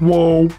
Whoa.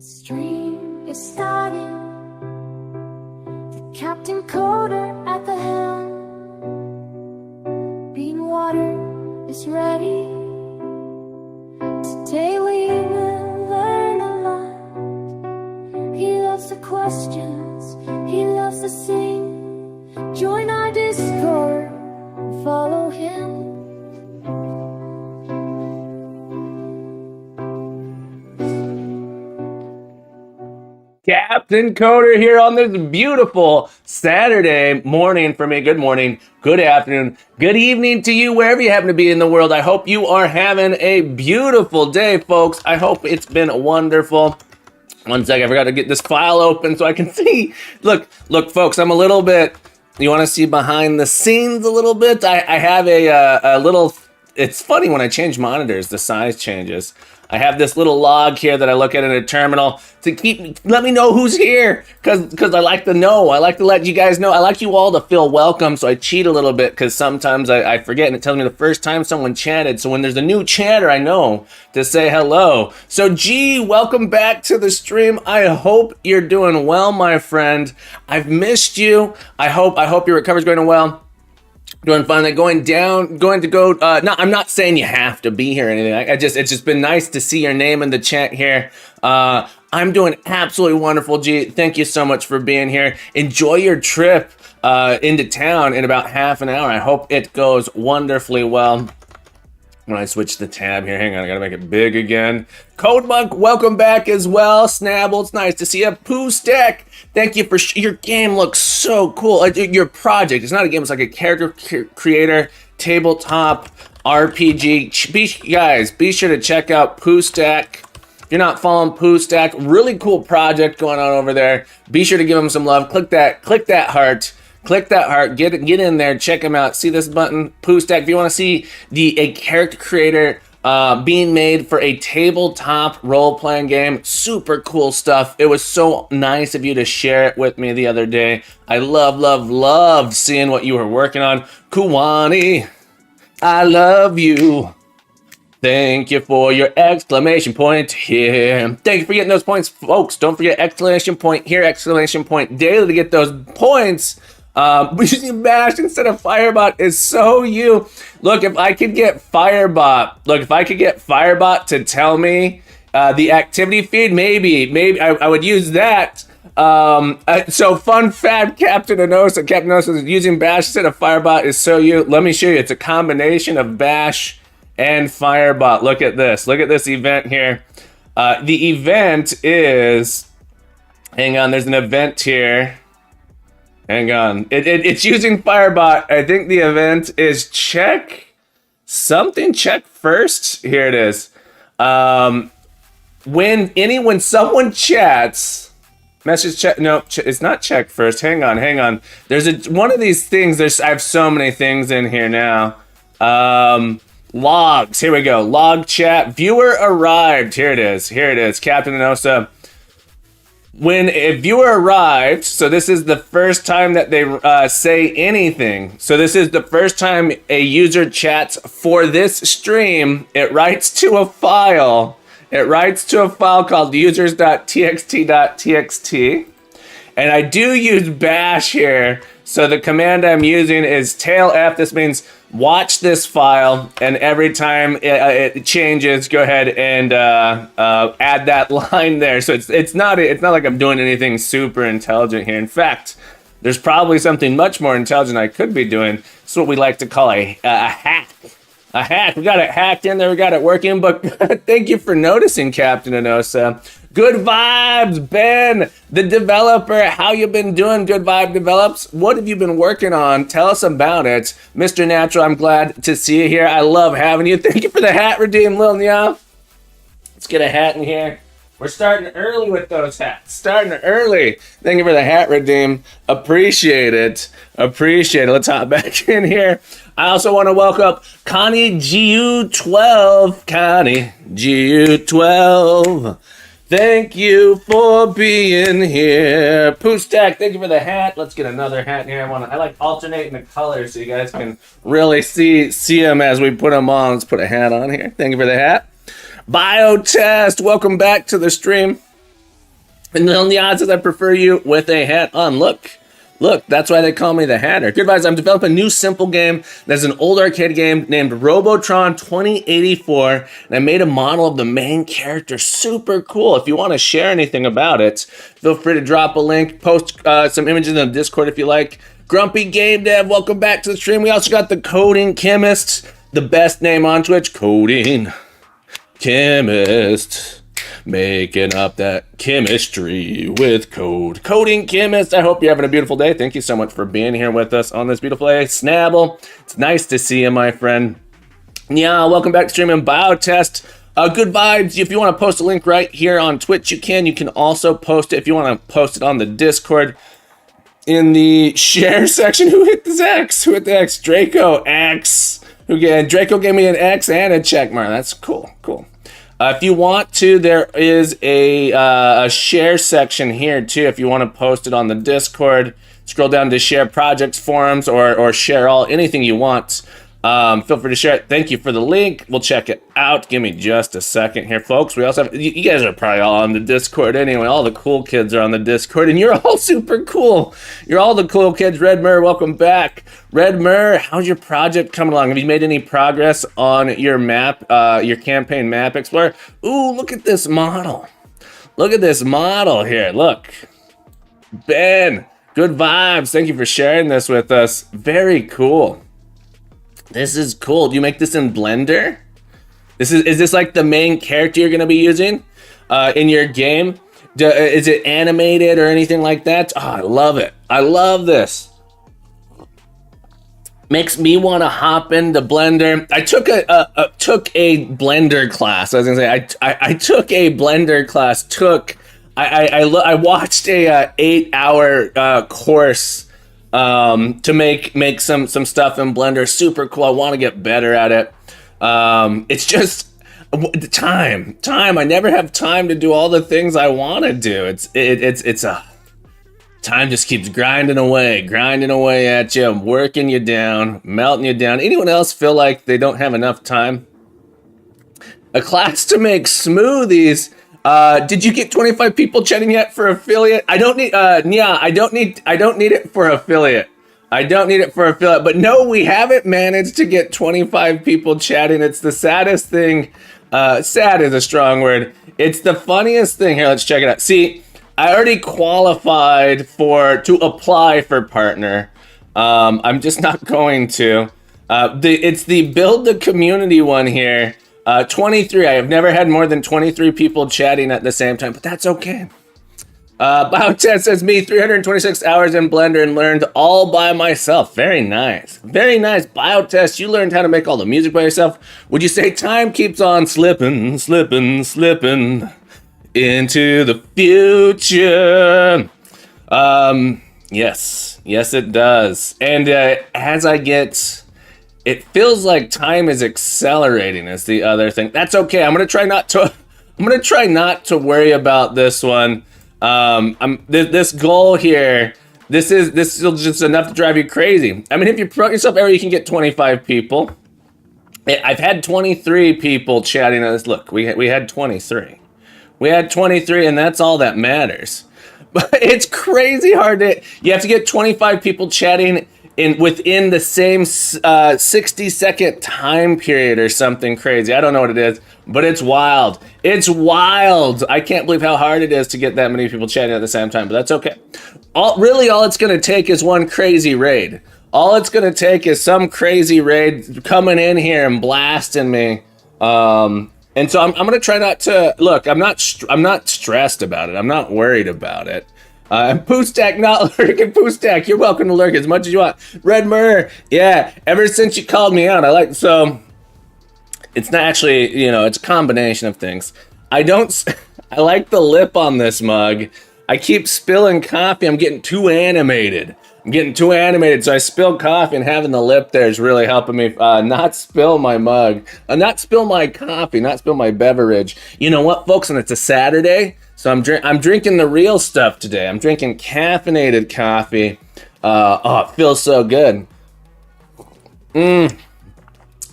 Stream is starting, the Captain Coder at the helm. Bean water is ready. Today we will learn a lot. He loves the questions, he loves to sing. Join our Discord and follow him. Captain Coder here on this beautiful Saturday morning for me. Good morning, good afternoon, good evening to you, wherever you happen to be in the world. I hope you are having a beautiful day, folks. I hope it's been wonderful. One sec, I forgot to get this file open so I can see. Look, folks, I'm a little bit, you want to see behind the scenes a little bit? I have a little it's funny when I change monitors, the size changes. I have this little log here that I look at in a terminal to let me know who's here, because I like to know. I like to let you guys know. I like you all to feel welcome, so I cheat a little bit because sometimes I forget, and it tells me the first time someone chatted. So when there's a new chatter, I know to say hello. So G, welcome back to the stream. I hope you're doing well, my friend. I've missed you. I hope your recovery's going well. Doing fine. Like going to go. No, I'm not saying you have to be here or anything. It's just been nice to see your name in the chat here. I'm doing absolutely wonderful, G. Thank you so much for being here. Enjoy your trip into town in about half an hour. I hope it goes wonderfully well. When I switch the tab here, hang on, I gotta make it big again. Code Monk, welcome back as well. Snabble, it's nice to see you. Pooh Stack, thank you for your game looks so cool. Your project, it's not a game, it's like a character creator, tabletop RPG. Guys, be sure to check out Pooh Stack. If you're not following Pooh Stack, really cool project going on over there. Be sure to give him some love. Click that heart. Click that heart, get in there, check them out. See this button, Pooh Stack. If you want to see a character creator being made for a tabletop role-playing game, super cool stuff. It was so nice of you to share it with me the other day. I loved seeing what you were working on. Kuwani, I love you. Thank you for your exclamation point here. Thank you for getting those points, folks. Don't forget exclamation point here, exclamation point daily to get those points. Using Bash instead of Firebot is so you. Look, if I could get Firebot to tell me the activity feed, maybe I would use that. So fun fact, Captain Anosa is using Bash instead of Firebot is so you. Let me show you. It's a combination of Bash and Firebot. Look at this event here. The event is, hang on, there's an event here. Hang on. It's using Firebot. I think the event is check first. Here it is. When someone chats, message check. No, it's not check first. Hang on. There's one of these things. I have so many things in here now. Logs. Here we go. Log chat. Viewer arrived. Here it is. Captain Anosa. When a viewer arrived, so this is the first time that they say anything. So this is the first time a user chats for this stream. It writes to a file. Called users.txt.txt. And I do use bash here. So the command I'm using is tail F. This means watch this file, and every time it changes, go ahead and add that line there. So it's not like I'm doing anything super intelligent here. In fact, there's probably something much more intelligent I could be doing. It's what we like to call a hack. A hack. We got it hacked in there. We got it working. But thank you for noticing, Captain Anosa. Good vibes, Ben, the developer. How you been doing, Good Vibe Develops? What have you been working on? Tell us about it. Mr. Natural, I'm glad to see you here. I love having you. Thank you for the hat redeem, Lil Nya. Let's get a hat in here. We're starting early with those hats. Starting early. Thank you for the hat redeem. Appreciate it. Let's hop back in here. I also want to welcome Connie GU12. Connie GU12. Thank you for being here. Pooh Stack, thank you for the hat. Let's get another hat here. I like alternating the colors so you guys can really see them as we put them on. Let's put a hat on here. Thank you for the hat. Biotest, welcome back to the stream. And on the odds is I prefer you with a hat on. Look, that's why they call me the Hatter. Good vibes, I'm developing a new simple game that's an old arcade game named Robotron 2084, and I made a model of the main character. Super cool. If you want to share anything about it, feel free to drop a link, post some images in the Discord if you like. Grumpy Game Dev, welcome back to the stream. We also got the Coding Chemist, the best name on Twitch, Coding Chemist. Making up that chemistry with code. Coding Chemist, I hope you're having a beautiful day. Thank you so much for being here with us on this beautiful day. Snabble, it's nice to see you, my friend. Yeah, welcome back to streaming Biotest. Good vibes. If you want to post a link right here on Twitch, you can. You can also post it if you want to post it on the Discord in the share section. Who hit the X? Draco X. Draco gave me an X and a check mark. That's cool. If you want to, there is a share section here too. If you want to post it on the Discord, scroll down to share projects, forums, or share anything you want. Feel free to share it. Thank you for the link. We'll check it out. Give me just a second here, folks. We also have, you guys are probably all on the Discord anyway. All the cool kids are on the Discord, and you're all super cool. You're all the cool kids. Red Mur, welcome back. Red Mur, how's your project coming along? Have you made any progress on your map, your campaign map explorer? Ooh, look at this model. Look at this model here. Look. Ben, good vibes. Thank you for sharing this with us. Very cool. This is cool. Do you make this in Blender? Is this like the main character you're gonna be using in your game? Is it animated or anything like that? Oh, I love it. I love this. Makes me want to hop into Blender. I took a Blender class. I was gonna say I took a Blender class. I watched a 8-hour course to make some stuff in Blender. Super cool. I want to get better at it. It's just the time. I never have time to do all the things I want to do. Time just keeps grinding away at you, working you down, melting you down. Anyone else feel like they don't have enough time? A class to make smoothies. Did you get 25 people chatting yet for affiliate? I don't need, Nia, I don't need it for affiliate. But no, we haven't managed to get 25 people chatting. It's the saddest thing. Sad is a strong word. It's the funniest thing. Here, let's check it out. See, I already qualified to apply for partner. I'm just not going to. It's the build the community one here. 23. I have never had more than 23 people chatting at the same time, but that's okay. Biotest says me 326 hours in Blender and learned all by myself. Very nice. Very nice. Biotest, you learned how to make all the music by yourself. Would you say time keeps on slipping into the future? Yes, it does. And as I get, it feels like time is accelerating is the other thing. That's okay. I'm gonna try not to worry about this one. This goal here, this is just enough to drive you crazy. I mean, if you promote yourself everywhere, you can get 25 people. I've had 23 people chatting on this. Look, we had 23. We had 23, and that's all that matters. But it's crazy hard you have to get 25 people chatting within the same 60-second time period or something crazy. I don't know what it is, but it's wild. It's wild. I can't believe how hard it is to get that many people chatting at the same time, but that's okay. All it's going to take is one crazy raid. All it's going to take is some crazy raid coming in here and blasting me. And so I'm going to try not to look. I'm not stressed about it. I'm not worried about it. Poostack not lurking. Poostack, you're welcome to lurk as much as you want. Red Mur, yeah. Ever since you called me out, it's not actually, it's a combination of things. I like the lip on this mug. I keep spilling coffee. I'm getting too animated. So I spilled coffee, and having the lip there is really helping me not spill my mug, not spill my coffee, not spill my beverage. You know what, folks? And it's a Saturday, so I'm drinking the real stuff today. I'm drinking caffeinated coffee. It feels so good.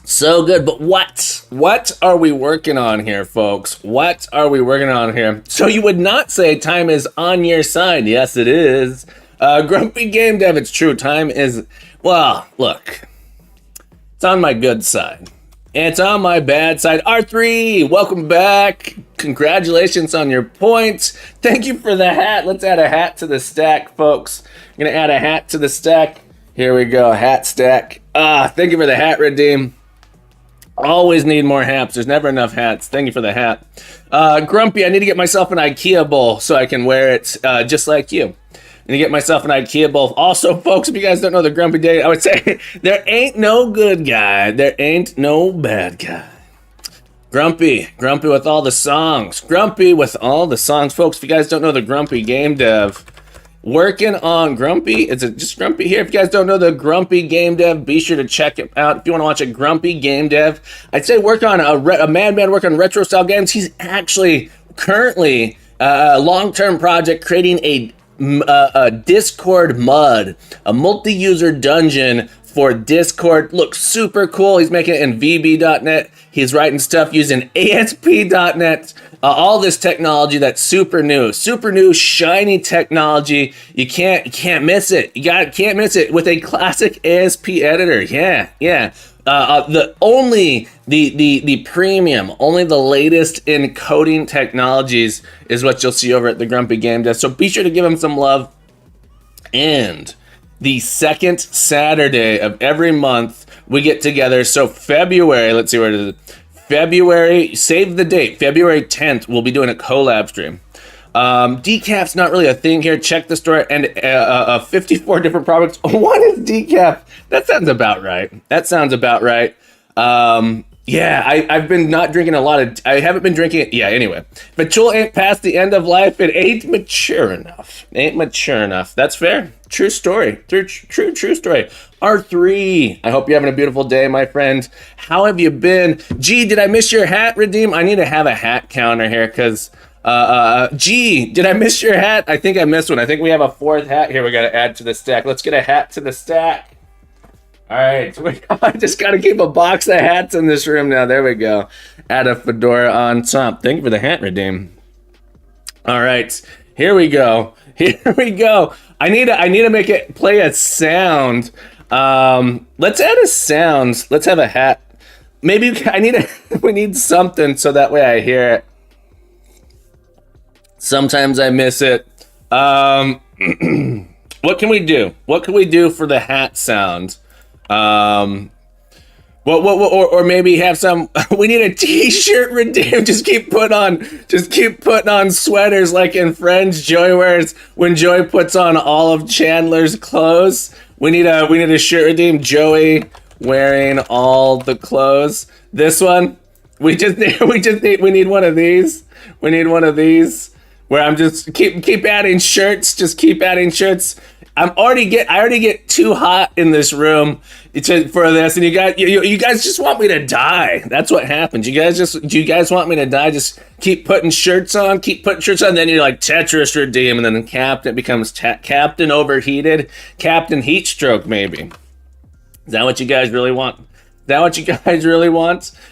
So good. But what are we working on here, folks? What are we working on here? So you would not say time is on your side. Yes, it is. Grumpy Game Dev, it's true. Time is, well, look, it's on my good side. And it's on my bad side. R3, welcome back. Congratulations on your points. Thank you for the hat. Let's add a hat to the stack, folks. I'm going to add a hat to the stack. Here we go, hat stack. Thank you for the hat, Redeem. Always need more hats. There's never enough hats. Thank you for the hat. Grumpy, I need to get myself an IKEA bowl so I can wear it just like you. And to get myself an IKEA bowl. Also, folks, if you guys don't know the Grumpy Day, I would say there ain't no good guy. There ain't no bad guy. Grumpy with all the songs. Folks, if you guys don't know the Grumpy Game Dev, working on Grumpy. Is it just Grumpy here? If you guys don't know the Grumpy Game Dev, be sure to check it out. If you want to watch a Grumpy Game Dev, I'd say work on a madman work on retro style games. He's actually currently a long-term project creating a Discord mud, a multi-user dungeon for Discord. Looks super cool. He's making it in VB.net. He's writing stuff using ASP.net. All this technology that's super new, shiny technology. You can't miss it. Can't miss it with a classic ASP editor. Yeah. The premium, only the latest in coding technologies is what you'll see over at the Grumpy Game Dev. So be sure to give him some love. And the second Saturday of every month, we get together. So February, let's see where it is. February, save the date, February 10th, we'll be doing a collab stream. Decaf's not really a thing here. Check the store, and 54 different products. What is decaf? That sounds about right. Yeah, I've been not drinking a lot of, I haven't been drinking it. Yeah, anyway. But Joel ain't past the end of life. It ain't mature enough. That's fair. True story. True story. R3, I hope you're having a beautiful day, my friend. How have you been? Gee, did I miss your hat, Redeem? I need to have a hat counter here, because, gee, did I miss your hat? I think I missed one. I think we have a fourth hat here we got to add to the stack. Let's get a hat to the stack. All right, I just got to keep a box of hats in this room now. There we go. Add a fedora on top. Thank you for the hat, Redeem. All right, here we go. I need to make it play a sound. Let's add a sound. Let's have a hat. Maybe we need something so that way I hear it. Sometimes I miss it. What can we do? What can we do for the hat sound? Or maybe have some. We need a T-shirt, Redeem. Just keep putting on sweaters like in Friends. Joy wears when Joy puts on all of Chandler's clothes. We need a shirt, Redeem. Joey wearing all the clothes. This one. We need one of these. We need one of these. Where I'm just keep adding shirts. Just keep adding shirts. I already get too hot in this room for this, and you guys just want me to die. That's what happens. Do you guys want me to die? Just keep putting shirts on, then you're like Tetris, Redeem, and then Captain becomes Captain Overheated, Captain Heatstroke, maybe. Is that what you guys really want?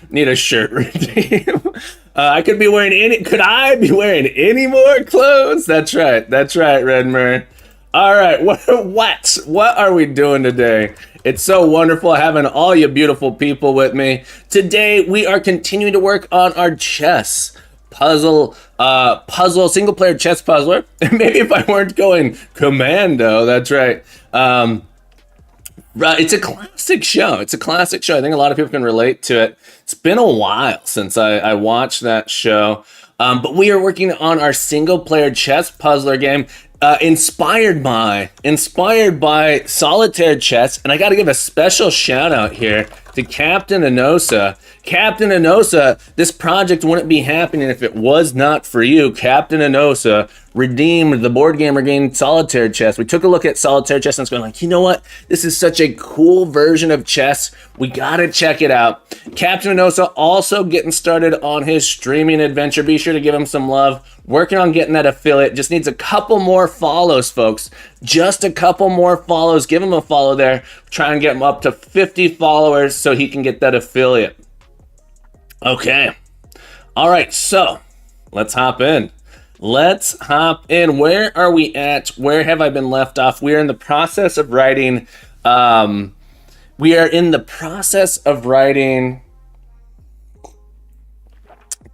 Need a shirt, Redeem. Could I be wearing any more clothes? That's right, Redmer. All right, what are we doing today? It's so wonderful having all you beautiful people with me. Today, we are continuing to work on our chess puzzle, single player chess puzzler. Maybe if I weren't going commando, that's right. Right, it's a classic show. I think a lot of people can relate to it. It's been a while since I watched that show. But we are working on our single player chess puzzler game. Inspired by solitaire chess, and I got to give a special shout out here to Captain Enosa. Captain Enosa, this project wouldn't be happening if it was not for you. Captain Enosa redeemed the board gamer game Solitaire Chess. We took a look at Solitaire Chess and it's going like, you know what? This is such a cool version of chess. We got to check it out. Captain Enosa also getting started on his streaming adventure. Be sure to give him some love. Working on getting that affiliate. Just needs a couple more follows, folks. Just a couple more follows. Give him a follow there. Try and get him up to 50 followers so he can get that affiliate. Okay. All right, so let's hop in. Where are we at? Where have I been left off? We are in the process of writing.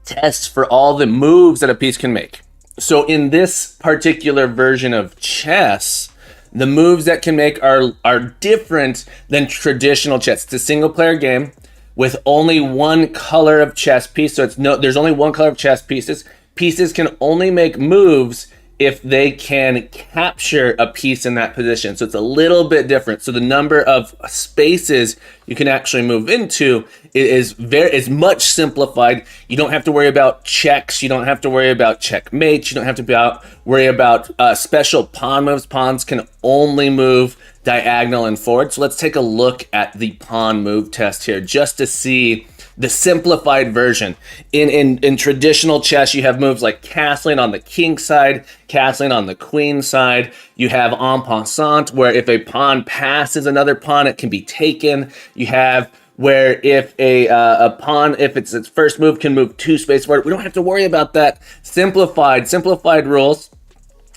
Tests for all the moves that a piece can make. So in this particular version of chess, the moves that can make are different than traditional chess. It's a single player game with only one color of chess piece. So there's only one color of chess pieces. Pieces can only make moves if they can capture a piece in that position. So it's a little bit different. So the number of spaces you can actually move into is much simplified. You don't have to worry about checks. You don't have to worry about checkmates. You don't have to worry about special pawn moves. Pawns can only move diagonal and forward. So let's take a look at the pawn move test here just to see the simplified version. In traditional chess, you have moves like castling on the king side, castling on the queen side. You have en passant, where if a pawn passes another pawn, it can be taken. You have where if a pawn, if it's its first move, can move 2 spaces forward. We don't have to worry about that. Simplified rules.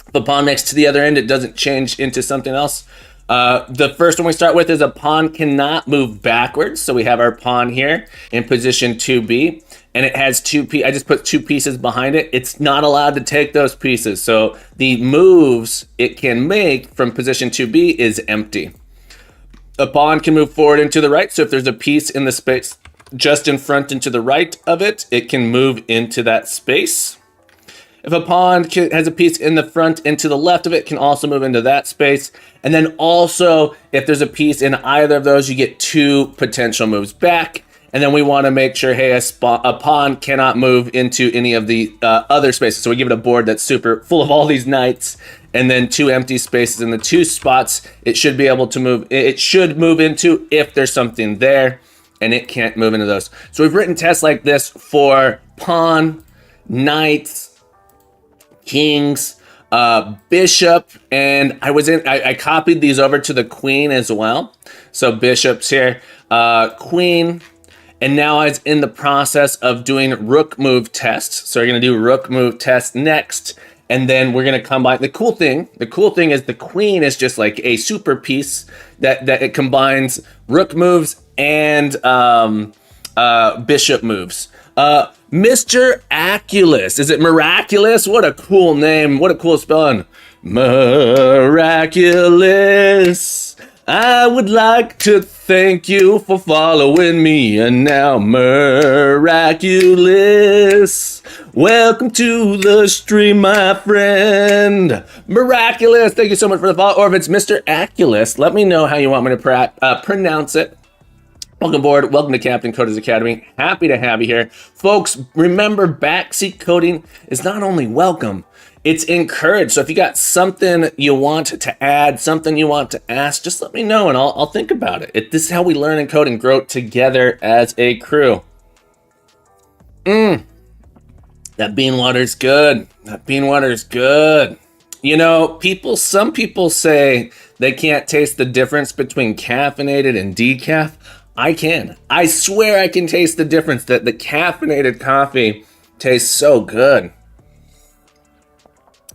If a pawn next to the other end, it doesn't change into something else. The first one we start with is a pawn cannot move backwards. So we have our pawn here in position 2B, and it has I just put 2 pieces behind it. It's not allowed to take those pieces. So the moves it can make from position 2B is empty. A pawn can move forward and to the right. So if there's a piece in the space just in front and to the right of it, it can move into that space. If a pawn has a piece in the front and to the left of it, can also move into that space. And then also, if there's a piece in either of those, you get 2 potential moves back. And then we want to make sure, hey, a pawn cannot move into any of the other spaces. So we give it a board that's super full of all these knights, and then 2 empty spaces in the 2 spots it should be able to move. It should move into if there's something there, and it can't move into those. So we've written tests like this for pawn, knights, kings, bishop, and I copied these over to the queen as well. So bishops here, queen, and now I was in the process of doing rook move tests. So we're gonna do rook move test next, and then we're gonna combine. The cool thing is the queen is just like a super piece that it combines rook moves and bishop moves. Mr. Aculus. Is it miraculous? What a cool name. What a cool spelling. Miraculous. I would like to thank you for following me. And now, Miraculous. Welcome to the stream, my friend. Miraculous. Thank you so much for the follow. Or if it's Mr. Aculus, let me know how you want me to pronounce it. Welcome aboard. Welcome to Captain Coders Academy. Happy to have you here. Folks, remember, backseat coding is not only welcome, it's encouraged. So if you got something you want to add, something you want to ask, just let me know and I'll think about it. This is how we learn and code and grow together as a crew. That bean water's good. That bean water's good. You know, some people say they can't taste the difference between caffeinated and decaf. I can. I swear I can taste the difference, that the caffeinated coffee tastes so good.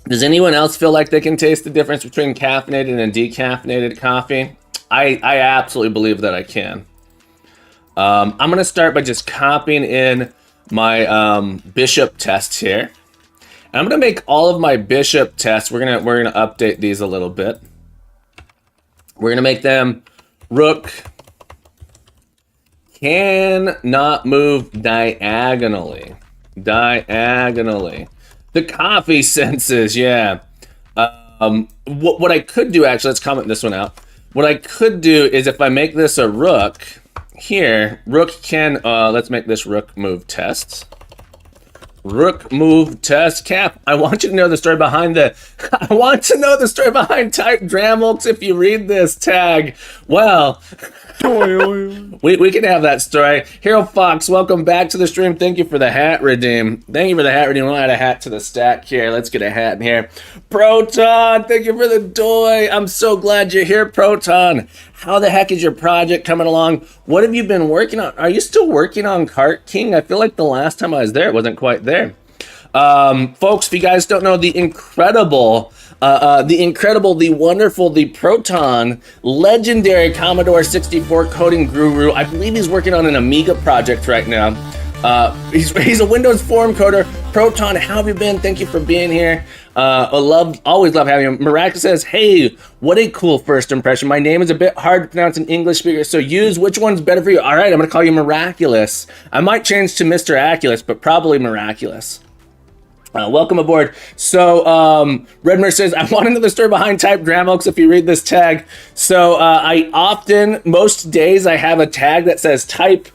Does anyone else feel like they can taste the difference between caffeinated and decaffeinated coffee? I absolutely believe that I can. I'm going to start by just copying in my bishop tests here. And I'm going to make all of my bishop tests. We're going to update these a little bit. We're going to make them rook cannot move diagonally. The coffee senses, yeah. What I could do, actually, let's comment this one out. What I could do is if I make this a rook here, rook can, let's make this rook move test. Rook move test cap. I want you to know the story behind I want to know the story behind Type Dramulks if you read this tag. Well, we can have that story. Hero Fox, welcome back to the stream. Thank you for the hat redeem. Thank you for the hat redeem. We'll add a hat to the stack here. Let's get a hat in here. Proton, thank you for the doy. I'm so glad you're here, Proton. How the heck is your project coming along? What have you been working on? Are you still working on Cart King? I feel like the last time I was there, it wasn't quite there. Folks, if you guys don't know, the incredible, the wonderful, the Proton, legendary Commodore 64 coding guru. I believe he's working on an Amiga project right now. He's a Windows form coder. Proton, how have you been? Thank you for being here. Always love having you. Miraculous says, hey, what a cool first impression. My name is a bit hard to pronounce in English speaker, so use which one's better for you. All right, I'm gonna call you Miraculous. I might change to Mr. Aculus, but probably Miraculous. Welcome aboard. So, Redmer says, I want to know the story behind Type Dramux if you read this tag. So, most days I have a tag that says Type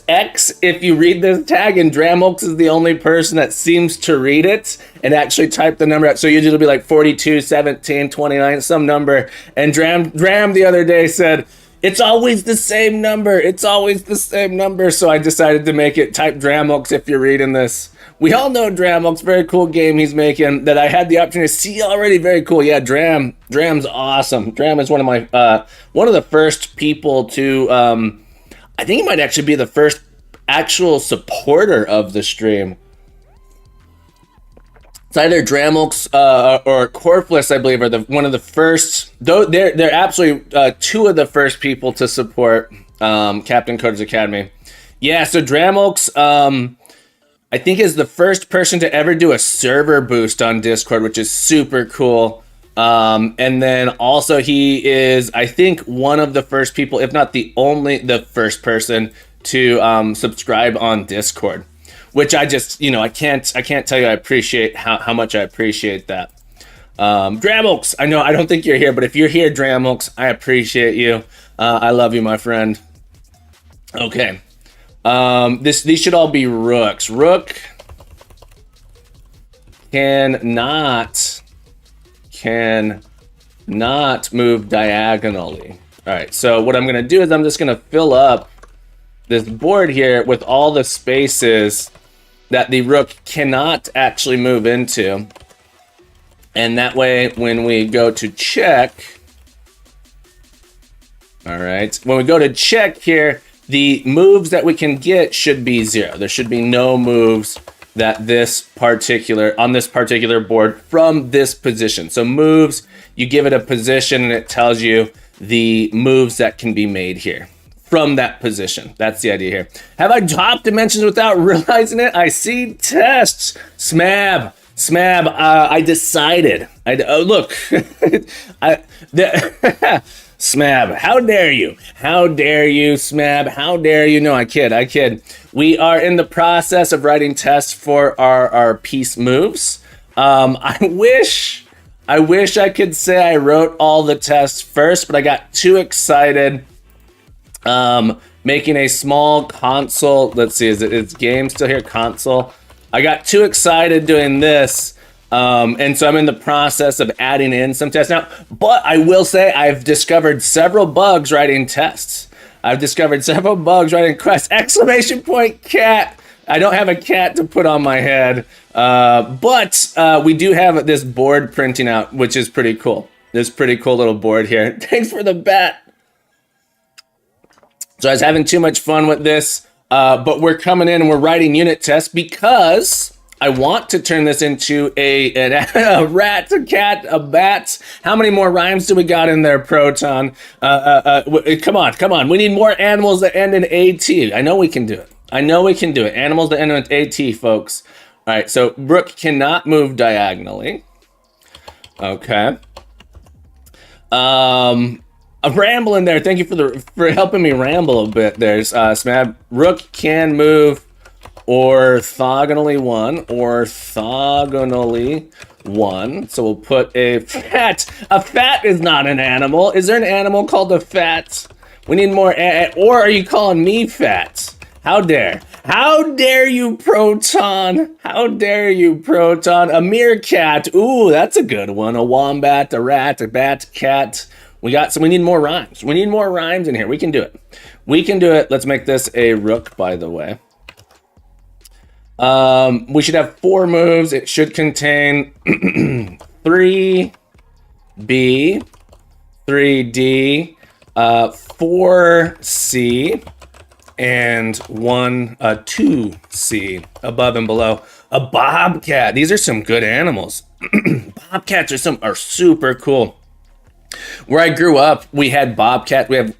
X if you read this tag, and Dramux is the only person that seems to read it and actually type the number out. So usually it'll be like 42, 17, 29, some number. And Dram the other day said, it's always the same number. It's always the same number. So I decided to make it Type Dramux if you're reading this. We all know Dramux, very cool game he's making that I had the opportunity to see already. Very cool. Yeah, Dram's awesome. Dram is one of my one of the first people to I think he might actually be the first actual supporter of the stream. It's either Dramux or Corfless, I believe, are one of the first. Though they're absolutely two of the first people to support Captain Coder's Academy. Yeah, so Dramux, I think, is the first person to ever do a server boost on Discord, which is super cool. And then also he is, I think, one of the first people, if not the first person to subscribe on Discord. Which I just, I can't tell you I appreciate how much I appreciate that. Dramux, I know I don't think you're here, but if you're here, Dramux, I appreciate you. I love you, my friend. Okay. These should all be rooks. Rook cannot move diagonally. All right, so what I'm gonna do is I'm just gonna fill up this board here with all the spaces that the rook cannot actually move into. And that way, when we go to check, all right, when we go to check here, the moves that we can get should be 0. There should be no moves that on this particular board from this position. So moves, you give it a position and it tells you the moves that can be made here from that position. That's the idea here. Have I dropped dimensions without realizing it? I see tests. Smab, I decided. Look, Smab, how dare you? How dare you, Smab? How dare you? No, I kid. We are in the process of writing tests for our piece moves. I wish I could say I wrote all the tests first, but I got too excited making a small console. Let's see, is game still here? Console. I got too excited doing this. And so I'm in the process of adding in some tests now, but I will say I've discovered several bugs writing tests. I've discovered several bugs writing quests. Exclamation point cat. I don't have a cat to put on my head, but we do have this board printing out, which is pretty cool. This pretty cool little board here. Thanks for the bat. So I was having too much fun with this, but we're coming in and we're writing unit tests because I want to turn this into a rat, a cat, a bat. How many more rhymes do we got in there, Proton? Come on. We need more animals that end in AT. I know we can do it. Animals that end with AT, folks. All right, so Rook cannot move diagonally. Okay. I'm rambling there. Thank you for helping me ramble a bit. There's Smab. Rook can move orthogonally one. So we'll put a fat. A fat is not an animal. Is there an animal called a fat? We need more. Or are you calling me fat? How dare you, Proton? How dare you, Proton? A meerkat. Ooh, that's a good one. A wombat, a rat, a bat, cat. We need more rhymes. We need more rhymes in here. We can do it. Let's make this a rook, by the way. We should have 4 moves. It should contain 3B, 3D, 4C, and 2C above and below. A bobcat. These are some good animals. Bobcats are super cool. Where I grew up, we had bobcat. We have,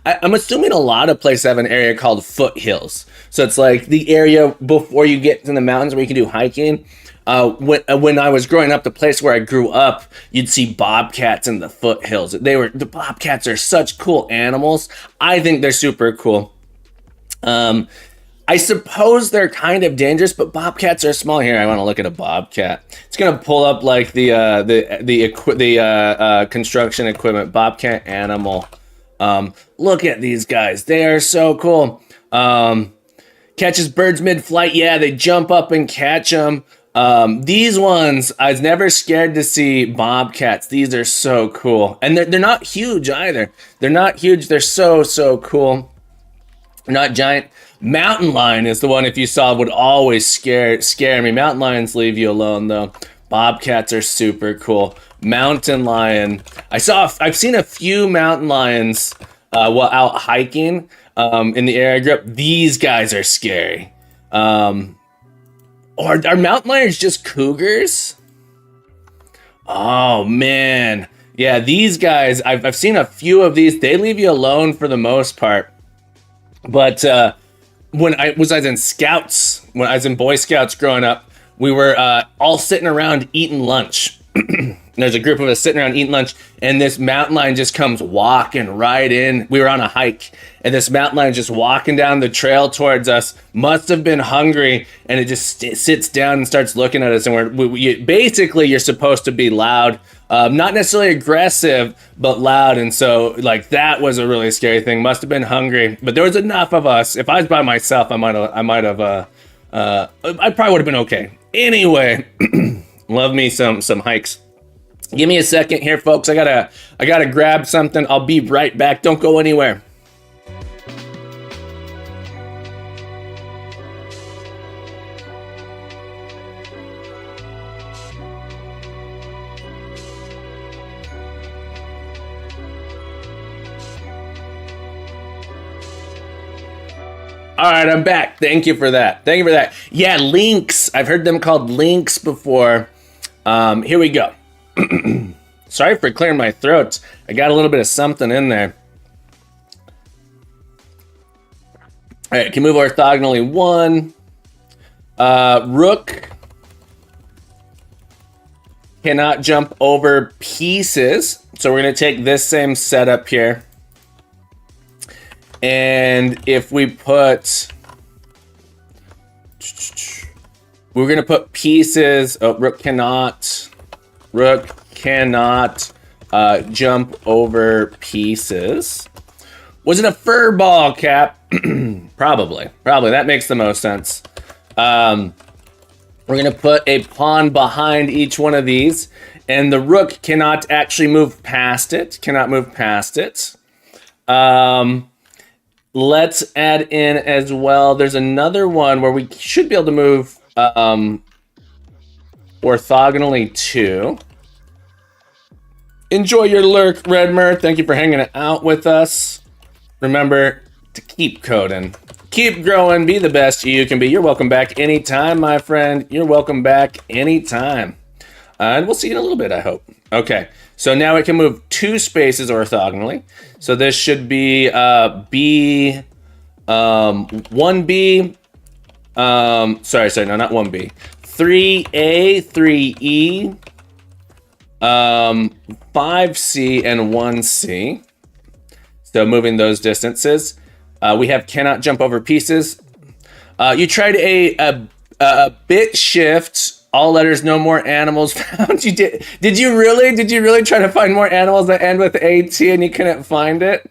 I'm assuming a lot of places have an area called foothills. So it's like the area before you get to the mountains where you can do hiking. When I was growing up, the place where I grew up, you'd see bobcats in the foothills. The bobcats are such cool animals. I think they're super cool. I I suppose they're kind of dangerous, but bobcats are small. Here, I want to look at a bobcat. It's gonna pull up like the construction equipment bobcat animal. Look at these guys; they are so cool. Catches birds mid-flight. Yeah, they jump up and catch them. These ones, I was never scared to see bobcats. These are so cool, and they're not huge either. They're not huge. They're so cool. They're not giant. Mountain lion is the one, if you saw, would always scare me. Mountain lions leave you alone though. Bobcats are super cool. Mountain lion. I've seen a few mountain lions while out hiking in the area I grew up. These guys are scary. Or are mountain lions just cougars? Oh man. Yeah, these guys, I've seen a few of these. They leave you alone for the most part. But when I was in Scouts, when I was in Boy Scouts growing up, we were all sitting around eating lunch. There's a group of us sitting around eating lunch, and this mountain lion just comes walking right in. We were on a hike, and this mountain lion just walking down the trail towards us. Must have been hungry, and it just sits down and starts looking at us. And basically, you're supposed to be loud, not necessarily aggressive, but loud. And so, like, that was a really scary thing. Must have been hungry, but there was enough of us. If I was by myself, I might have. I probably would have been okay. Anyway, love me some hikes. Give me a second here, folks. I gotta grab something. I'll be right back. Don't go anywhere. All right, I'm back. Thank you for that. Yeah, lynx. I've heard them called lynx before. Here we go. Sorry for clearing my throat. I got a little bit of something in there. All right, can move orthogonally 1. Rook cannot jump over pieces. So we're going to take this same setup here. And if we put... We're going to put pieces... Oh, rook cannot jump over pieces. Was it a fur ball, Cap? Probably. That makes the most sense. We're going to put a pawn behind each one of these, and the rook cannot actually move past it. Let's add in as well. There's another one where we should be able to move orthogonally 2. Enjoy your lurk, Redmer. Thank you for hanging out with us. Remember to keep coding, keep growing, be the best you can be. You're welcome back anytime, my friend. You're welcome back anytime. And we'll see you in a little bit, I hope. Okay, so now it can move 2 spaces orthogonally. So this should be B, 1B, sorry, no, not 1B. 3A, 3E, 5C, and 1C. So moving those distances. We have cannot jump over pieces. You tried a bit shift. All letters, no more animals found. You did. Did you really try to find more animals that end with AT and you couldn't find it?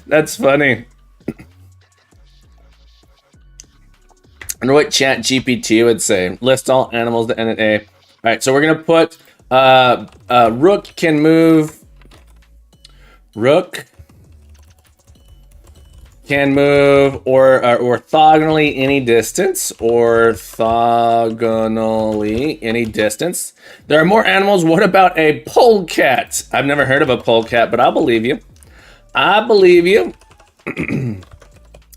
That's funny. I wonder what Chat GPT would say. List all animals that end in A. All right, so we're gonna put rook can move. Rook can move orthogonally any distance. Orthogonally any distance. There are more animals. What about a polecat? I've never heard of a polecat, but I'll believe you.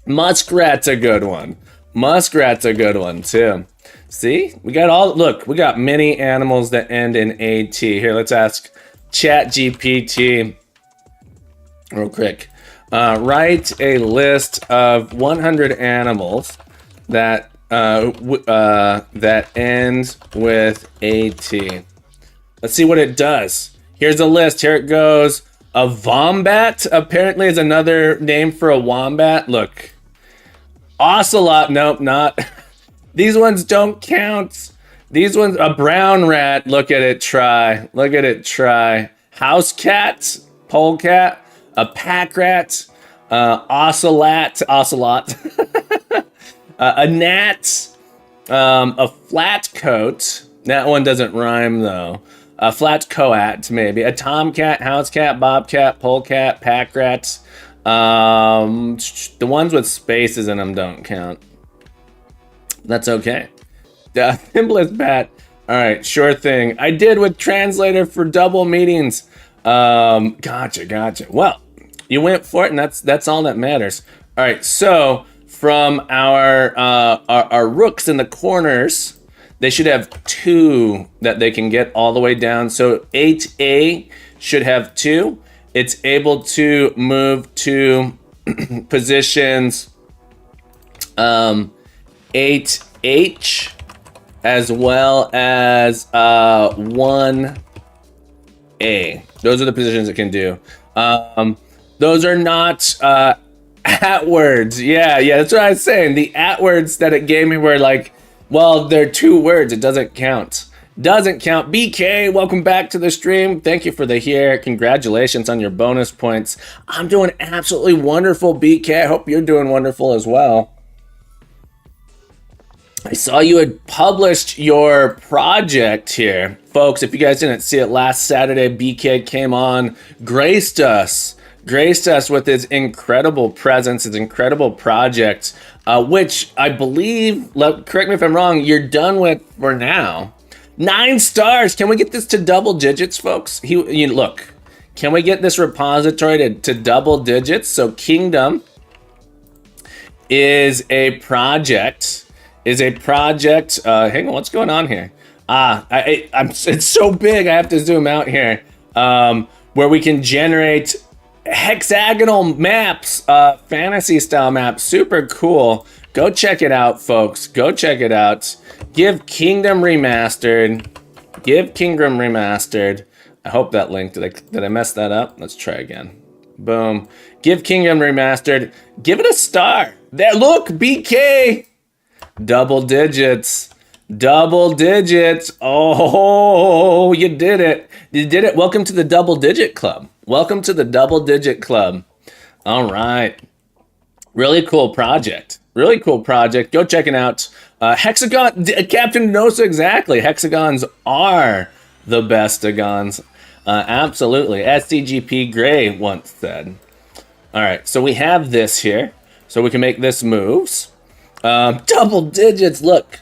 Muskrat's a good one. Too. See, we got many animals that end in AT. Here, let's ask ChatGPT real quick. Write a list of 100 animals that that end with AT. Let's see what it does. Here's a list. Here it goes. A wombat apparently is another name for a wombat. Look. Ocelot, nope, not. These ones don't count. These ones, a brown rat, look at it try. Look at it try. House cat, polecat, a pack rat, ocelot, a gnat, a flat coat. That one doesn't rhyme though. A flat coat, maybe. A tomcat, house cat, bobcat, polecat, pack rat. The ones with spaces in them don't count. That's okay. Thimbless bat. All right, sure thing. I did with translator for double meetings. Gotcha. Well, you went for it, and that's all that matters. All right, so from our rooks in the corners, they should have 2 that they can get all the way down. So 8A should have 2. It's able to move to positions 8H as well as 1A. Those are the positions it can do. Those are not at words. Yeah, that's what I was saying. The at words that it gave me were like, well, they're 2 words. It doesn't count. Doesn't count. BK, welcome back to the stream. Thank you for the here. Congratulations on your bonus points. I'm doing absolutely wonderful, BK. I hope you're doing wonderful as well. I saw you had published your project here. Folks, if you guys didn't see it last Saturday, BK came on, graced us with his incredible presence, his incredible project, which I believe, correct me if I'm wrong, you're done with for now. 9 stars. Can we get this to double digits, folks? Look, can we get this repository to double digits? So Kingdom is a project. Hang on, what's going on here? It's so big. I have to zoom out here. Where we can generate hexagonal maps, fantasy style maps. Super cool. Go check it out, folks. Go check it out. Give Kingdom Remastered. I hope that link, did I mess that up? Let's try again. Boom. Give Kingdom Remastered. Give it a star. There, look, BK. Double digits. Oh, you did it. Welcome to the double digit club. All right. Really cool project. Go check it out. Hexagon, Captain knows exactly. Hexagons are the bestagons. Absolutely. SCGP Gray once said. All right, so we have this here. So we can make this moves. Double digits, look.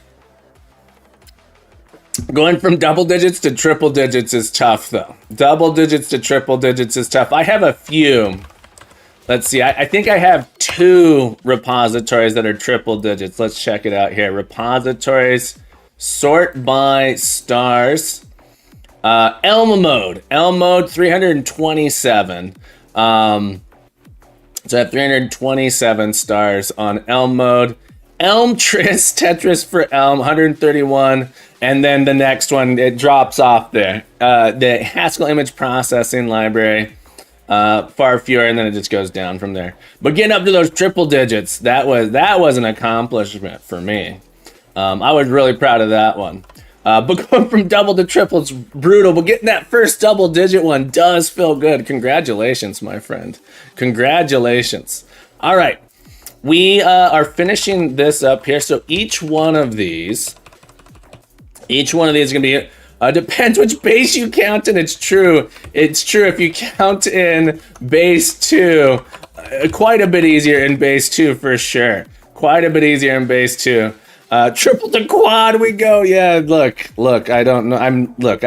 Going from double digits to triple digits is tough, though. Double digits to triple digits is tough. I have a few. Let's see. I think I have 2 repositories that are triple digits. Let's check it out here. Repositories, sort by stars. Elm mode 327. So I have 327 stars on Elm mode. Elm Tris, Tetris for Elm, 131. And then the next one, it drops off there. The Haskell image processing library, far fewer, and then it just goes down from there. But getting up to those triple digits, that was an accomplishment for me. I was really proud of that one. But going from double to triple is brutal. But getting that first double digit one does feel good. Congratulations, my friend. Congratulations. All right. We are finishing this up here. So each one of these is going to be, depends which base you count in. It's true. If you count in base 2, quite a bit easier in base 2 for sure. Triple to quad we go. Yeah, look, I don't know. I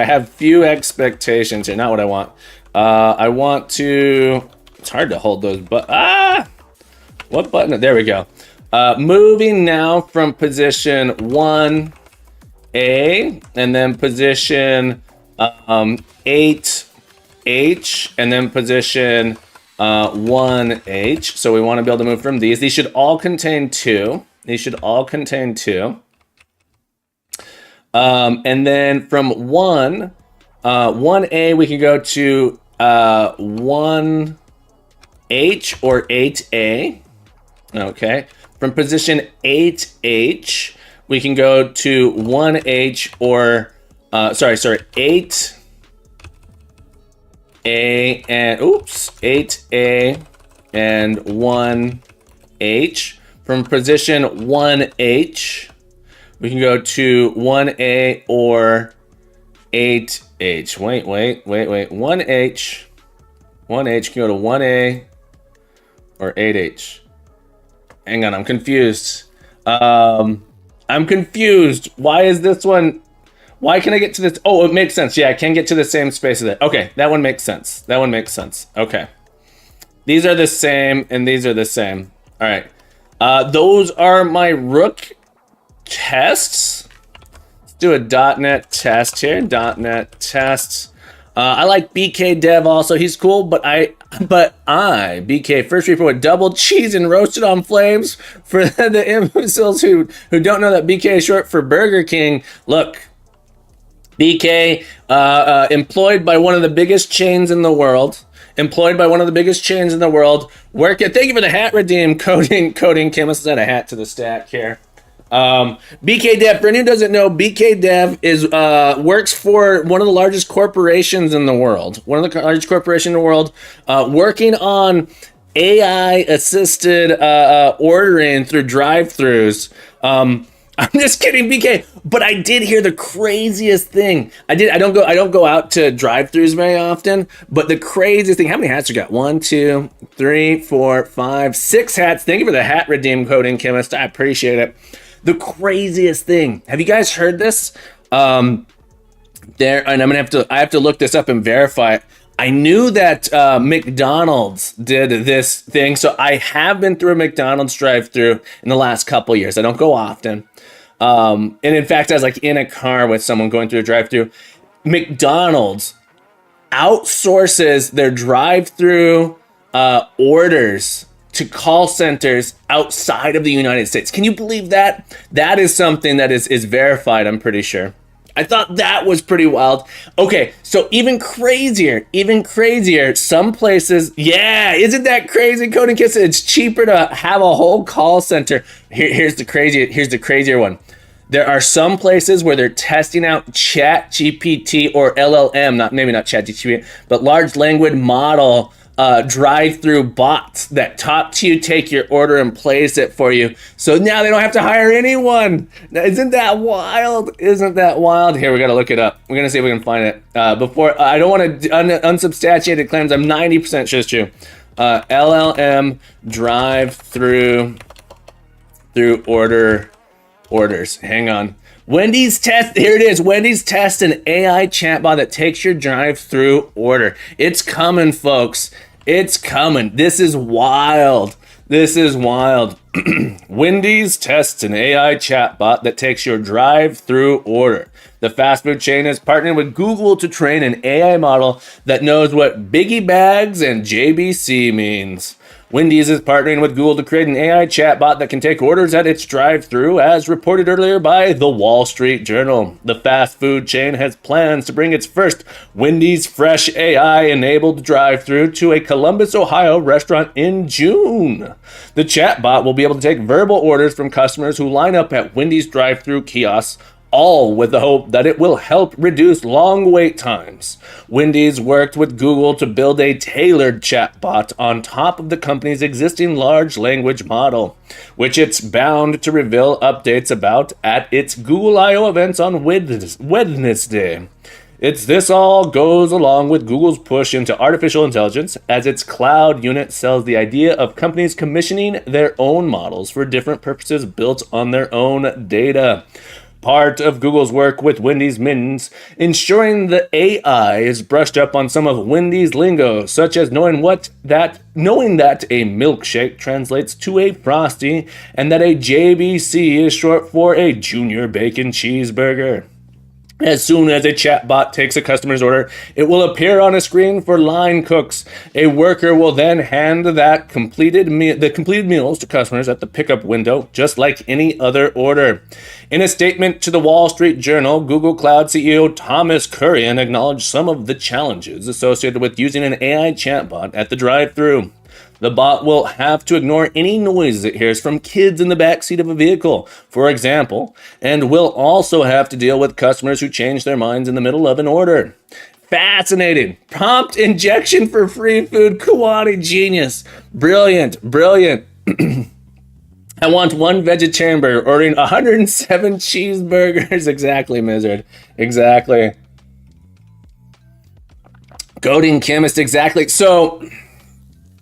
have few expectations here. Not what I want. I want to, it's hard to hold those, but, what button? There we go. Moving now from position 1A and then position 8H and then position 1H. So we want to be able to move from these. These should all contain 2. And then from 1A, we can go to 1H or 8A. Okay. From position 8H, we can go to 1H or, 8A and, 8A and 1H. From position 1H, we can go to 1A or 8H. Wait. 1H. 1H can go to 1A or 8H. Hang on, I'm confused. I'm confused. Why is this one? Why can I get to this? Oh, it makes sense. Yeah, I can get to the same space as it. Okay, that one makes sense. Okay. These are the same, and these are the same. All right. Those are my Rook tests. Let's do a .NET test here. .NET tests. I like BK Dev also. He's cool, but BK first report with double cheese and roasted on flames for the imbeciles who don't know that BK is short for Burger King. Look, BK, employed by one of the biggest chains in the world. Thank you for the hat redeem, coding chemist. Add a hat to the stack here. BK Dev, for anyone who doesn't know, BK Dev is works for one of the largest corporations in the world. Working on AI-assisted ordering through drive-thrus. I'm just kidding, BK. But I did hear the craziest thing. I don't go out to drive-thrus very often. But the craziest thing. How many hats you got? 1, 2, 3, 4, 5, 6 hats. Thank you for the hat redeem, coding chemist. I appreciate it. The craziest thing. Have you guys heard this? And I have to look this up and verify it. I knew that McDonald's did this thing, so I have been through a McDonald's drive-thru in the last couple years. I don't go often. And in fact, I was like in a car with someone going through a drive-thru. McDonald's outsources their drive-thru orders to call centers outside of the United States. Can you believe that? That is something that is verified, I'm pretty sure. I thought that was pretty wild. Okay, so even crazier, some places, yeah, isn't that crazy, Coding Kiss? It's cheaper to have a whole call center. Here's the crazier one. There are some places where they're testing out ChatGPT or LLM, maybe not ChatGPT, but large language model drive-through bots that talk to you, take your order, and place it for you. So now they don't have to hire anyone. Now, isn't that wild? Here, we got to look it up. We're going to see if we can find it. Before, I don't want to unsubstantiated claims. I'm 90% sure it's true. LLM drive-through orders. Hang on. Wendy's test, here it is. Wendy's test an AI chatbot that takes your drive-through order. It's coming, folks. It's coming. This is wild. Wendy's tests an AI chatbot that takes your drive-through order. The fast food chain has partnered with Google to train an AI model that knows what Biggie Bags and JBC means. Wendy's is partnering with Google to create an AI chatbot that can take orders at its drive-thru, as reported earlier by The Wall Street Journal. The fast food chain has plans to bring its first Wendy's Fresh AI-enabled drive-thru to a Columbus, Ohio restaurant in June. The chatbot will be able to take verbal orders from customers who line up at Wendy's drive-thru kiosks, all with the hope that it will help reduce long wait times. Wendy's worked with Google to build a tailored chatbot on top of the company's existing large language model, which it's bound to reveal updates about at its Google I/O events on Wednesday. This all goes along with Google's push into artificial intelligence, as its cloud unit sells the idea of companies commissioning their own models for different purposes built on their own data. Part of Google's work with Wendy's means ensuring the AI is brushed up on some of Wendy's lingo, such as knowing that a milkshake translates to a Frosty, and that a JBC is short for a Junior Bacon Cheeseburger. As soon as a chatbot takes a customer's order, it will appear on a screen for line cooks. A worker will then hand the completed meals to customers at the pickup window, just like any other order. In a statement to the Wall Street Journal, Google Cloud CEO Thomas Kurian acknowledged some of the challenges associated with using an AI chatbot at the drive-thru. The bot will have to ignore any noise it hears from kids in the backseat of a vehicle, for example, and will also have to deal with customers who change their minds in the middle of an order. Fascinating. Prompt injection for free food. Kuwani genius. Brilliant. Brilliant. I want one vegetarian burger, ordering 107 cheeseburgers. Exactly, Mizzard. Exactly. Coding chemist, exactly. So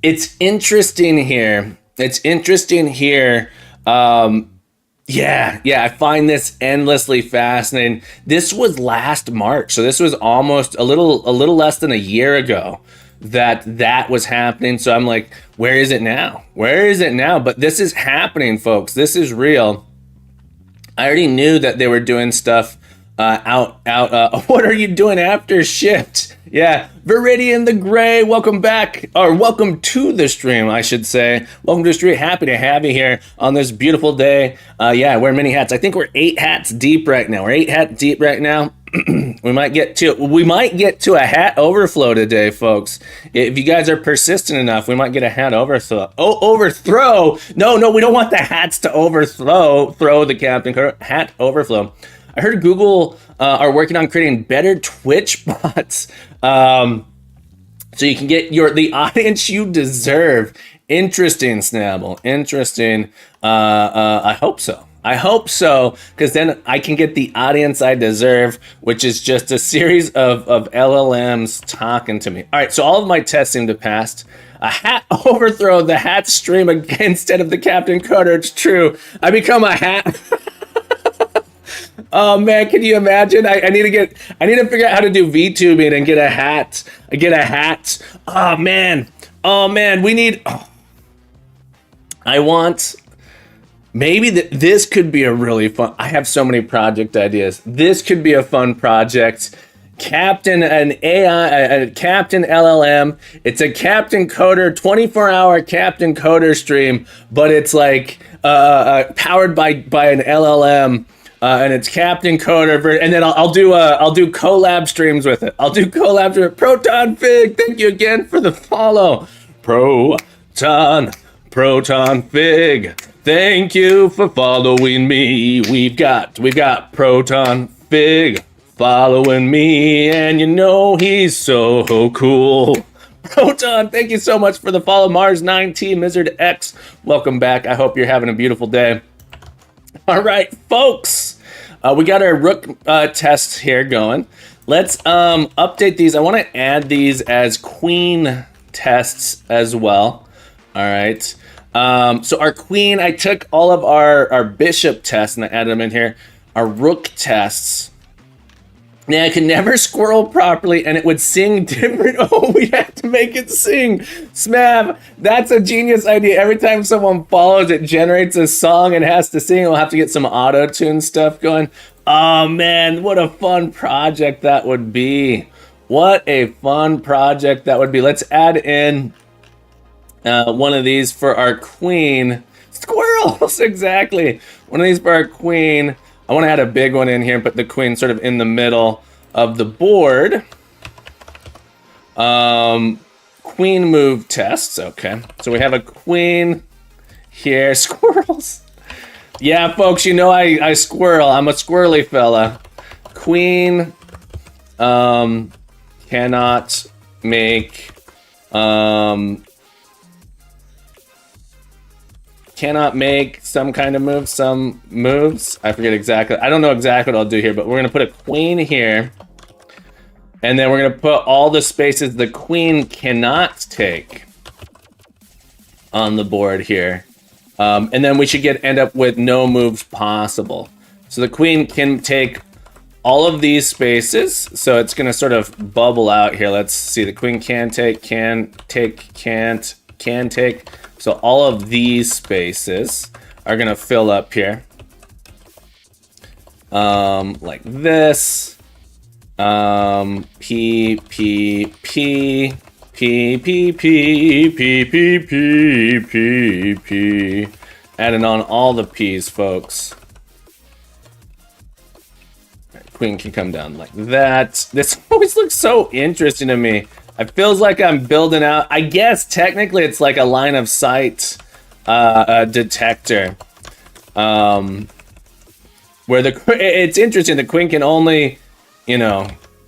it's interesting here. It's interesting here. Yeah, I find this endlessly fascinating. This was last March, so this was almost a little less than a year ago that was happening. So I'm like, where is it now? Where is it now? But this is happening, folks. This is real. I already knew that they were doing stuff out. What are you doing after shift? Yeah, Viridian the Gray, welcome back, or welcome to the stream, I should say. Welcome to the stream. Happy to have you here on this beautiful day. Yeah, I wear many hats. I think we're 8 hats deep right now. We're 8 hats deep right now. We might get to a hat overflow today, folks. If you guys are persistent enough, we might get a hat overthrow. Overthrow? No, we don't want the hats to overthrow. Throw the Captain hat overflow. I heard Google are working on creating better Twitch bots, so you can get the audience you deserve. Interesting, Snabble. Interesting. I hope so. I hope so, because then I can get the audience I deserve, which is just a series of LLMs talking to me. All right, so all of my tests seem to pass. A hat overthrow, the hat stream again instead of the Captain Coder. It's true. I become a hat. Oh man, can you imagine? I need to figure out how to do VTubing and get a hat. Oh man, we need. I want. Maybe this could be a really fun. I have so many project ideas. This could be a fun project. Captain, an AI, a Captain LLM. It's a Captain Coder, 24-hour Captain Coder stream, but it's like powered by an LLM. And it's Captain Coder, and then I'll do collab streams with it. Proton Fig, thank you again for the follow. Proton Fig, thank you for following me. We've got Proton Fig following me, and you know he's so cool. Proton, thank you so much for the follow. Mars9T, Mizzard X, welcome back. I hope you're having a beautiful day. All right, folks, we got our Rook tests here going. Let's update these. I want to add these as Queen tests as well. All right. So our Queen, I took all of our Bishop tests and I added them in here. Our Rook tests. Now, I could never squirrel properly and it would sing different. Oh, we have to make it sing. Smav, that's a genius idea. Every time someone follows, it generates a song and has to sing. We'll have to get some auto-tune stuff going. Oh, man, what a fun project that would be. What a fun project that would be. Let's add in one of these for our Queen. Squirrels, exactly. One of these for our Queen. I want to add a big one in here and put the Queen sort of in the middle of the board. Queen move tests. Okay. So we have a Queen here. Squirrels. Yeah, folks, you know I squirrel. I'm a squirrely fella. Queen cannot make some kind of move, some moves. I forget exactly. I don't know exactly what I'll do here, but we're going to put a Queen here. And then we're going to put all the spaces the Queen cannot take on the board here. And then we should end up with no moves possible. So the Queen can take all of these spaces. So it's going to sort of bubble out here. Let's see. The Queen can take, can't take. So all of these spaces are going to fill up here. Like this. P, P, P, P, P, P, P, P, P, P, P. Adding on all the P's, folks. Queen can come down like that. This always looks so interesting to me. It feels like I'm building out. I guess technically it's like a line of sight detector. Where it's interesting. The queen can only,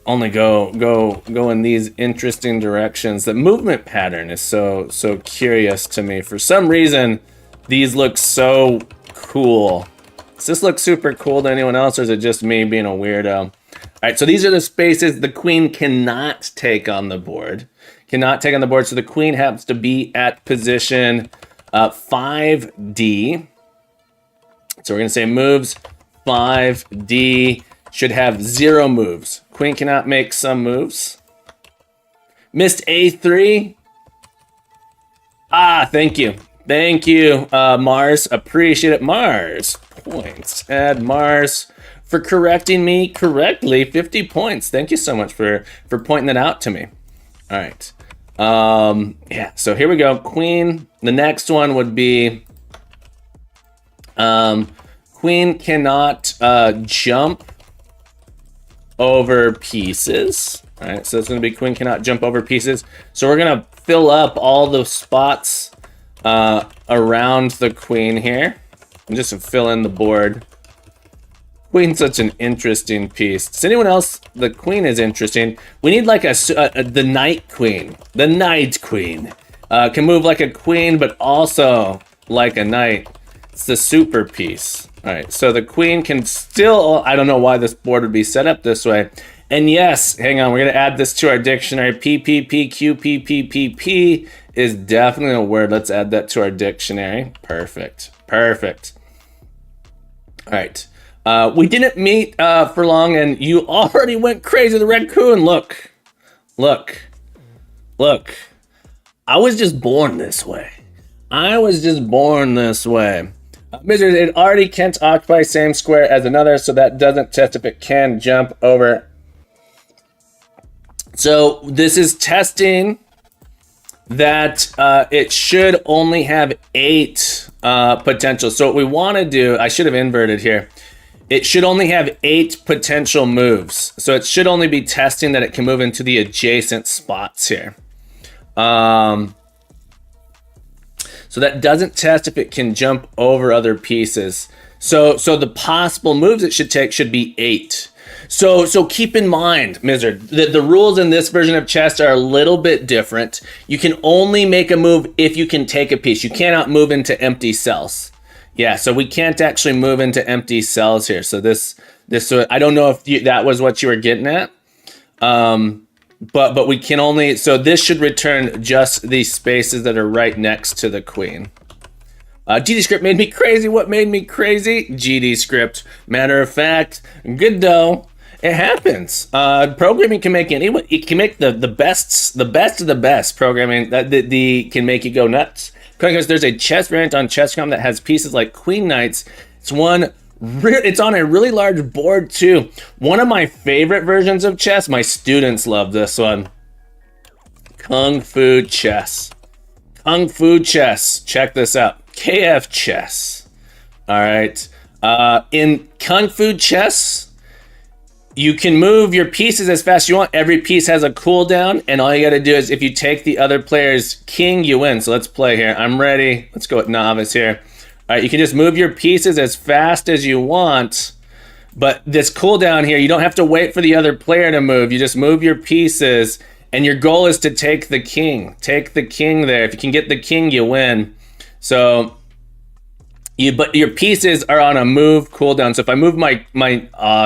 only go in these interesting directions. The movement pattern is so curious to me. For some reason, these look so cool. Does this look super cool to anyone else, or is it just me being a weirdo? All right, so these are the spaces the queen cannot take on the board. So the queen happens to be at position 5D. So we're gonna say moves 5D should have 0 moves. Queen cannot make some moves. Missed A3. Thank you. Thank you, Mars. Appreciate it. Mars points. Add Mars for correcting me correctly. 50 points. Thank you so much for pointing that out to me. All right. Yeah, so here we go. Queen. The next one would be queen cannot jump over pieces. All right, so it's going to be queen cannot jump over pieces. So we're going to fill up all the spots around the queen here. And just fill in the board. Queen's such an interesting piece. Does anyone else? The queen is interesting. We need like the knight queen. The knight queen can move like a queen, but also like a knight. It's the super piece. All right, so the queen can still, I don't know why this board would be set up this way. And yes, hang on, we're gonna add this to our dictionary. PPPQPPPP is definitely a word. Let's add that to our dictionary. Perfect. All right. We didn't meet for long, and you already went crazy. The raccoon. Look. I was just born this way. Misery, it already can't occupy same square as another, so that doesn't test if it can jump over. So this is testing that it should only have 8 potential. So what we want to do, I should have inverted here. It should only have 8 potential moves. So it should only be testing that it can move into the adjacent spots here. So that doesn't test if it can jump over other pieces. So the possible moves it should take should be 8. So keep in mind, Mizzard, that the rules in this version of chess are a little bit different. You can only make a move if you can take a piece. You cannot move into empty cells. Yeah, so we can't actually move into empty cells here. So this I don't know if that was what you were getting at. But we can only, so this should return just the spaces that are right next to the queen. GD script made me crazy. What made me crazy? GD script. Matter of fact, good though. It happens. Programming can make anyone. It can make the best of the best programming that can make you go nuts. Because there's a chess variant on Chess.com that has pieces like queen knights. It's on a really large board too. One of my favorite versions of chess. My students love this one. Kung Fu Chess. Kung Fu Chess. Check this out. KF Chess. All right. In Kung Fu Chess, you can move your pieces as fast as you want. Every piece has a cooldown, and all you got to do is if you take the other player's king, you win. So let's play here. I'm ready. Let's go with novice here. All right, you can just move your pieces as fast as you want, but this cooldown here, you don't have to wait for the other player to move. You just move your pieces, and your goal is to take the king. Take the king there. If you can get the king, you win. So, but your pieces are on a move cooldown. So if I move my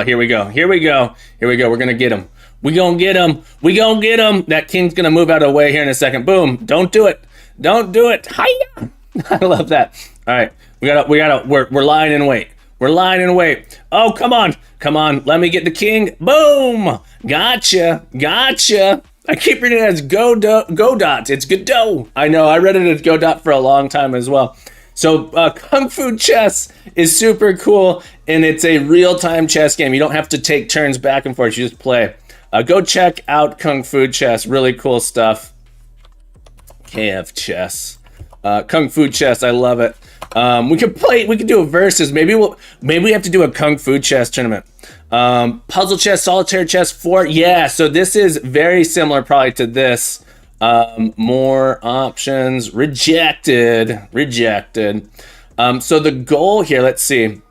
here we go. We're gonna get him. We gonna get him. That king's gonna move out of the way here in a second. Boom. Don't do it. Hiya. I love that. All right. We're lying in wait. Oh, come on. Let me get the king. Boom. Gotcha. I keep reading it as Godot. It's Godot. I know. I read it as Godot for a long time as well. So Kung Fu Chess is super cool, and it's a real-time chess game. You don't have to take turns back and forth. You just play. Go check out Kung Fu Chess. Really cool stuff. KF Chess. Kung Fu Chess. I love it. We could do a versus. Maybe we have to do a Kung Fu chess tournament. Puzzle chess, solitaire chess, 4. Yeah, so this is very similar probably to this. More options, rejected. So the goal here, let's see,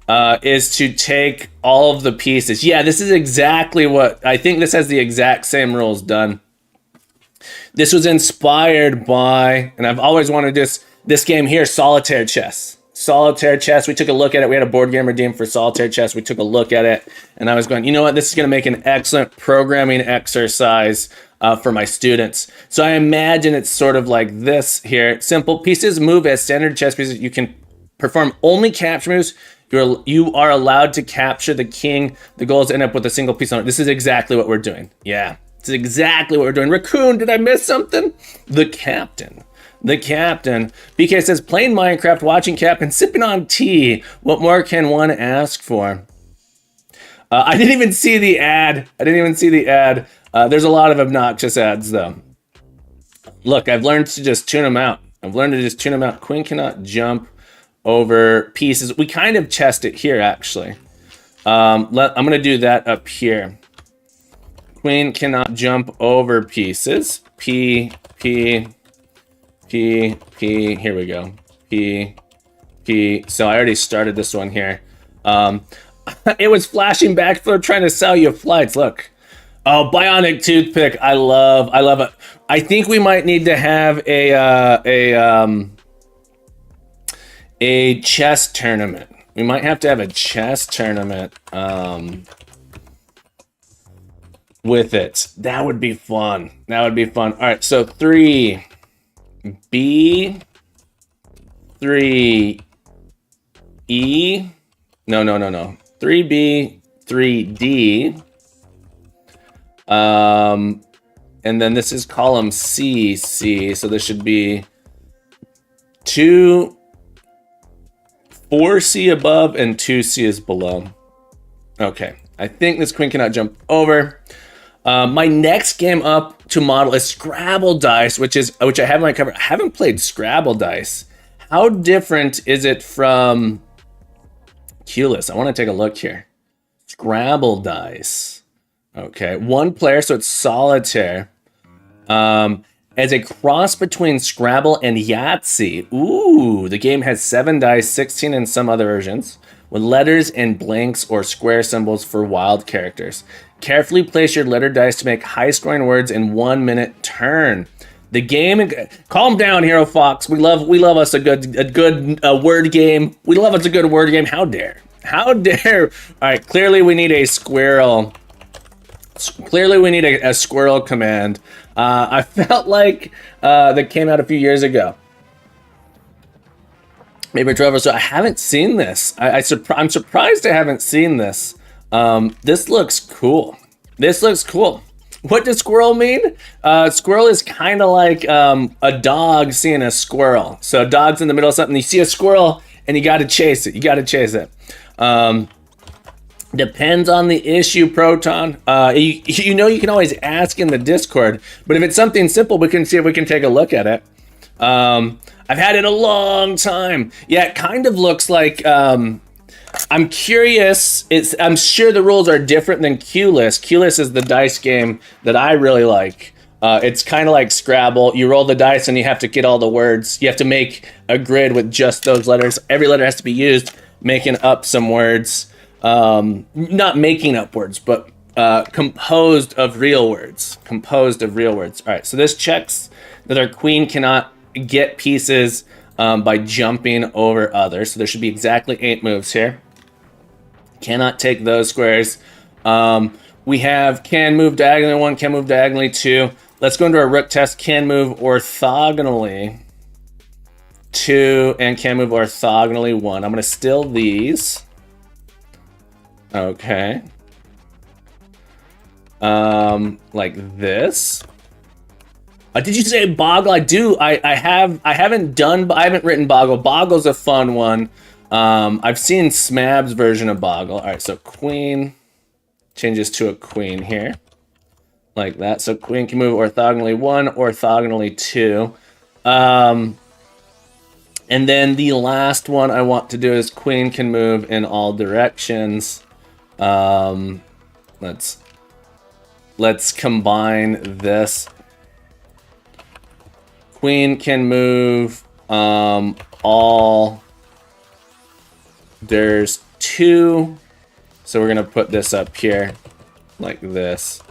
is to take all of the pieces. Yeah, this is exactly what, I think this has the exact same rules done. This was inspired by, and I've always wanted this game here, solitaire chess. Solitaire chess, we took a look at it. We had a board game redeemed for solitaire chess. We took a look at it, and I was going, you know what? This is going to make an excellent programming exercise for my students. So I imagine it's sort of like this here. Simple pieces move as standard chess pieces. You can perform only capture moves. You are allowed to capture the king. The goal is to end up with a single piece on it. This is exactly what we're doing. Yeah, this is exactly what we're doing. Raccoon, did I miss something? The captain. BK says, playing Minecraft, watching Captain, sipping on tea. What more can one ask for? I didn't even see the ad. There's a lot of obnoxious ads, though. Look, I've learned to just tune them out. Queen cannot jump over pieces. We kind of chessed it here, actually. I'm going to do that up here. Queen cannot jump over pieces. P. Here we go. P. So I already started this one here. It was flashing back for trying to sell you flights. Look. Oh, bionic toothpick. I love it. I think we might need to have a chess tournament. We might have to have a chess tournament with it. That would be fun. All right, so 3B, 3E. No. 3B, 3D. And then this is column C. So this should be 4C above and 2C is below. Okay, I think this queen cannot jump over. My next game up to model is Scrabble Dice, which I have my cover. I haven't played Scrabble Dice. How different is it from Q-less? I want to take a look here. Scrabble Dice. Okay, 1 player, so it's solitaire. As a cross between Scrabble and Yahtzee. Ooh, the game has 7 dice, 16 in some other versions, with letters and blanks or square symbols for wild characters. Carefully place your letter dice to make high-scoring words in 1 minute turn. The game, calm down, Hero Fox. We love us a good word game. We love us a good word game. How dare? All right, clearly we need a squirrel. A squirrel command. I felt like that came out a few years ago. Maybe Trevor. So I haven't seen this. I'm surprised I haven't seen this. This looks cool. What does squirrel mean? Squirrel is kind of like a dog seeing a squirrel. So a dog's in the middle of something. You see a squirrel and you got to chase it. Depends on the issue, Proton. You know, you can always ask in the Discord, but if it's something simple, we can see if we can take a look at it. I've had it a long time. Yeah, it kind of looks like, I'm curious. I'm sure the rules are different than Q-less. Q-less is the dice game that I really like. It's kind of like Scrabble. You roll the dice and you have to get all the words. You have to make a grid with just those letters. Every letter has to be used, making up some words. Not making up words, but composed of real words. All right, so this checks that our queen cannot get pieces by jumping over others. So there should be exactly 8 moves here. Cannot take those squares. We have can move diagonally 1, can move diagonally 2. Let's go into our rook test. Can move orthogonally 2 and can move orthogonally 1. I'm going to still these. Okay. Like this. Did you say Boggle? I do. I haven't written Boggle. Boggle's a fun one. I've seen Smab's version of Boggle. All right, so queen changes to a queen here, like that. So queen can move orthogonally 1, orthogonally 2. And then the last one I want to do is queen can move in all directions. Let's combine this. Queen can move all. There's 2. So we're gonna put this up here like this.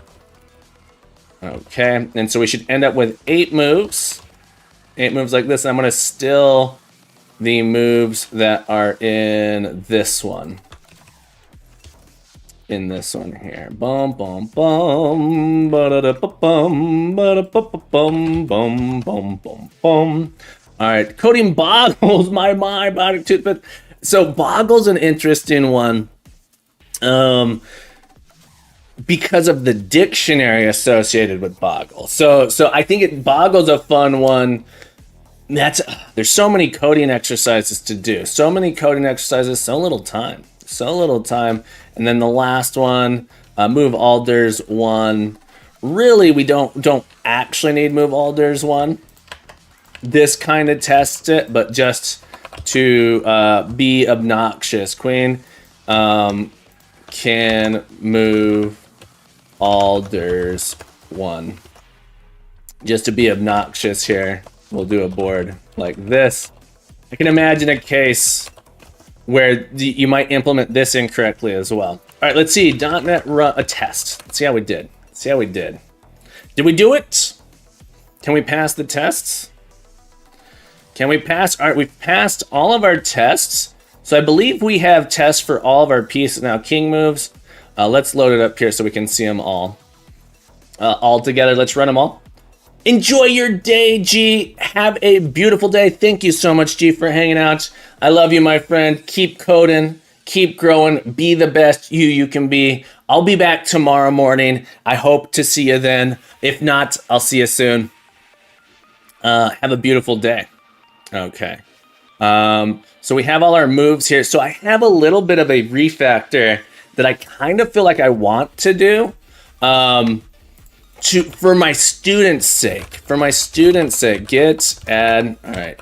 Okay, and so we should end up with 8 moves. 8 moves like this. I'm gonna still the moves that are in this one. In this one here. Bum bum bum ba-da-da-ba-bum ba-da-ba-ba-bum bum bum bum bum. Alright, coding boggles my body too, but so boggle's an interesting one. Because of the dictionary associated with boggle. So I think boggle's a fun one. There's so many coding exercises to do. So many coding exercises, so little time. And then the last one, move alders 1. Really, we don't actually need move alders 1. This kind of tests it, but just to be obnoxious, queen can move alders 1. Just to be obnoxious here, we'll do a board like this. I can imagine a case where you might implement this incorrectly as well. All right, let's see. .NET run a test. Let's see how we did. Did we do it? Can we pass the tests? Can we pass? All right, we've passed all of our tests. So I believe we have tests for all of our pieces. Now, king moves. Let's load it up here so we can see them all together. Let's run them all. Enjoy your day, G. Have a beautiful day. Thank you so much, G, for hanging out. I love you, my friend. Keep coding. Keep growing. Be the best you can be. I'll be back tomorrow morning. I hope to see you then. If not, I'll see you soon. Have a beautiful day. Okay. So we have all our moves here. So I have a little bit of a refactor that I kind of feel like I want to do. For my students' sake, git add. All right,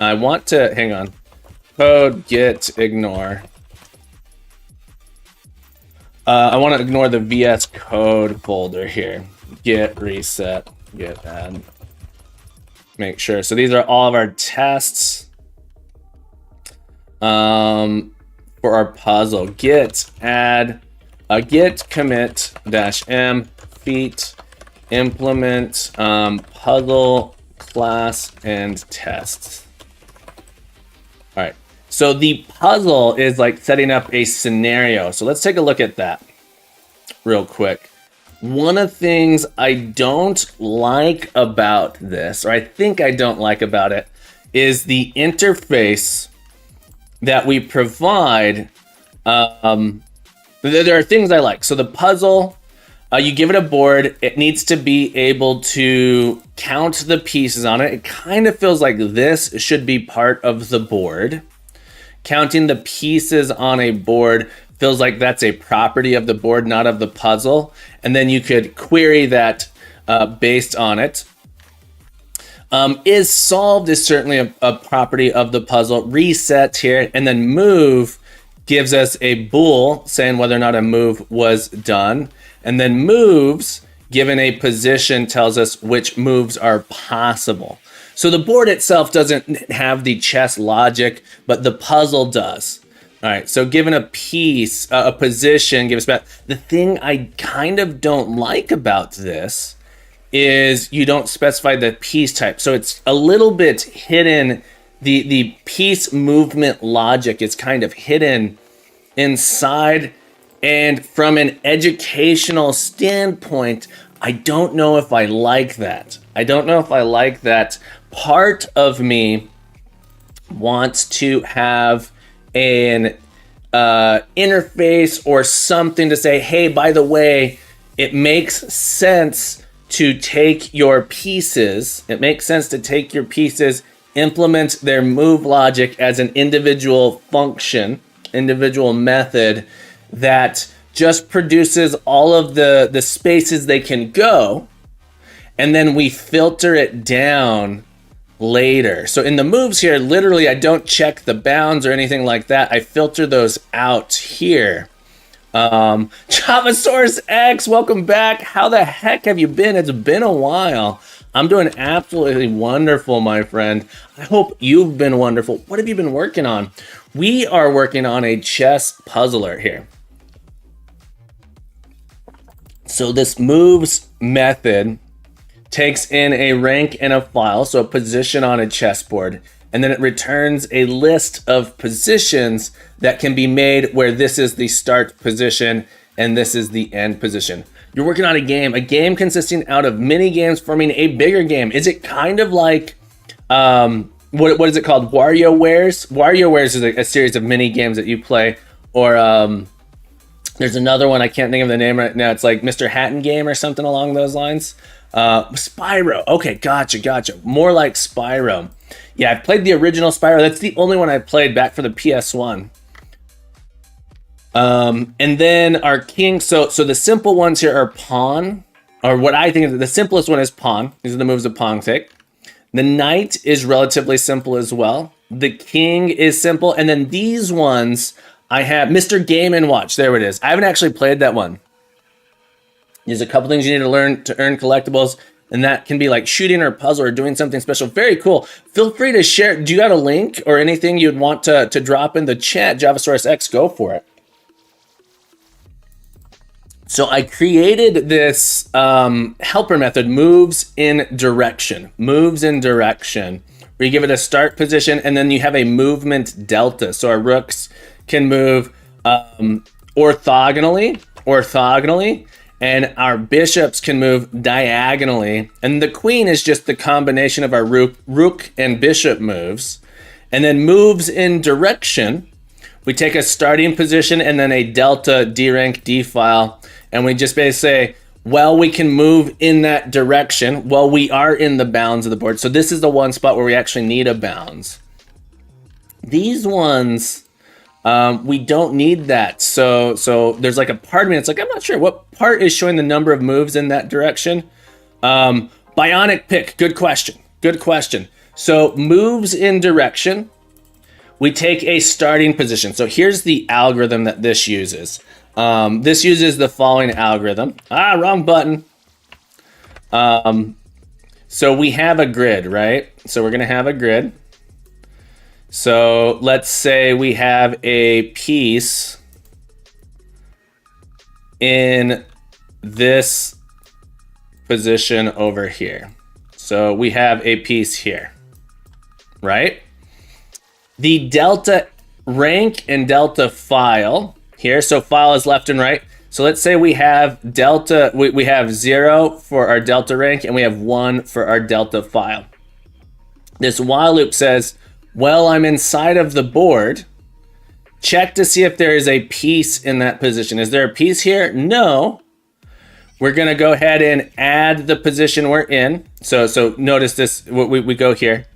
I want to hang on. Code git ignore. I want to ignore the VS Code folder here. Git reset, git add. Make sure. So these are all of our tests. For our puzzle, git add, git commit -m feat implement puzzle class and tests. All right, so the puzzle is like setting up a scenario. So let's take a look at that real quick. One of the things I don't like about this, or I think I don't like about it, is the interface that we provide. There are things I like. So the puzzle, you give it a board. It needs to be able to count the pieces on it. It kind of feels like this should be part of the board. Counting the pieces on a board feels like that's a property of the board, not of the puzzle. And then you could query that based on it. Is solved is certainly a property of the puzzle. Reset here, and then move gives us a bool saying whether or not a move was done. And then moves, given a position, tells us which moves are possible. So the board itself doesn't have the chess logic, but the puzzle does. All right, so given a piece, a position, give us back. The thing I kind of don't like about this is you don't specify the piece type. So it's a little bit hidden. The piece movement logic is kind of hidden inside. And from an educational standpoint, I don't know if I like that. Part of me wants to have an interface or something to say, hey, by the way, it makes sense to take your pieces. Implement their move logic as an individual function, individual method that just produces all of the spaces they can go. And then we filter it down later. So in the moves here, literally, I don't check the bounds or anything like that. I filter those out here. Javasaurus X, welcome back. How the heck have you been? It's been a while. I'm doing absolutely wonderful, my friend. I hope you've been wonderful. What have you been working on? We are working on a chess puzzler here. So this moves method takes in a rank and a file, so a position on a chessboard, and then it returns a list of positions that can be made where this is the start position and this is the end position. You're working on a game consisting out of mini games forming a bigger game. Is it kind of like, what is it called? WarioWares? WarioWares is a series of mini games that you play, or there's another one, I can't think of the name right now. It's like Mr. Hatton game or something along those lines. Spyro. Okay, gotcha. More like Spyro. Yeah, I played the original Spyro. That's the only one I played back for the PS1. And then our king. So the simple ones here are pawn, or what I think is the simplest one is pawn. These are the moves that pawn take. The knight is relatively simple as well. The king is simple. And then these ones, I have Mr. Game & Watch. There it is. I haven't actually played that one. There's a couple things you need to learn to earn collectibles, and that can be like shooting or puzzle or doing something special. Very cool. Feel free to share. Do you got a link or anything you'd want to drop in the chat? Javasaurus X, go for it. So I created this helper method, moves in direction, where you give it a start position and then you have a movement delta. So our rooks can move orthogonally, and our bishops can move diagonally. And the queen is just the combination of our rook and bishop moves. And then moves in direction, we take a starting position and then a delta, D rank, D file. And we just basically say, well, we can move in that direction. Well, we are in the bounds of the board. So this is the one spot where we actually need a bounds. These ones, we don't need that. So there's like a part of me that's like, I'm not sure what part is showing the number of moves in that direction. Bionic pick, good question. So moves in direction, we take a starting position. So here's the algorithm that this uses. This uses the following algorithm. Wrong button. So we have a grid, right? So we're gonna have a grid. So let's say we have a piece in this position over here. So we have a piece here, right? The delta rank and delta file here. So file is left and right. So let's say we have delta, we have 0 for our delta rank and we have 1 for our delta file. This while loop says, well, I'm inside of the board. Check to see if there is a piece in that position. Is there a piece here? No. We're gonna go ahead and add the position we're in. So notice this, we go here.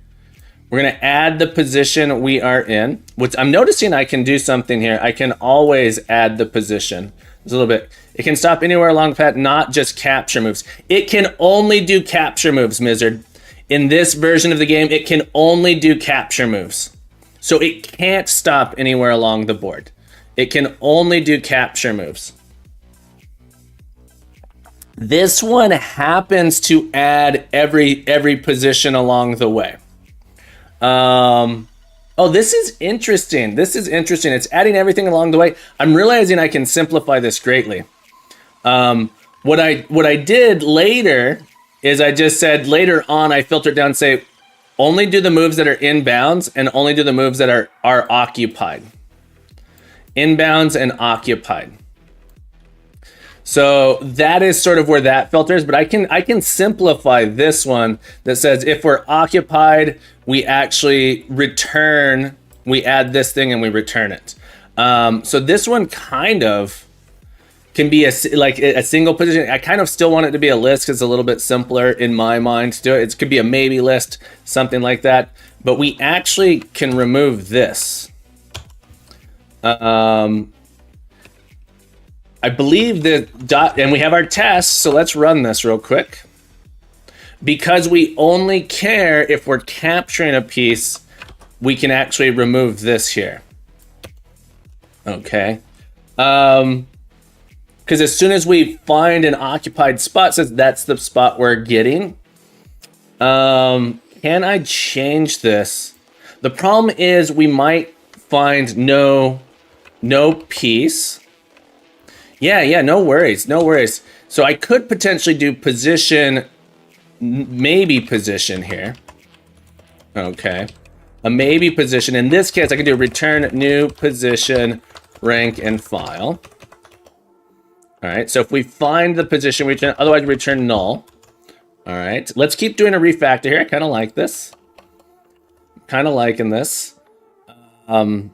We're gonna add the position we are in. I'm noticing I can do something here. I can always add the position. There's a little bit. It can stop anywhere along the path, not just capture moves. It can only do capture moves, Mizzard. In this version of the game, it can only do capture moves. So it can't stop anywhere along the board. It can only do capture moves. This one happens to add every position along the way. Oh, this is interesting. It's adding everything along the way. I'm realizing I can simplify this greatly. What I did later is I just said later on, I filtered down, say, only do the moves that are inbounds and only do the moves that are occupied. Inbounds and occupied. So that is sort of where that filters, but I can simplify this one that says if we're occupied, we actually return, we add this thing and we return it. So this one kind of can be like a single position. I kind of still want it to be a list because it's a little bit simpler in my mind to do it. It could be a maybe list, something like that. But we actually can remove this. I believe and we have our test, so let's run this real quick. because we only care if we're capturing a piece, we can actually remove this here. Okay. Because as soon as we find an occupied spot, says that's the spot we're getting. Can I change this? The problem is we might find no piece. Yeah, no worries, no worries. So I could potentially do position, maybe position here. Okay. A maybe position. In this case, I can do return new position, rank, and file. All right, so if we find the position, we return, otherwise return null. All right, let's keep doing a refactor here. I kind of like this. Kind of liking this. I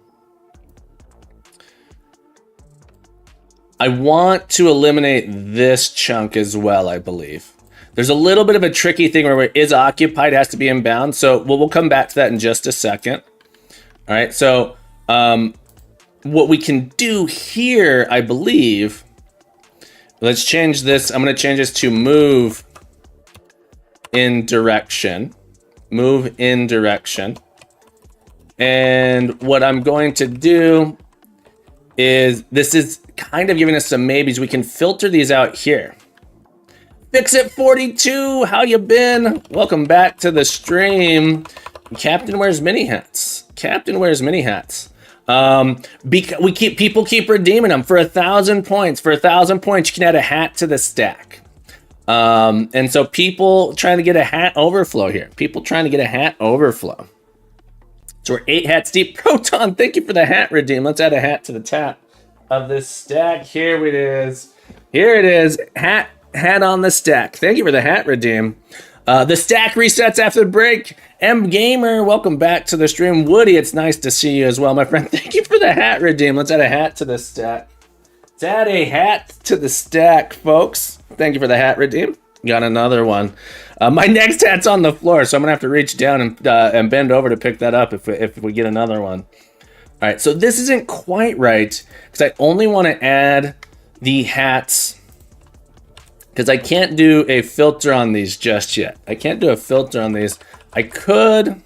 want to eliminate this chunk as well, I believe. There's a little bit of a tricky thing where it is occupied, has to be inbound. So we'll come back to that in just a second. All right, so what we can do here, I believe, let's change this. I'm going to change this to move in direction. Move in direction. And what I'm going to do is, this is kind of giving us some maybes. We can filter these out here. Fix It 42, how you been? Welcome back to the stream. Captain wears mini hats. Captain wears mini hats. People keep redeeming them for 1,000 points. For 1,000 points, you can add a hat to the stack. And so people trying to get a hat overflow here. People trying to get a hat overflow. So we're 8 hats deep. Proton, thank you for the hat redeem. Let's add a hat to the top of this stack. Here it is. Here it is. Hat on the stack. Thank you for the hat redeem. The stack resets after the break. M Gamer, welcome back to the stream. Woody, it's nice to see you as well, my friend. Thank you for the hat redeem. Let's add a hat to the stack. Let's add a hat to the stack, folks. Thank you for the hat redeem. Got another one. My next hat's on the floor, so I'm gonna have to reach down and bend over to pick that up if we get another one. All right, so this isn't quite right because I only want to add the hats because I can't do a filter on these just yet. I can't do a filter on these. I could.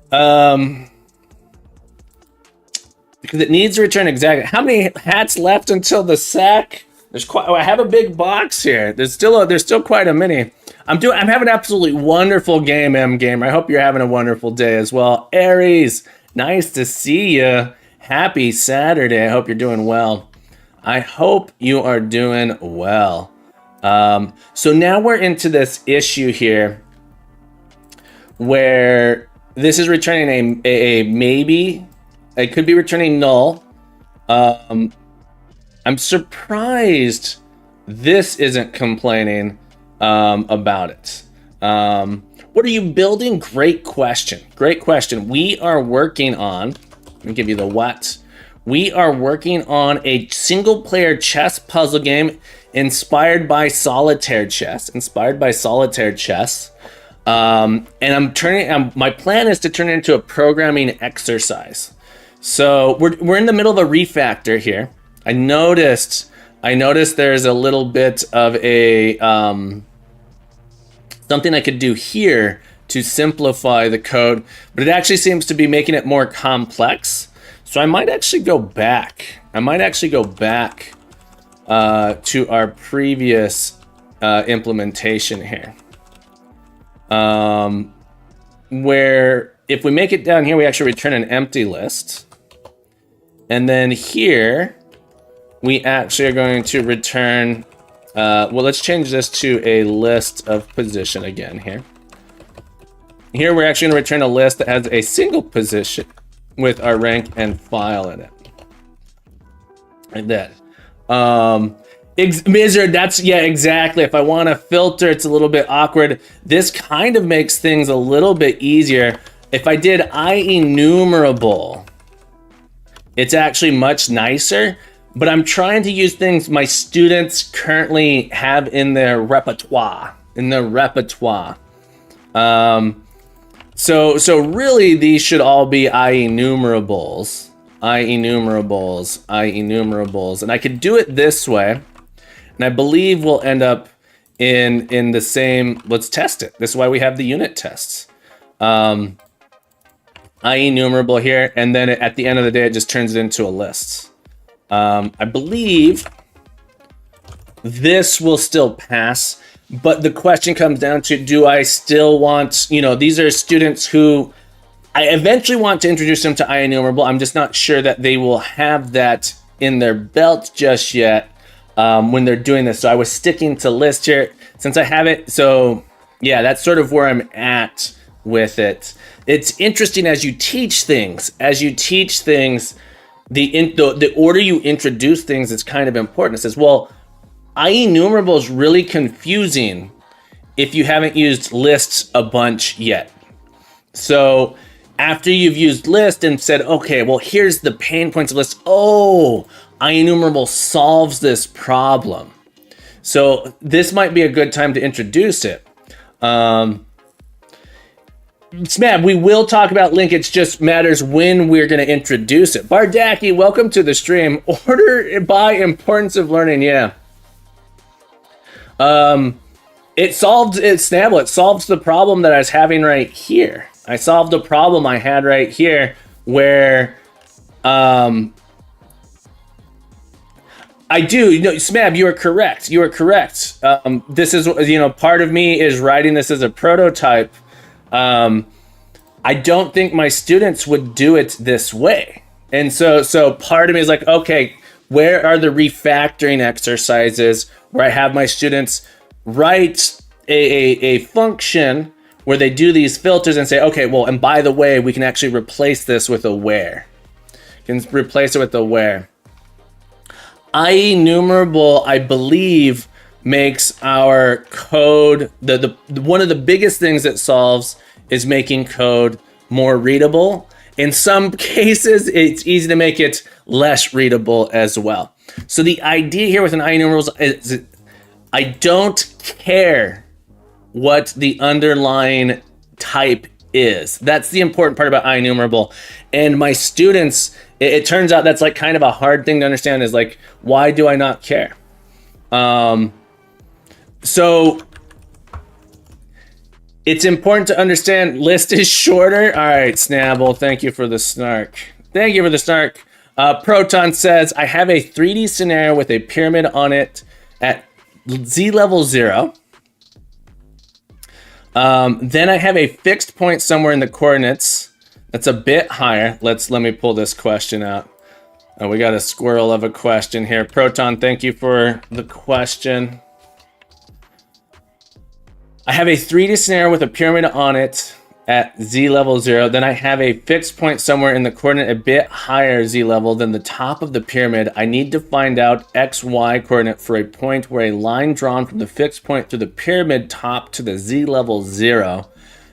Because it needs to return exactly. How many hats left until the sack? There's quite. Oh, I have a big box here. There's still quite a many. I'm having an absolutely wonderful game, M Gamer. I hope you're having a wonderful day as well. Aries, nice to see you. Happy Saturday. I hope you're doing well. I hope you are doing well. So now we're into this issue here where this is returning a maybe. It could be returning null. I'm surprised this isn't complaining about it. What are you building? Great question. Great question. We are working on, let me give you the what. We are working on a single player chess puzzle game inspired by solitaire chess. And my plan is to turn it into a programming exercise. So we're in the middle of a refactor here. I noticed there's a little bit of a something I could do here to simplify the code, but it actually seems to be making it more complex. So I might actually go back. To our previous implementation here, where if we make it down here, we actually return an empty list, and then here we actually are going to return. Well, let's change this to a list of position again here. Here we're actually going to return a list that has a single position with our rank and file in it. Like that. Mizard, that's, yeah, exactly. If I want to filter, it's a little bit awkward. This kind of makes things a little bit easier. If I did IEnumerable, it's actually much nicer, but I'm trying to use things my students currently have in their repertoire. So really these should all be IEnumerables. And I could do it this way, and I believe we'll end up in the same, let's test it. This is why we have the unit tests. IEnumerable here, and then at the end of the day, it just turns it into a list. I believe this will still pass, but the question comes down to, do I still want, these are students who I eventually want to introduce them to IEnumerable. I'm just not sure that they will have that in their belt just yet when they're doing this. So I was sticking to list here since I have it. So yeah, that's sort of where I'm at with it. It's interesting as you teach things. The order you introduce things is kind of important. It says, well, IEnumerable is really confusing if you haven't used lists a bunch yet. So after you've used list and said, okay, well, here's the pain points of list. Oh, IEnumerable solves this problem. So this might be a good time to introduce it. Smab, we will talk about linkage, just matters when we're going to introduce it. Bardaki, welcome to the stream. Order by importance of learning, yeah. It solves the problem that I was having right here. I solved a problem I had right here where Smab, you are correct. This is, part of me is writing this as a prototype. I don't think my students would do it this way. And so part of me is like, okay, where are the refactoring exercises where I have my students write a function where they do these filters and say, okay, well, and by the way, we can actually replace this with a where. IEnumerable, I believe, makes our code, one of the biggest things it solves is making code more readable. In some cases, it's easy to make it less readable as well. So the idea here with an IEnumerable is I don't care what the underlying type is. That's the important part about IEnumerable. And my students, it turns out that's like kind of a hard thing to understand, is like, why do I not care? So it's important to understand list is shorter. All right, Snabble, thank you for the snark. Proton says, I have a 3D scenario with a pyramid on it at Z level 0. Then I have a fixed point somewhere in the coordinates that's a bit higher. Let me pull this question out. Oh, we got a squirrel of a question here. Proton, thank you for the question. I have a 3D scenario with a pyramid on it at Z level 0. Then I have a fixed point somewhere in the coordinate a bit higher Z level than the top of the pyramid. I need to find out XY coordinate for a point where a line drawn from the fixed point through the pyramid top to the Z level 0.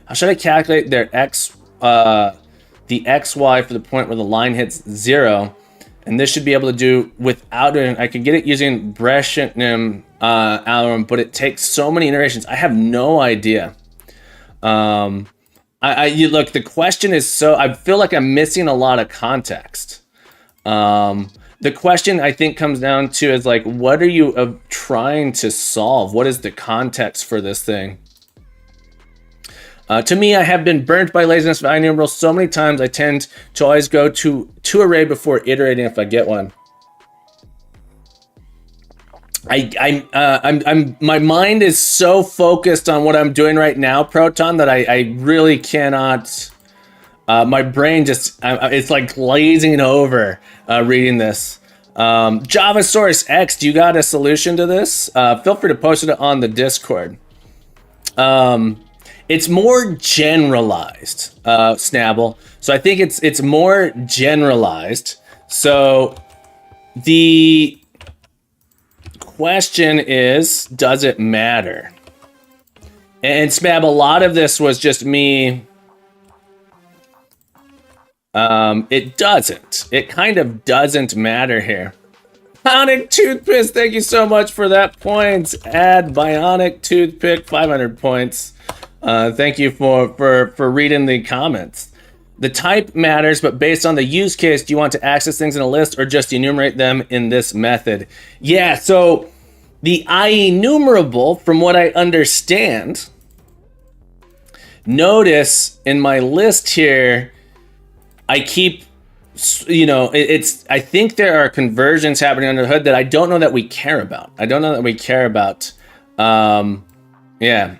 How should I calculate the XY for the point where the line hits 0? And this should be able to do without it. I could get it using Brescianim algorithm, but it takes so many iterations. I have no idea. Look, the question is I feel like I'm missing a lot of context. The question I think comes down to is like, what are you trying to solve? What is the context for this thing? To me, I have been burnt by laziness with IEnumerable so many times. I tend to always go to array before iterating if I get one. My mind is so focused on what I'm doing right now, Proton, that I really cannot. My brain just it's like glazing over reading this. JavaSource X, do you got a solution to this? Feel free to post it on the Discord. It's more generalized, Snabble. So I think it's more generalized. So the question is, does it matter? And Smab, a lot of this was just me. It doesn't. It kind of doesn't matter here. Bionic Toothpick, thank you so much for that point. Add Bionic Toothpick, 500 points. Thank you for reading the comments. The type matters, but based on the use case, do you want to access things in a list or just enumerate them in this method? Yeah, so The IEnumerable, from what I understand, notice in my list here, I keep, I think there are conversions happening under the hood that I don't know that we care about. Yeah.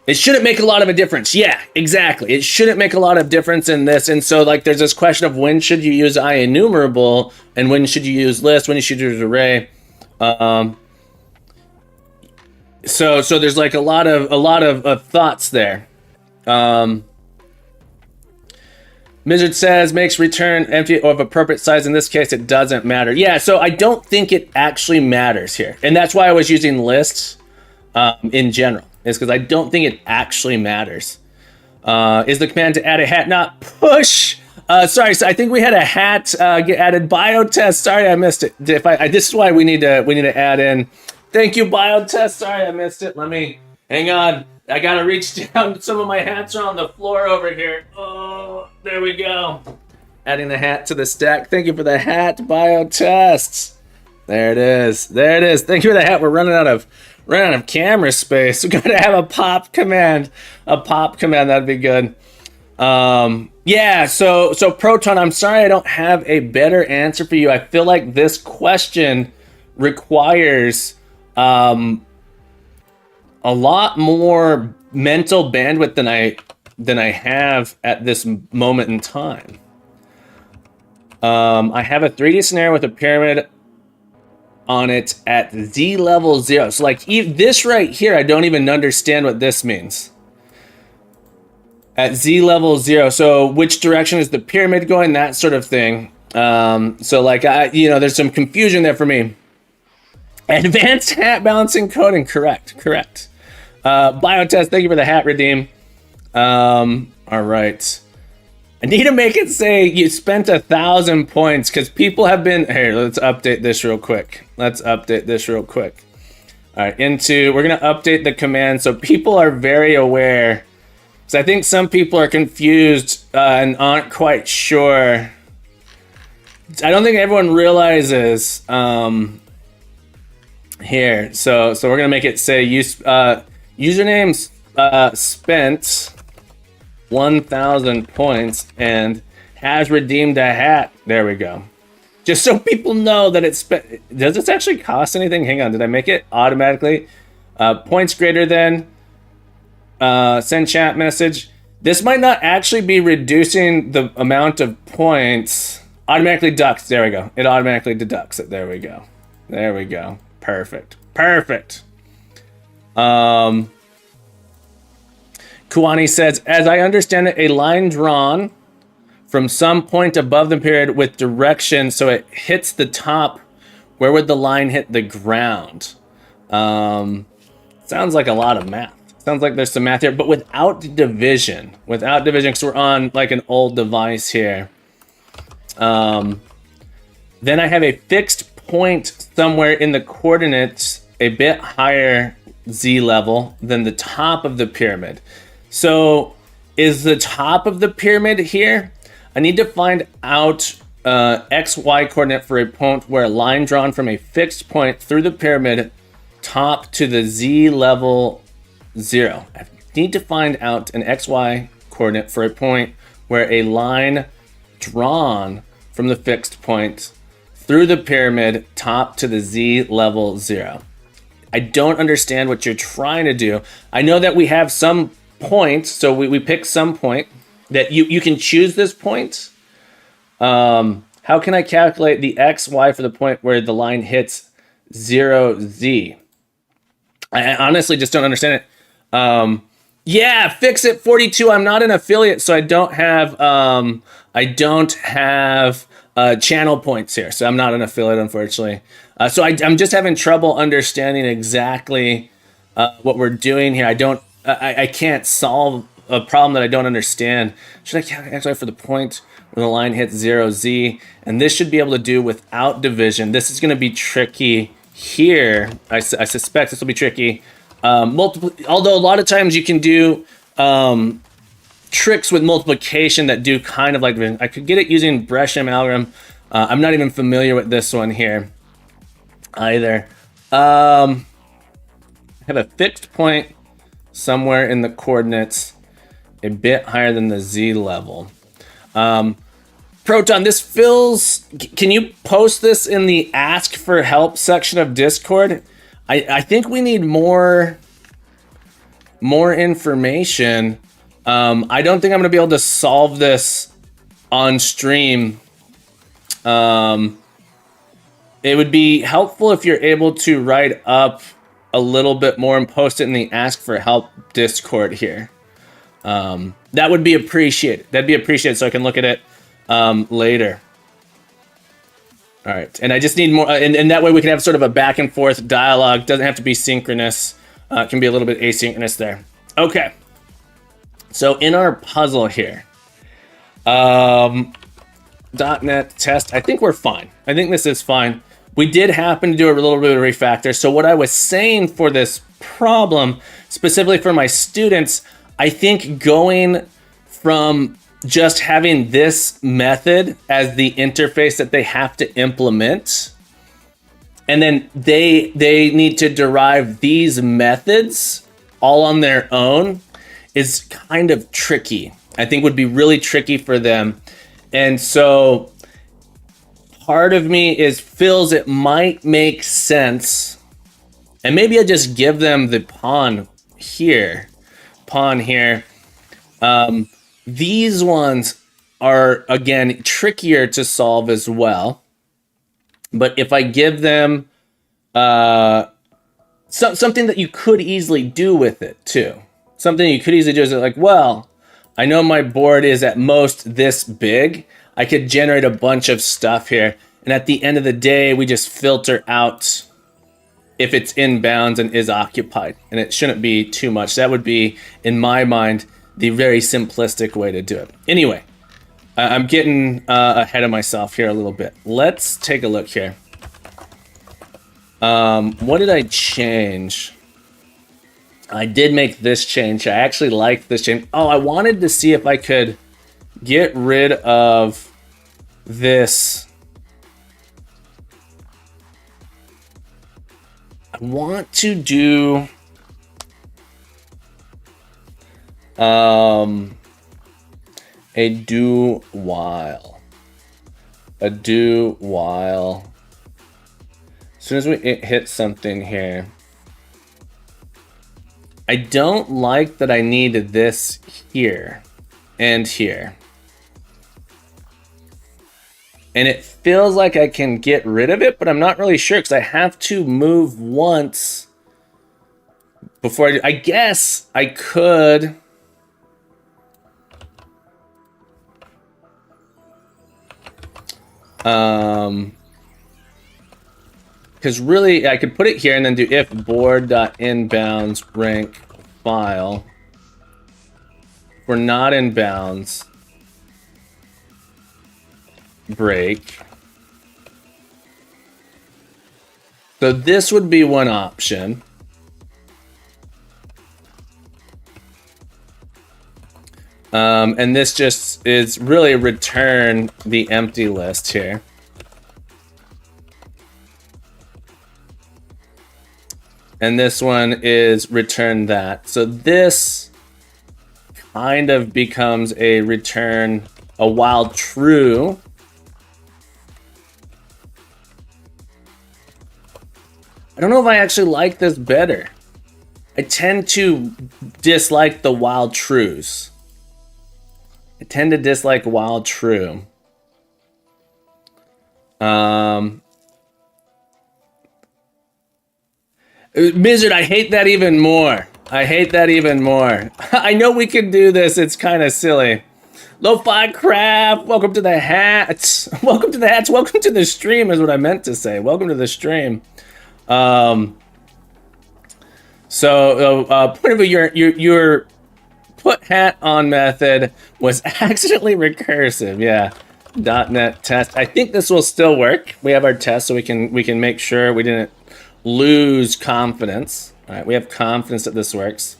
It shouldn't make a lot of a difference. Yeah, exactly. It shouldn't make a lot of difference in this. And so like there's this question of when should you use IEnumerable and when should you use list, when you should use array. So there's like a lot of thoughts there. Mizard says makes return empty or of appropriate size. In this case, it doesn't matter. Yeah, so I don't think it actually matters here. And that's why I was using lists in general. Is because I don't think it actually matters. Is the command to add a hat not push? Sorry, so I think we had a hat get added. Biotest. Sorry, I missed it. This is why we need to add in. Thank you, Biotest. Sorry, I missed it. Let me hang on. I gotta reach down. Some of my hats are on the floor over here. Oh, there we go. Adding the hat to the stack. Thank you for the hat, Biotests. There it is. Thank you for the hat. We're running out of camera space. We're gonna have a pop command. That'd be good. Yeah, so Proton, I'm sorry I don't have a better answer for you. I feel like this question requires a lot more mental bandwidth than I have at this moment in time. I have a 3D scenario with a pyramid on it at Z level 0. So like this right here, I don't even understand what this means. At Z level 0. So which direction is the pyramid going? That sort of thing. So like, there's some confusion there for me. Advanced hat balancing coding. Correct. Biotest, thank you for the hat redeem. All right. I need to make it say you spent 1,000 points because people have been here. Let's update this real quick. All right, we're gonna update the command so people are very aware. So I think some people are confused and aren't quite sure. I don't think everyone realizes here. So we're gonna make it say usernames spent 1,000 points and has redeemed a hat. There we go. Just so people know that it's spent. Does this actually cost anything? Hang on, did I make it automatically? Points greater than, send chat message. This might not actually be reducing the amount of points. Automatically deducts. There we go. It automatically deducts it. There we go. Perfect. Kuwani says, as I understand it, a line drawn from some point above the pyramid with direction so it hits the top. Where would the line hit the ground? Sounds like a lot of math. Sounds like there's some math here, but without division, because we're on like an old device here. Then I have a fixed point somewhere in the coordinates a bit higher Z level than the top of the pyramid. So is the top of the pyramid here? I need to find out XY coordinate for a point where a line drawn from a fixed point through the pyramid top to the Z level 0. I need to find out an XY coordinate for a point where a line drawn from the fixed point through the pyramid top to the Z level 0. I don't understand what you're trying to do. I know that we have some point, so we pick some point that you can choose this point. How can I calculate the XY for the point where the line hits 0Z? I honestly just don't understand it. Yeah, fix it 42. I'm not an affiliate, so I don't have channel points here. So I'm not an affiliate, unfortunately. So I'm just having trouble understanding exactly what we're doing here. I can't solve a problem that I don't understand. Should I calculate for the point where the line hits 0Z? And this should be able to do without division. This is going to be tricky here. I suspect this will be tricky. Although a lot of times you can do tricks with multiplication that do kind of like division. I could get it using Bresham algorithm. I'm not even familiar with this one here. either. I have a fixed point somewhere in the coordinates a bit higher than the z level. Proton, this feels... Can you post this in the Ask for Help section of Discord? I think we need more information. I don't think I'm going to be able to solve this on stream. It would be helpful if you're able to write up a little bit more and post it in the Ask for Help Discord here. That would be appreciated. That'd be appreciated so I can look at it later. All right, and I just need more, and that way we can have sort of a back and forth dialogue. Doesn't have to be synchronous. It can be a little bit asynchronous there. Okay, so in our puzzle here, .NET test, I think we're fine. I think this is fine. We did happen to do a little bit of refactor. So what I was saying for this problem, specifically for my students, I think going from just having this method as the interface that they have to implement, and then they need to derive these methods all on their own, is kind of tricky. I think would be really tricky for them. And so part of me feels it might make sense, and maybe I just give them the pawn here. These ones are, again, trickier to solve as well. But if I give them something that you could easily do with it too. Something you could easily do is like, well, I know my board is at most this big. I could generate a bunch of stuff here. And at the end of the day, we just filter out if it's in bounds and is occupied. And it shouldn't be too much. That would be, in my mind, the very simplistic way to do it. Anyway, I'm getting ahead of myself here a little bit. Let's take a look here. What did I change? I did make this change. I actually like this change. Oh, I wanted to see if I could get rid of this. I want to do a do while. As soon as we hit something here. I don't like that I need this here and here. And it feels like I can get rid of it, but I'm not really sure because I have to move once before I do. I guess I could. Because really, I could put it here and then do if board.inbounds rank file. If we're not in bounds, break. So this would be one option. And this just is really return the empty list here. And this one is return that. So this kind of becomes a return a while true. I don't know if I actually like this better. I tend to dislike the while trues. I tend to dislike while true. Mizzard, I hate that even more. I know we can do this. It's kind of silly. Lo-Fi Craft, welcome to the hats. Welcome to the stream is what I meant to say. Welcome to the stream. Point of view, your put hat on method was accidentally recursive. Yeah. .NET test. I think this will still work. We have our test, so we can make sure we didn't lose confidence. All right, we have confidence that this works.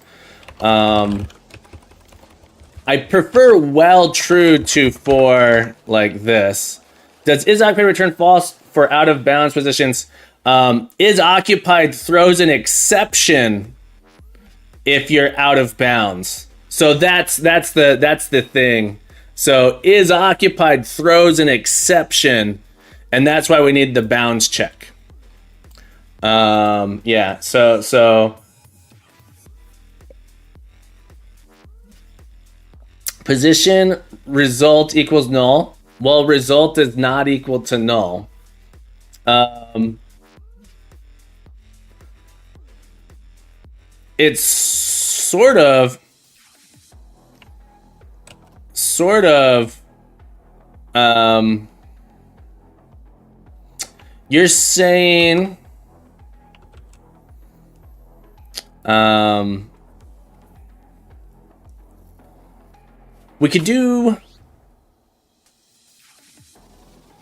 I prefer well true to for like this. Does is occupied return false for out of bounds positions? Is occupied throws an exception if you're out of bounds. So that's the thing. So is occupied throws an exception, and that's why we need the bounds check. Yeah, so position result equals null. Well, result is not equal to null. It's sort of you're saying we could do,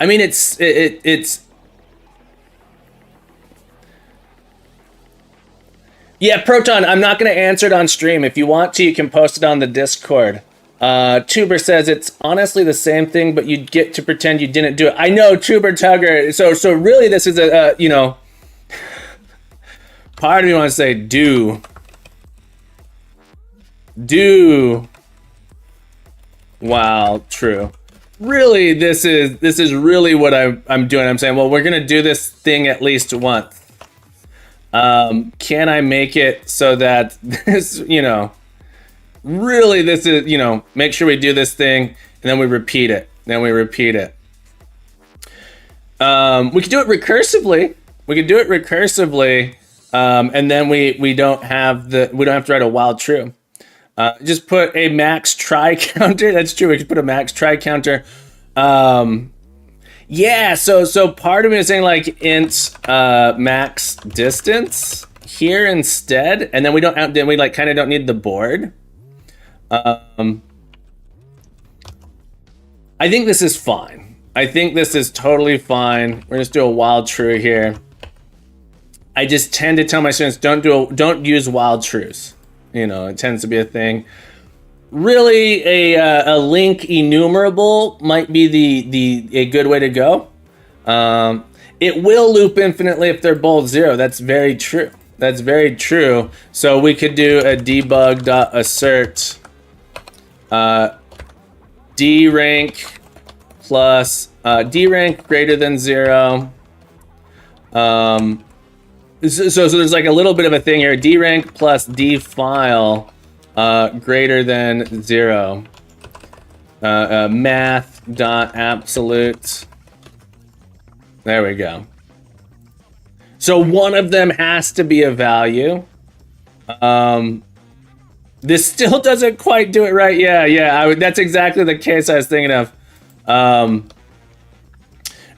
I mean, it's yeah, Proton, I'm not going to answer it on stream. If you want to, you can post it on the Discord. Tuber says it's honestly the same thing, but you get to pretend you didn't do it. I know, Tuber Tugger. So really, this is a you know, part of me wants to say do. Wow, true. Really, this is really what I'm doing. I'm saying, well, we're gonna do this thing at least once. Can I make it so that this, you know, really this is, you know, make sure we do this thing and then we repeat it. We could do it recursively. And then we don't have to write a while true. Just put a max try counter. That's true. We could put a max try counter. Yeah, so part of me is saying like int max distance here instead, and then we don't have, then we like kind of don't need the board. I think this is fine. I think this is totally fine. We're just do a wild true here. I just tend to tell my students don't use wild trues. You know, it tends to be a thing. Really, a link enumerable might be a good way to go. It will loop infinitely if they're both 0. That's very true. So we could do a debug.assert drank plus drank greater than 0. So there's like a little bit of a thing here. drank plus dfile greater than 0. Math dot absolute. There we go. So one of them has to be a value. This still doesn't quite do it right. Yeah. That's exactly the case I was thinking of.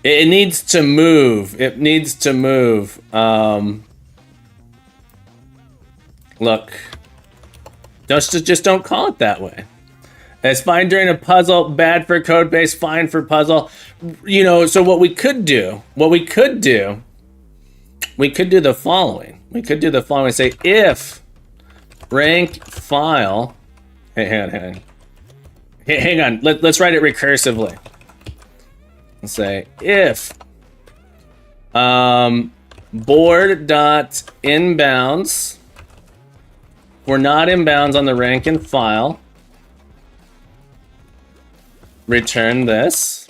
It needs to move. Look. Just don't call it that way. It's fine during a puzzle, bad for code base, fine for puzzle. You know, so what we could do the following. Say if rank file. Hang on. Let's write it recursively. Let's say if board.inbounds. We're not inbounds on the rank and file. Return this.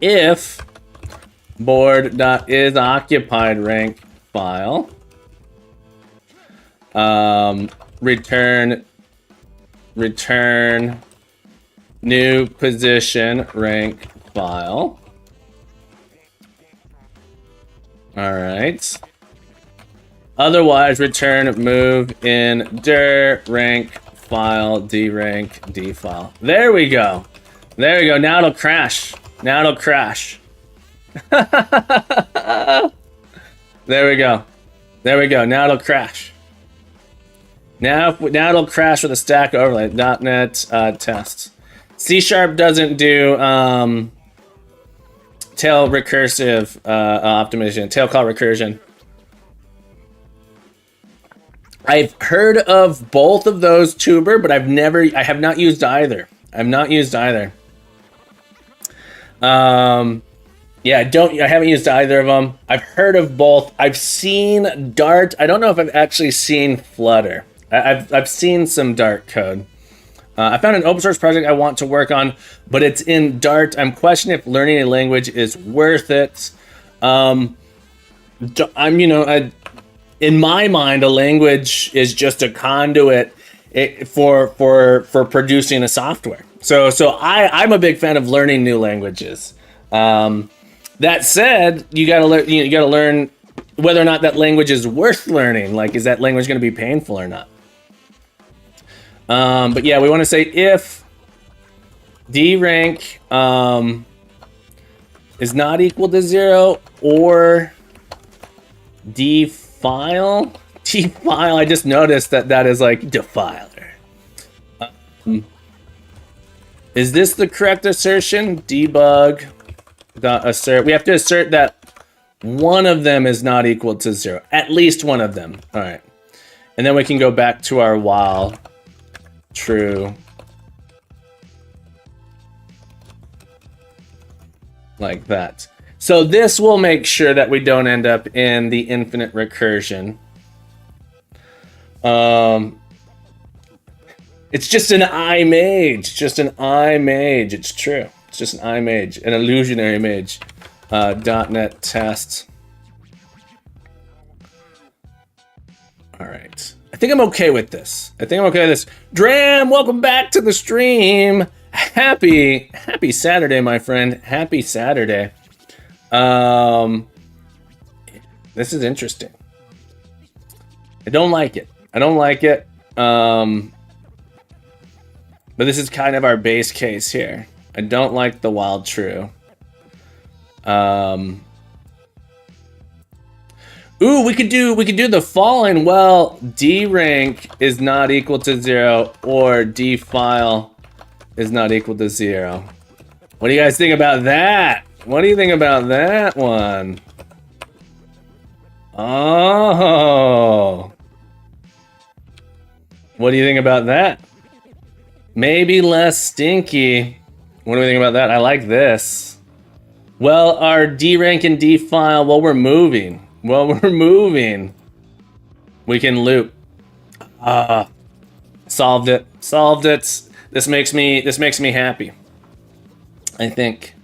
If board.isOccupied rank file. Return new position rank file. All right. Otherwise, return move in dir rank file d rank d file. There we go. Now it'll crash. There we go. Now it'll crash. Now it'll crash with a Stack Overflow. .NET test. C# doesn't do tail recursive optimization. Tail call recursion. I've heard of both of those, Tuber, but I have not used either. Yeah, I haven't used either of them. I've heard of both. I've seen Dart. I don't know if I've actually seen Flutter. I've seen some Dart code. I found an open source project I want to work on, but it's in Dart. I'm questioning if learning a language is worth it. In my mind, a language is just a conduit for producing a software. So I'm a big fan of learning new languages. That said, you gotta learn whether or not that language is worth learning. Like, is that language going to be painful or not? But yeah, we want to say if drank is not equal to 0 or defile. I just noticed that is like defiler. Is this the correct assertion? Debug dot assert. We have to assert that one of them is not equal to 0. At least one of them. All right, and then we can go back to our while true, like that. So this will make sure that we don't end up in the infinite recursion. It's just an image, It's true. It's just an image, an illusionary image. .NET test. All right. I think I'm okay with this. Dram, welcome back to the stream. Happy Saturday, my friend. Happy Saturday. This is interesting. I don't like it. But this is kind of our base case here. I don't like the wild true. Ooh, we could do the following. Well, drank is not equal to 0 or defile is not equal to 0. What do you guys think about that? What do you think about that one? Oh. What do you think about that? Maybe less stinky. What do we think about that? I like this. Well, our drank and defile, we're moving. We can loop. Solved it. This makes me happy. I think.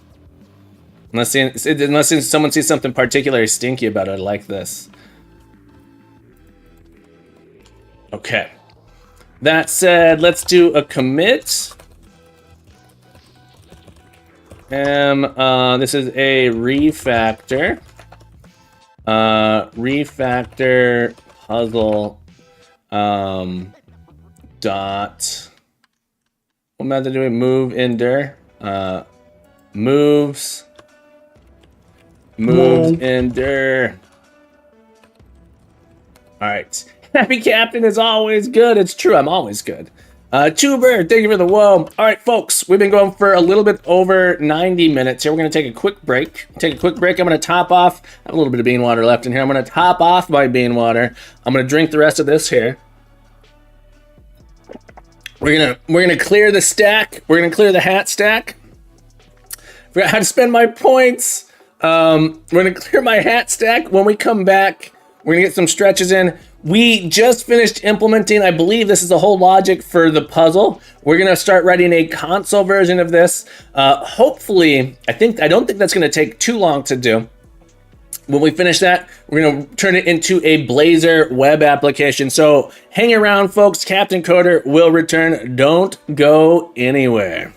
Unless someone sees something particularly stinky about it, I like this. Okay. That said, let's do a commit. This is a refactor. Refactor puzzle dot. What method do we move ender? Moves ender. All right. Happy Captain is always good. It's true. I'm always good. Tuber, thank you for the whoa. All right, folks, we've been going for a little bit over 90 minutes here. We're going to take a quick break. I'm going to top off. I have a little bit of bean water left in here. I'm going to top off my bean water. I'm going to drink the rest of this here. We're gonna clear the stack. We're going to clear the hat stack. Forgot how to spend my points. We're going to clear my hat stack. When we come back, we're going to get some stretches in. We just finished implementing, I believe this is the whole logic for the puzzle. We're going to start writing a console version of this. Hopefully, I don't think that's going to take too long to do. When we finish that, we're going to turn it into a Blazor web application. So hang around, folks. Captain Coder will return. Don't go anywhere.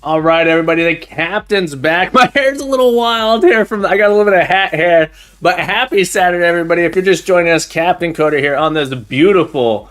All right, everybody, the captain's back. My hair's a little wild here I got a little bit of hat hair, but happy Saturday, everybody. If you're just joining us, Captain Coder here on this beautiful,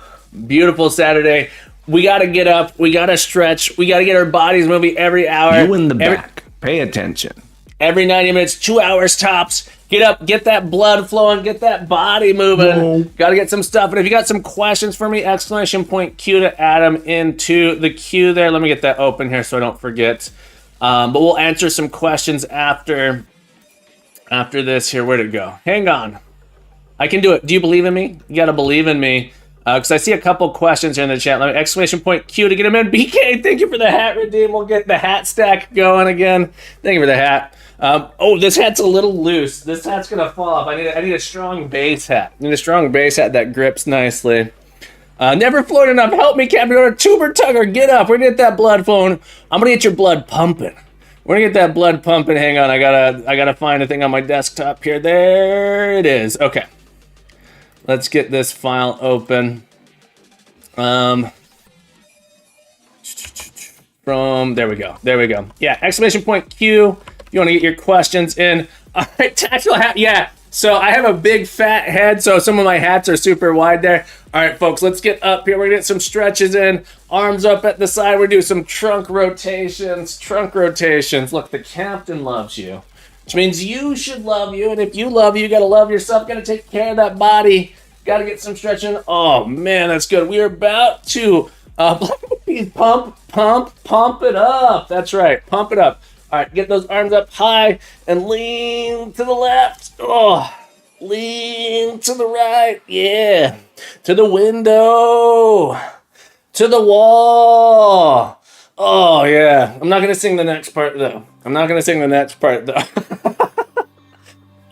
beautiful Saturday. We got to get up. We got to stretch. We got to get our bodies moving every hour. You in the back. Pay attention. Every 90 minutes, 2 hours tops. Get up, get that blood flowing, get that body moving. No. Got to get some stuff. And if you got some questions for me, exclamation point Q to add them into the queue there. Let me get that open here so I don't forget. But we'll answer some questions after this here. Where'd it go? Hang on. I can do it. Do you believe in me? You got to believe in me. Because I see a couple questions here in the chat. Let me exclamation point Q to get them in. BK, thank you for the hat redeem. We'll get the hat stack going again. Thank you for the hat. Oh, this hat's a little loose. This hat's gonna fall off. I need a strong base hat. I need a strong base hat that grips nicely. Never float enough. Help me, Captain. Or tuber tugger. Get up. We're gonna get that blood flowing. I'm gonna get your blood pumping. We're gonna get that blood pumping. Hang on. I gotta find a thing on my desktop here. There it is. Okay. Let's get this file open. There we go. There we go. Yeah. Exclamation point Q. You want to get your questions in. All right, tactical hat. Yeah, so I have a big fat head, so some of my hats are super wide there. All right, folks, let's get up here. We're going to get some stretches in. Arms up at the side. We're doing some trunk rotations. Trunk rotations. Look, the captain loves you, which means you should love you. And if you love you, got to love yourself. Got to take care of that body. Got to get some stretching. Oh, man, that's good. We are about to pump it up. That's right. Pump it up. All right, get those arms up high and lean to the left. Oh, lean to the right. Yeah. To the window. To the wall. Oh yeah. I'm not gonna sing the next part though.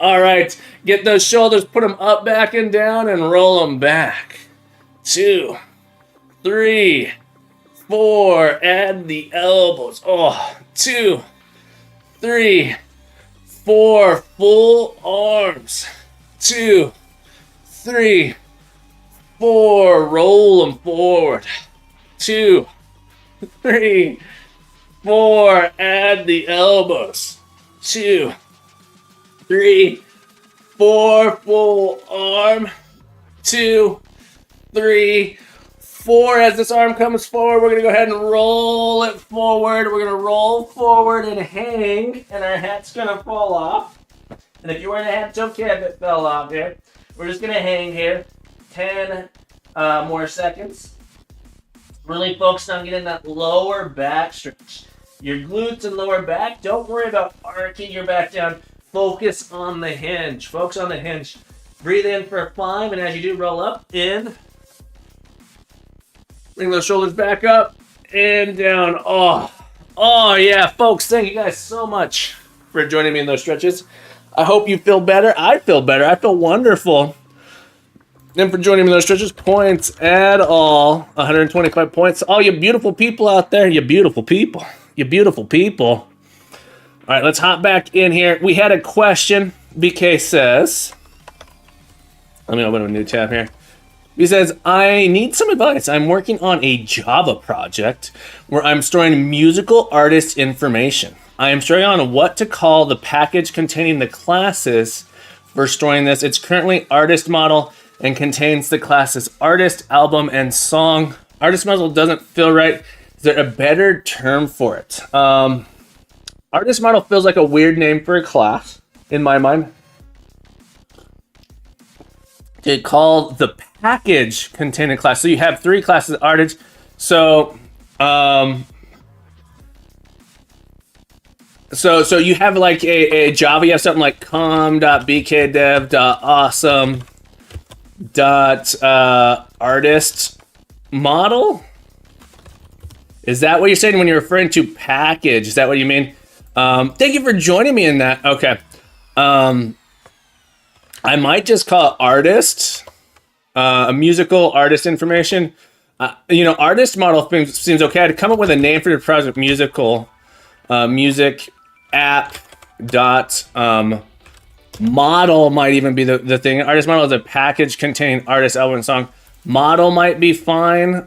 All right. Get those shoulders, put them up, back, and down, and roll them back. 2, 3, 4. Add the elbows. 2, 3, 4. Full arms. 2, 3, 4. Roll them forward. 2, 3, 4. Add the elbows. 2, 3, 4. Full arm. 2, 3, 4. As this arm comes forward, we're going to go ahead and roll it forward. We're going to roll forward and hang, and our hat's going to fall off. And if you're wearing a hat, it's okay if it fell off here. We're just going to hang here. 10 more seconds. Really focused on getting that lower back stretch. Your glutes and lower back, don't worry about arcing your back down. Focus on the hinge. Focus on the hinge. Breathe in for 5, and as you do, roll up, in. Bring those shoulders back up, and down. Oh yeah, folks, thank you guys so much for joining me in those stretches. I hope you feel better. I feel better. I feel wonderful. And for joining me in those stretches, points at all. 125 points. All you beautiful people out there, you beautiful people. You beautiful people. All right, let's hop back in here. We had a question. BK says, let me open a new tab here. He says, I need some advice. I'm working on a Java project where I'm storing musical artist information. I am struggling on what to call the package containing the classes for storing this. It's currently artist model and contains the classes artist, album, and song. Artist model doesn't feel right. Is there a better term for it? Artist model feels like a weird name for a class, in my mind. To call the package containing class. So you have 3 classes artists. So so you have like a Java, you have something like com.bkdev.awesome.artist model. Is that what you're saying when you're referring to package? Is that what you mean? Thank you for joining me in that. Okay. I might just call it artist, a musical artist information. Artist model seems okay. I'd come up with a name for the project, musical, music app dot model might even be the thing. Artist model is a package containing artist, album, and song. Model might be fine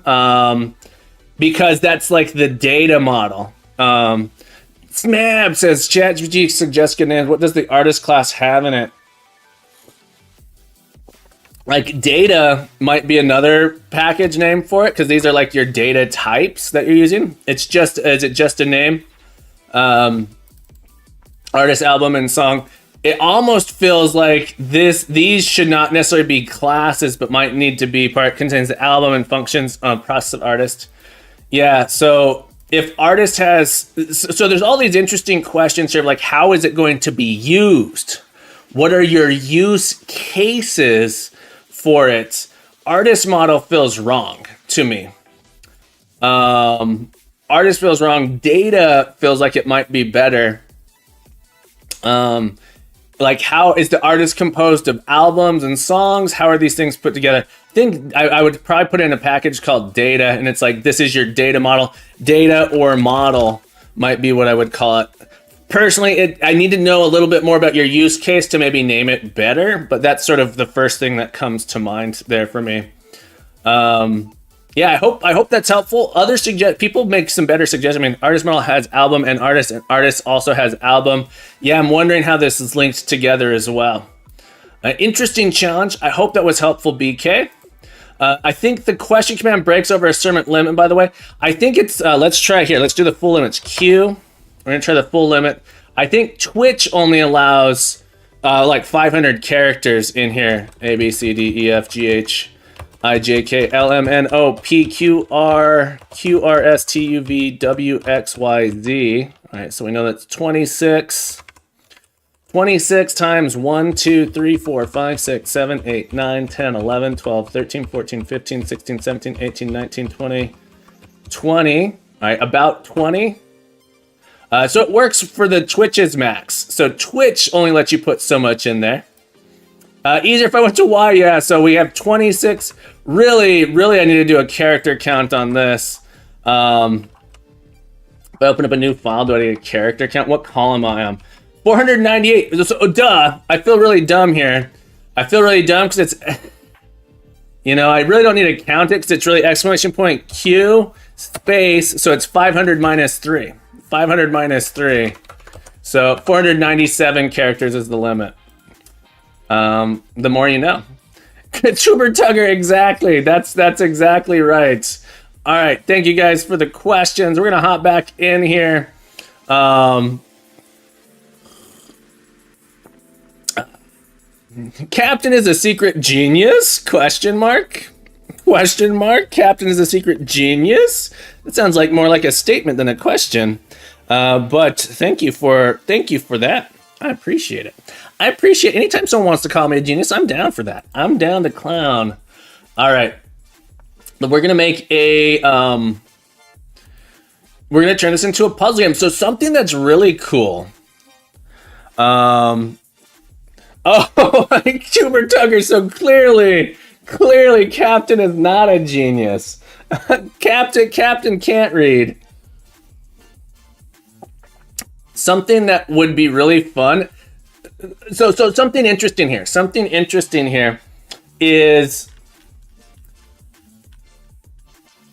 because that's like the data model. Smab says, ChatGPT suggests good names. What does the artist class have in it? Like data might be another package name for it because these are like your data types that you're using. Is it just a name? Artist, album, and song. It almost feels like these should not necessarily be classes, but might need to be part contains the album and functions process of artist. Yeah, so if artist has, so there's all these interesting questions here, like how is it going to be used? What are your use cases for it? Artist model feels wrong to me. Artist feels wrong. Data feels like it might be better. Like how is the artist composed of albums and songs? How are these things put together? I think I would probably put in a package called data, and it's like this is your data model. Data or model might be what I would call it. Personally, I need to know a little bit more about your use case to maybe name it better, but that's sort of the first thing that comes to mind there for me. Yeah, I hope that's helpful. People make some better suggestions. I mean, artist model has album and artist also has album. Yeah, I'm wondering how this is linked together as well. Interesting challenge. I hope that was helpful, BK. I think the question command breaks over a certain limit, by the way. I think it's, let's try here. Let's do the full limits. Q. We're gonna try the full limit. I think Twitch only allows like 500 characters in here. A, B, C, D, E, F, G, H, I, J, K, L, M, N, O, P, Q, R, Q, R, S, T, U, V, W, X, Y, Z. All right, so we know that's 26. 26 times 1, 2, 3, 4, 5, 6, 7, 8, 9, 10, 11, 12, 13, 14, 15, 16, 17, 18, 19, 20, 20. right? About 20. So it works for the Twitch's max. So Twitch only lets you put so much in there. Easier if I went to Y, yeah, so we have 26. Really, I need to do a character count on this. If I open up a new file, do I need a character count? What column am I on? 498. So, duh, I feel really dumb here. I feel really dumb because it's, you know, I really don't need to count it because it's really exclamation point Q space. So it's 500 minus 3. 500 minus 3. So 497 characters is the limit. The more you know. Trooper Tugger, exactly. That's exactly right. All right, thank you guys for the questions. We're gonna hop back in here. Captain is a secret genius? Question mark. Question mark. Captain is a secret genius. That sounds like more like a statement than a question. But thank you for that. I appreciate it. I appreciate anytime someone wants to call me a genius. I'm down for that. I'm down to clown. All right. We're gonna make a we're gonna turn this into a puzzle game. So something that's really cool. Oh, Trooper Tugger. So clearly, Captain is not a genius. Captain can't read. Something that would be really fun. So something interesting here. Something interesting here is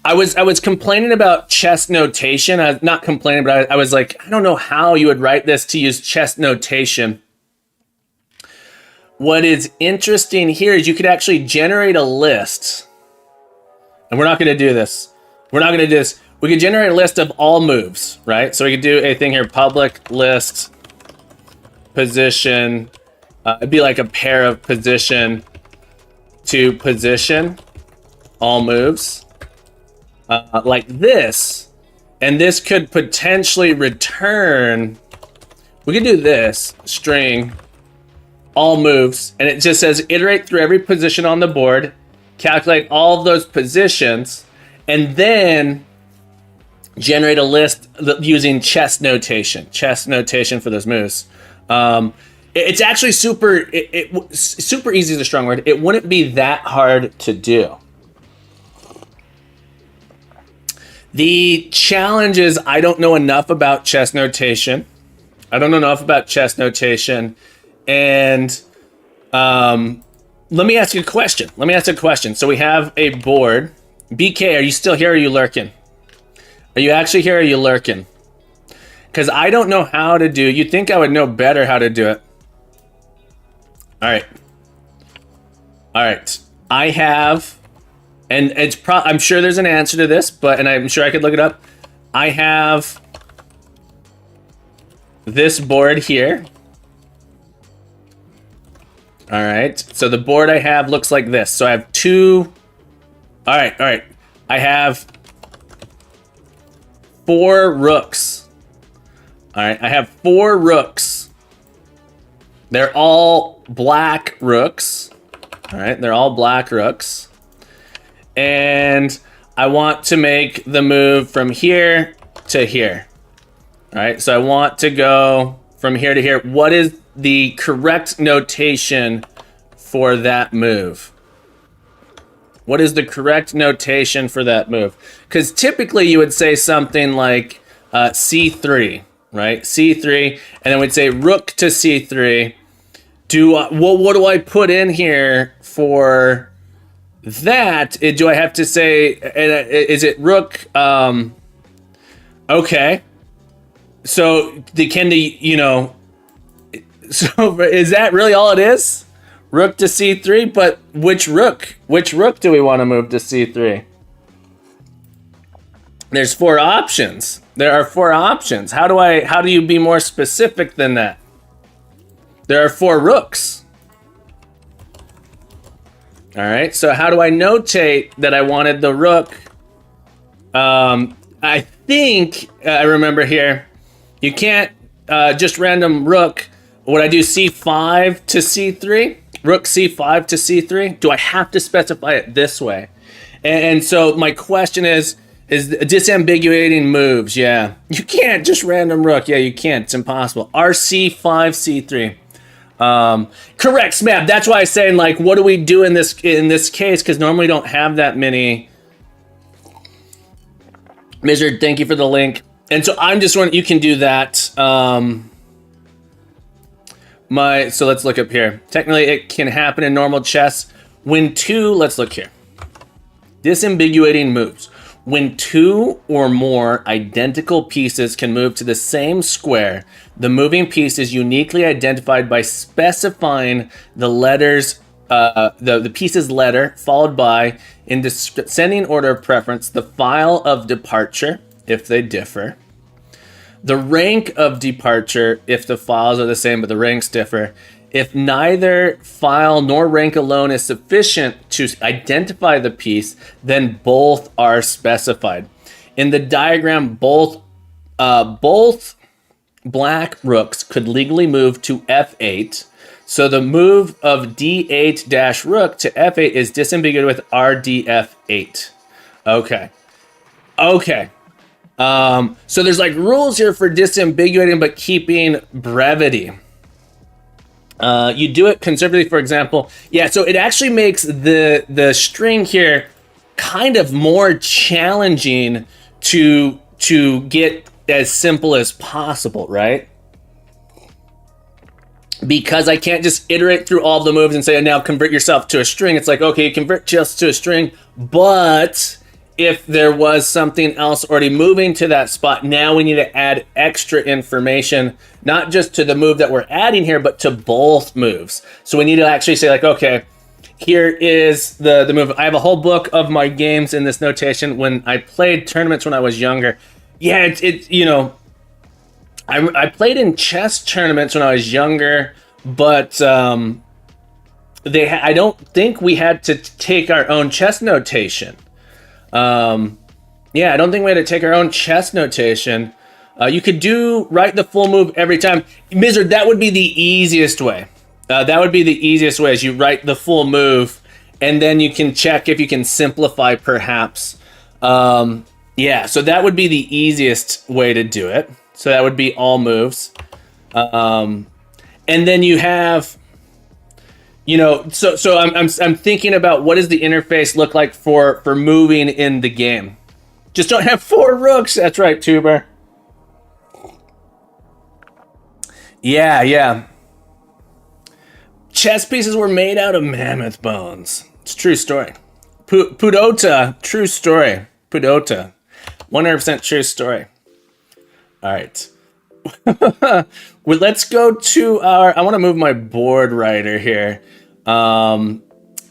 I was complaining about chess notation. I was not complaining, but I was like, I don't know how you would write this to use chess notation. What is interesting here is you could actually generate a list. And we're not going to do this. We're not going to do this. We could generate a list of all moves, right? So we could do a thing here, public list, position. It'd be like a pair of position to position, all moves, like this. And this could potentially return, we could do this, string, all moves, and it just says iterate through every position on the board, calculate all of those positions, and then generate a list using chess notation for those moves. It's actually super easy is a strong word. It wouldn't be that hard to do. The challenge is I don't know enough about chess notation. And let me ask you a question. So we have a board. BK, are you still here or are you lurking? Are you actually here or are you lurking? Because I don't know how to do. You'd think I would know better how to do it. All right. I have, and I'm sure there's an answer to this, and I'm sure I could look it up. I have this board here. All right. So the board I have looks like this. So I have two. All right. I have 4 rooks. All right. I have 4 rooks. They're all black rooks. All right. They're all black rooks. And I want to make the move from here to here. All right. So I want to go from here to here. What is the correct notation for that move? What is the correct notation for that move? Because typically you would say something like C3, right? C3, and then we'd say rook to C3. What do I put in here for that? Do I have to say, is it rook? Okay. So so is that really all it is? Rook to C3, but which rook? Which rook do we want to move to C3? There's 4 options. There are 4 options. How do you be more specific than that? There are 4 rooks. All right, so how do I notate that I wanted the rook? I think I remember here, you can't just random rook. Would I do C5 to C3? Rook C5 to C3? Do I have to specify it this way? And so my question is, Is disambiguating moves. Yeah, you can't just random rook. Yeah, you can't. It's impossible. RC5 C3. Correct, Smab. That's why I'm saying, like, what do we do in this case? Because normally we don't have that many. Mizard, thank you for the link. And so I'm just wondering, you can do that. So let's look up here. Technically, it can happen in normal chess when two. Let's look here. Disambiguating moves. When two or more identical pieces can move to the same square, the moving piece is uniquely identified by specifying the letters, the piece's letter, followed by, in descending order of preference, the file of departure, if they differ, the rank of departure, if the files are the same but the ranks differ. If neither file nor rank alone is sufficient to identify the piece, then both are specified. In the diagram, both black rooks could legally move to f8. So the move of d8-rook to f8 is disambiguated with rdf8. Okay. So there's like rules here for disambiguating but keeping brevity. You do it conservatively, for example. Yeah, so it actually makes the string here kind of more challenging to get as simple as possible, right? Because I can't just iterate through all the moves and say, now convert yourself to a string. It's like, okay, you convert just to a string, but if there was something else already moving to that spot, now we need to add extra information, not just to the move that we're adding here, but to both moves. So we need to actually say, like, okay, here is the move. I have a whole book of my games in this notation. When I played tournaments when I was younger, yeah, it's you know, I played in chess tournaments when I was younger, but I don't think we had to take our own chess notation. Yeah, I don't think we had to take our own chess notation. You could write the full move every time. Mizard, that would be the easiest way. That would be the easiest way, is you write the full move, and then you can check if you can simplify, perhaps. Yeah, so that would be the easiest way to do it. So that would be all moves. And then you have, you know, so I'm thinking about what does the interface look like for moving in the game. Just don't have 4 rooks. That's right, Tuber. Yeah. Chess pieces were made out of mammoth bones. It's a true story. Pudota, true story. Pudota, 100% true story. All right. Well, let's go to I want to move my board writer here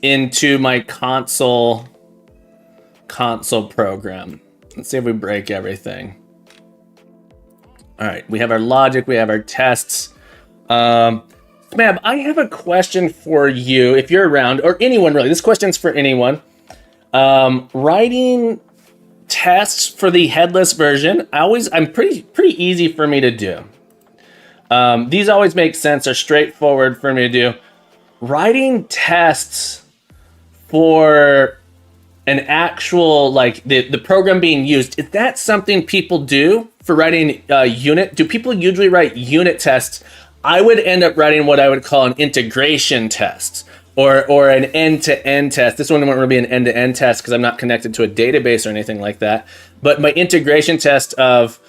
into my console program. Let's see if we break everything. All right, we have our logic, we have our tests. Mab, I have a question for you if you're around, or anyone really. This question's for anyone. Writing tests for the headless version, I'm pretty easy for me to do. These always make sense, are straightforward for me to do. Writing tests for an actual, like, the program being used, is that something people do for writing unit? Do people usually write unit tests? I would end up writing what I would call an integration test, or an end-to-end test. This one won't really be an end-to-end test because I'm not connected to a database or anything like that. But my integration test of,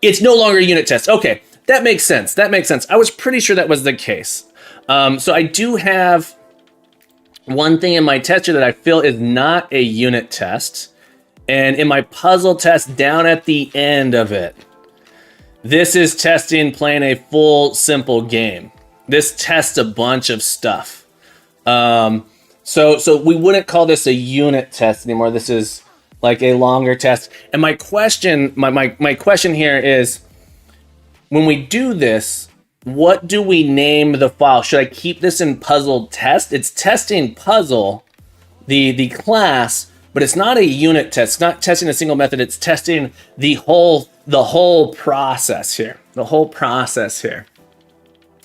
it's no longer a unit test. Okay, that makes sense. I was pretty sure that was the case. So I do have one thing in my tester that I feel is not a unit test. And in my puzzle test down at the end of it, this is testing playing a full simple game. This tests a bunch of stuff. So we wouldn't call this a unit test anymore. This is like a longer test. And my question, my question here is, when we do this, what do we name the file? Should I keep this in puzzle test? It's testing puzzle, the class, but it's not a unit test. It's not testing a single method. It's testing the whole process here.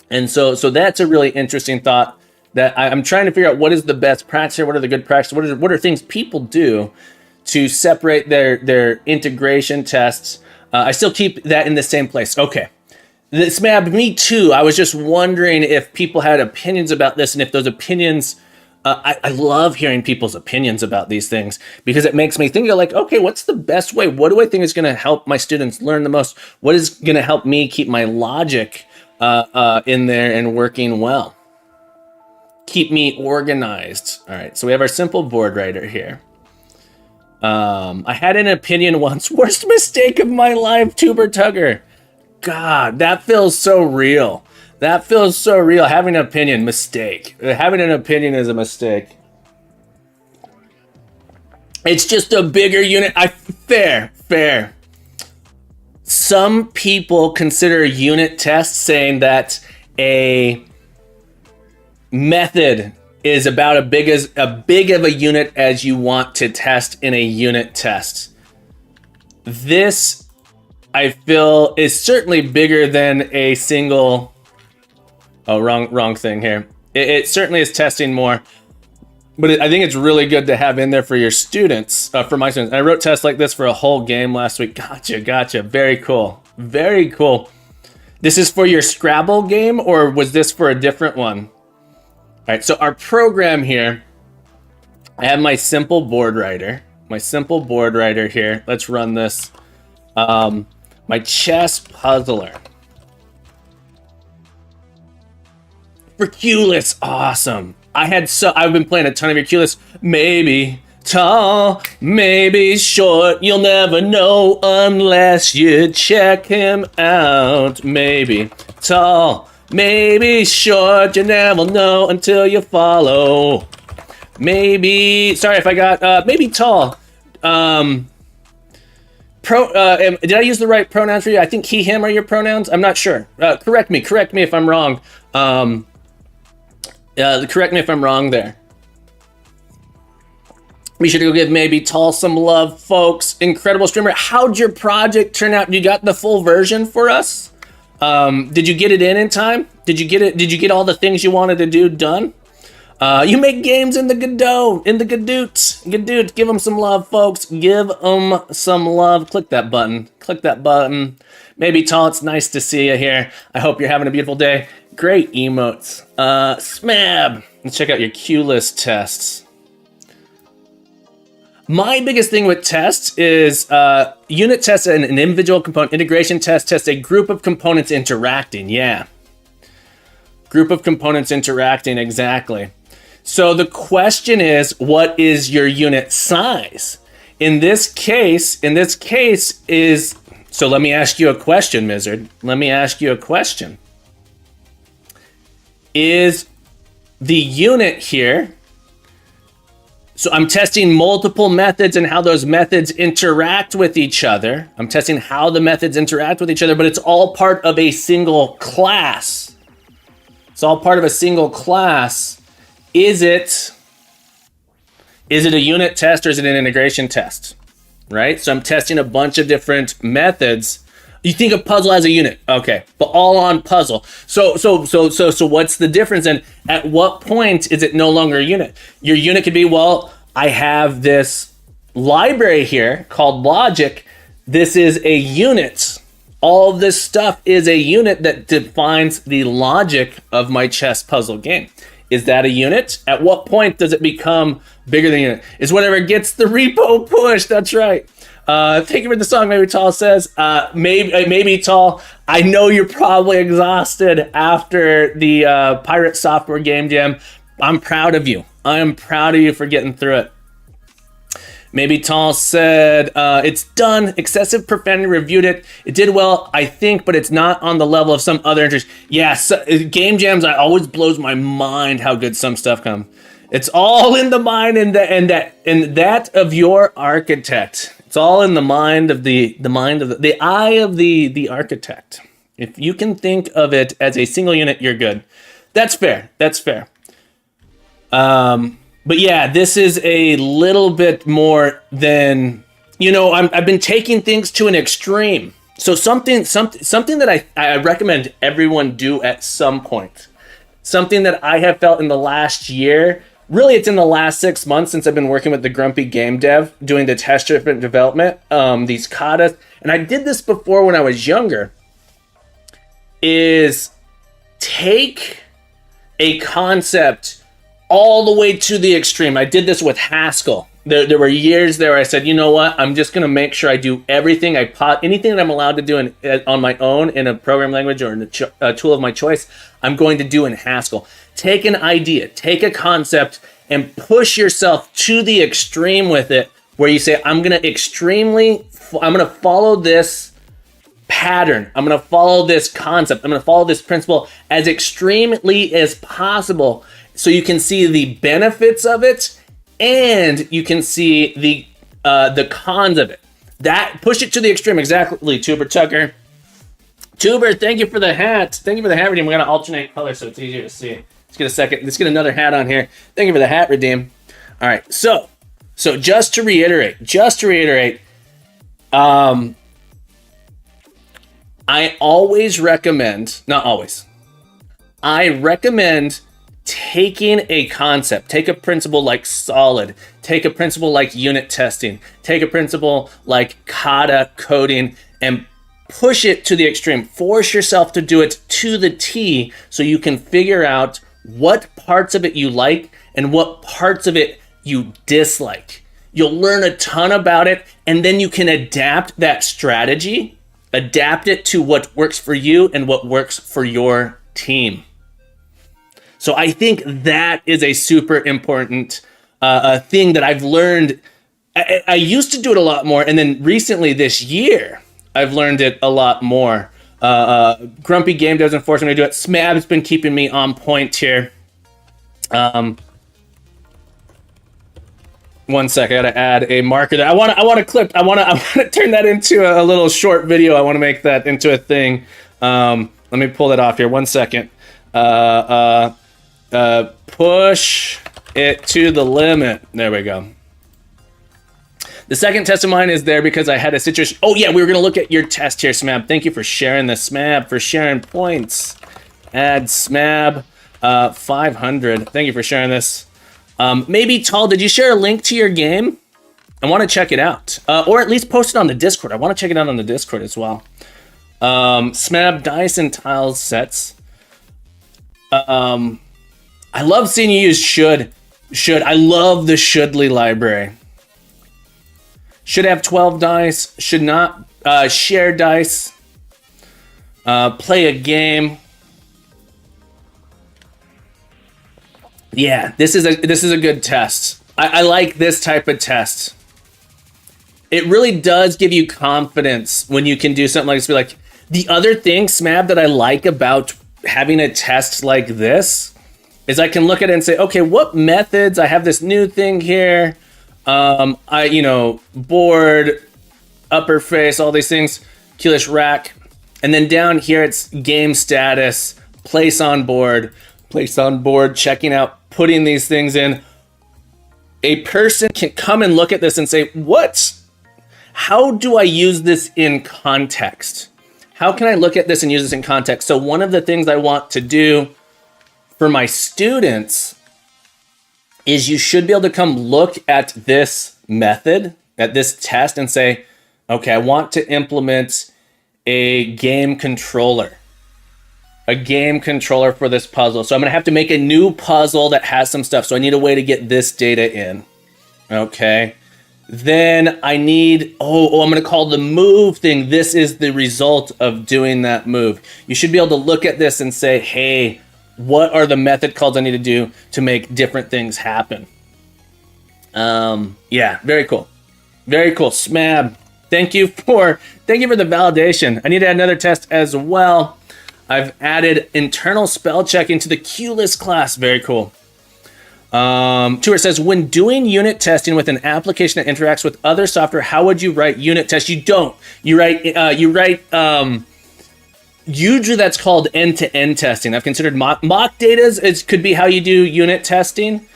And so that's a really interesting thought that I'm trying to figure out what is the best practice here. What are the good practices? What are things people do to separate their integration tests. I still keep that in the same place. Okay. This me too. I was just wondering if people had opinions about this, and if those opinions, I love hearing people's opinions about these things, because it makes me think of like, okay, what's the best way? What do I think is going to help my students learn the most? What is going to help me keep my logic in there and working well? Keep me organized. All right, so we have our simple board writer here. I had an opinion once. Worst mistake of my life, Tuber Tugger. God, that feels so real. That feels so real. Having an opinion, mistake. Having an opinion is a mistake. It's just a bigger unit. Fair. Some people consider a unit test saying that a method is about as big of a unit as you want to test in a unit test. This, I feel, is certainly bigger than a single. Oh, wrong thing here. It certainly is testing more, but I think it's really good to have in there for your students, for my students. I wrote tests like this for a whole game last week. Gotcha. Very cool. This is for your Scrabble game, or was this for a different one? All right, so our program here, I have my simple board writer. Here. Let's run this. My chess puzzler. Hercules, awesome. I've been playing a ton of Hercules. Maybe tall, maybe short. You'll never know unless you check him out. Maybe tall, maybe short. You never know until you follow. Maybe, sorry if I got, maybe tall. Did I use the right pronouns for you? I think he, him are your pronouns. I'm not sure. Correct me if I'm wrong. Correct me if I'm wrong there. Be sure to go give maybe tall some love, folks. Incredible streamer. How'd your project turn out? You got the full version for us? Did you get it in time? Did you get all the things you wanted to do done? You make games in the Godot, in the Gadoot. Give them some love, folks. Give them some love. Click that button. Maybe tall, it's nice to see you here. I hope you're having a beautiful day. Great emotes. Smab. Let's check out your QList tests. My biggest thing with tests is unit tests and an individual component. Integration test a group of components interacting. Yeah. Group of components interacting, exactly. So the question is, what is your unit size? In this case is, so let me ask you a question, Mizzard. Let me ask you a question. Is the unit here, so I'm testing multiple methods and how those methods interact with each other. I'm testing how the methods interact with each other, but it's all part of a single class. It's all part of a single class. Is it a unit test or is it an integration test? Right? So I'm testing a bunch of different methods. You think of puzzle as a unit, okay, but all on puzzle. So what's the difference? And at what point is it no longer a unit? Your unit could be, well, I have this library here called logic. This is a unit. All of this stuff is a unit that defines the logic of my chess puzzle game. Is that a unit? At what point does it become bigger than a unit? Is whatever gets the repo push. That's right. Thank you for the song. Maybe Tall says, maybe Tall. I know you're probably exhausted after the Pirate Software Game Jam. I'm proud of you. I am proud of you for getting through it. Maybe Tall said, it's done. Excessive profanity, reviewed it. It did well, I think, but it's not on the level of some other interest. Yeah, so, game jams, it always blows my mind how good some stuff comes. It's all in the mind and that of your architect. It's all in the mind of the eye of the architect. If you can think of it as a single unit, you're good. That's fair. But yeah, this is a little bit more than, I've been taking things to an extreme. So something that I recommend everyone do at some point. Something that I have felt in the last year really it's in the last 6 months since I've been working with the Grumpy Game Dev, doing the test-driven development, these katas. And I did this before when I was younger, is take a concept all the way to the extreme. I did this with Haskell. There were years there where I said, you know what, I'm just going to make sure I do everything anything that I'm allowed to do on my own in a program language or in a tool of my choice, I'm going to do in Haskell. Take an idea, take a concept, and push yourself to the extreme with it, where you say, I'm going to follow this pattern. I'm going to follow this concept. I'm going to follow this principle as extremely as possible so you can see the benefits of it and you can see the cons of it. That push it to the extreme. Exactly, Tuber Tucker. Tuber, thank you for the hat. Thank you for the hat, Redeem. We're going to alternate colors so it's easier to see. Let's get a second. Let's get another hat on here. Thank you for the hat, Redeem. All right, so just to reiterate, I always recommend, not always, I recommend taking a concept, take a principle like solid, take a principle like unit testing, take a principle like kata coding, and push it to the extreme. Force yourself to do it to the T so you can figure out what parts of it you like and what parts of it you dislike. You'll learn a ton about it, and then you can adapt that strategy, adapt it to what works for you and what works for your team. So I think that is a super important thing that I've learned. I used to do it a lot more, and then recently this year, I've learned it a lot more. Grumpy Game doesn't force me to do it. Smab's been keeping me on point here. One sec, I gotta add a marker there. I want to clip. I want to turn that into a little short video. I want to make that into a thing. Let me pull that off here. 1 second. Push it to the limit. There we go. The second test of mine is there because I had a situation. Oh yeah, we were gonna look at your test here, Smab. Thank you for sharing this, Smab, for sharing points. Add Smab 500. Thank you for sharing this. Maybe Tall, did you share a link to your game? I want to check it out, or at least post it on the Discord. I want to check it out on the Discord as well. Smab dice and tiles sets. I love seeing you use should. I love the Shouldly library. Should have 12 dice. Should not share dice. Play a game. Yeah, this is a good test. I like this type of test. It really does give you confidence when you can do something like this. Be like, the other thing, Smab, that I like about having a test like this is I can look at it and say, okay, what methods? I have this new thing here. Board, upper face, all these things, Keyless rack. And then down here, it's game status, place on board, checking out, putting these things in. A person can come and look at this and say, how do I use this in context? How can I look at this and use this in context? So one of the things I want to do for my students is you should be able to come look at this method, at this test, and say, okay, I want to implement a game controller for this puzzle. So I'm gonna have to make a new puzzle that has some stuff. So I need a way to get this data in, okay? Then I need, I'm gonna call the move thing, this is the result of doing that move. You should be able to look at this and say, hey, what are the method calls I need to do to make different things happen? Yeah, very cool. Very cool. Smab, thank you for the validation. I need to add another test as well. I've added internal spell check into the QList class. Very cool. Tour says, when doing unit testing with an application that interacts with other software, how would you write unit tests? You don't. You write usually that's called end-to-end testing. I've considered mock data could be how you do unit testing.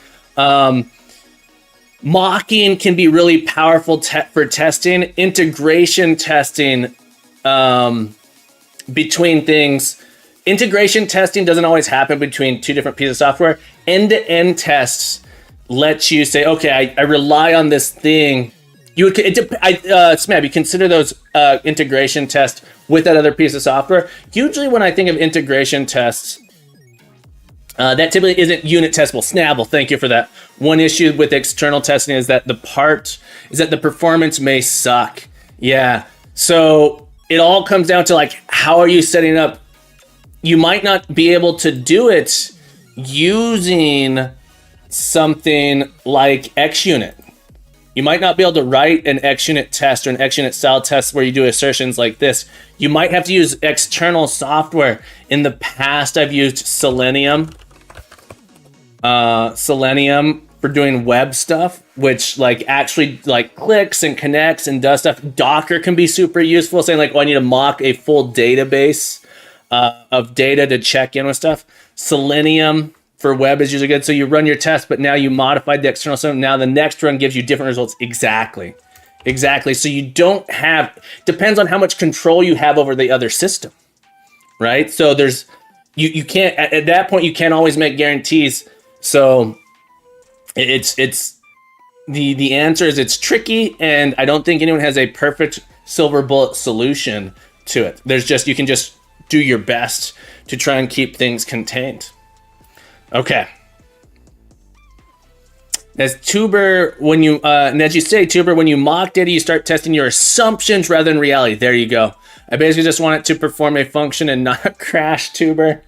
Mocking can be really powerful for testing. Integration testing between things. Integration testing doesn't always happen between two different pieces of software. End-to-end tests lets you say, okay, I rely on this thing. You would, Smab, you consider those integration tests with that other piece of software. Usually when I think of integration tests, that typically isn't unit testable. Snabble, thank you for that. One issue with external testing is that the performance may suck. Yeah, so it all comes down to like, how are you setting up? You might not be able to do it using something like XUnit. You might not be able to write an XUnit test or an XUnit style test where you do assertions like this. You might have to use external software. In the past, I've used Selenium. Selenium for doing web stuff, which like actually like clicks and connects and does stuff. Docker can be super useful, saying like, oh, I need to mock a full database of data to check in with stuff. Selenium for web is usually good. So you run your test, but now you modified the external system. Now the next run gives you different results. Exactly. So you don't have, depends on how much control you have over the other system, right? So there's, you can't, at that point, you can't always make guarantees. So it's the answer is it's tricky, and I don't think anyone has a perfect silver bullet solution to it. There's just, you can just do your best to try and keep things contained. Okay. As Tuber, when you, and as you say, Tuber, when you mock data, you start testing your assumptions rather than reality. There you go. I basically just want it to perform a function and not crash, Tuber.